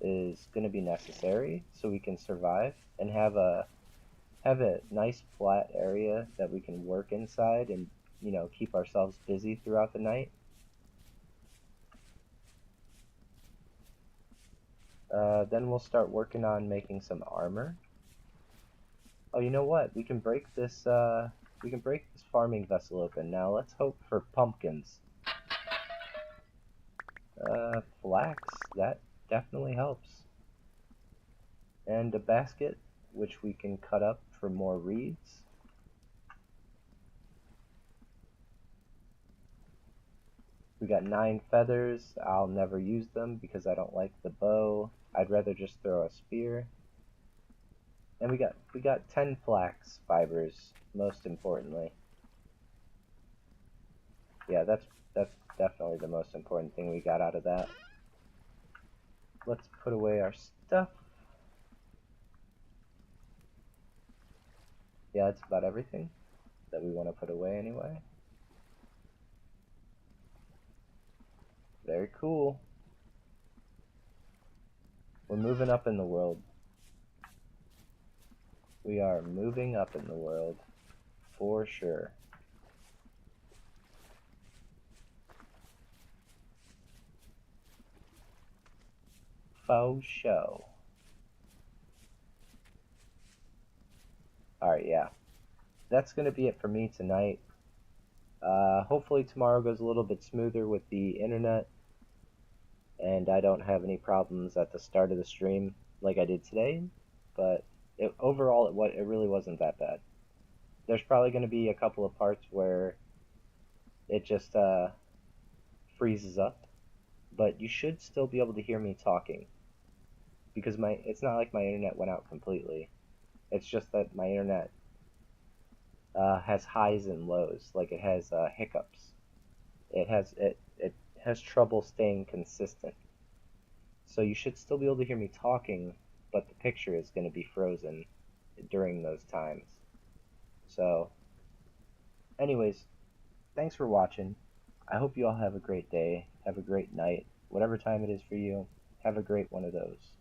is going to be necessary so we can survive and have a nice flat area that we can work inside and, keep ourselves busy throughout the night. Then we'll start working on making some armor. Oh, you know what? We can break this farming vessel open. Now let's hope for pumpkins. Flax, that definitely helps. And a basket, which we can cut up for more reeds. We got 9 feathers. I'll never use them because I don't like the bow. I'd rather just throw a spear. And we got 10 flax fibers, most importantly. Yeah, that's definitely the most important thing we got out of that. Let's put away our stuff. Yeah, that's about everything that we want to put away anyway. Very cool. We're moving up in the world. We are moving up in the world, for sure. Faux show. Alright, yeah. That's going to be it for me tonight. Hopefully tomorrow goes a little bit smoother with the internet, and I don't have any problems at the start of the stream like I did today, but overall it really wasn't that bad. There's probably going to be a couple of parts where it just freezes up, but you should still be able to hear me talking because it's not like my internet went out completely. It's just that my internet has highs and lows, like it has hiccups. It has trouble staying consistent. So you should still be able to hear me talking, but the picture is going to be frozen during those times. So, anyways, thanks for watching. I hope you all have a great day, have a great night, whatever time it is for you. Have a great one of those.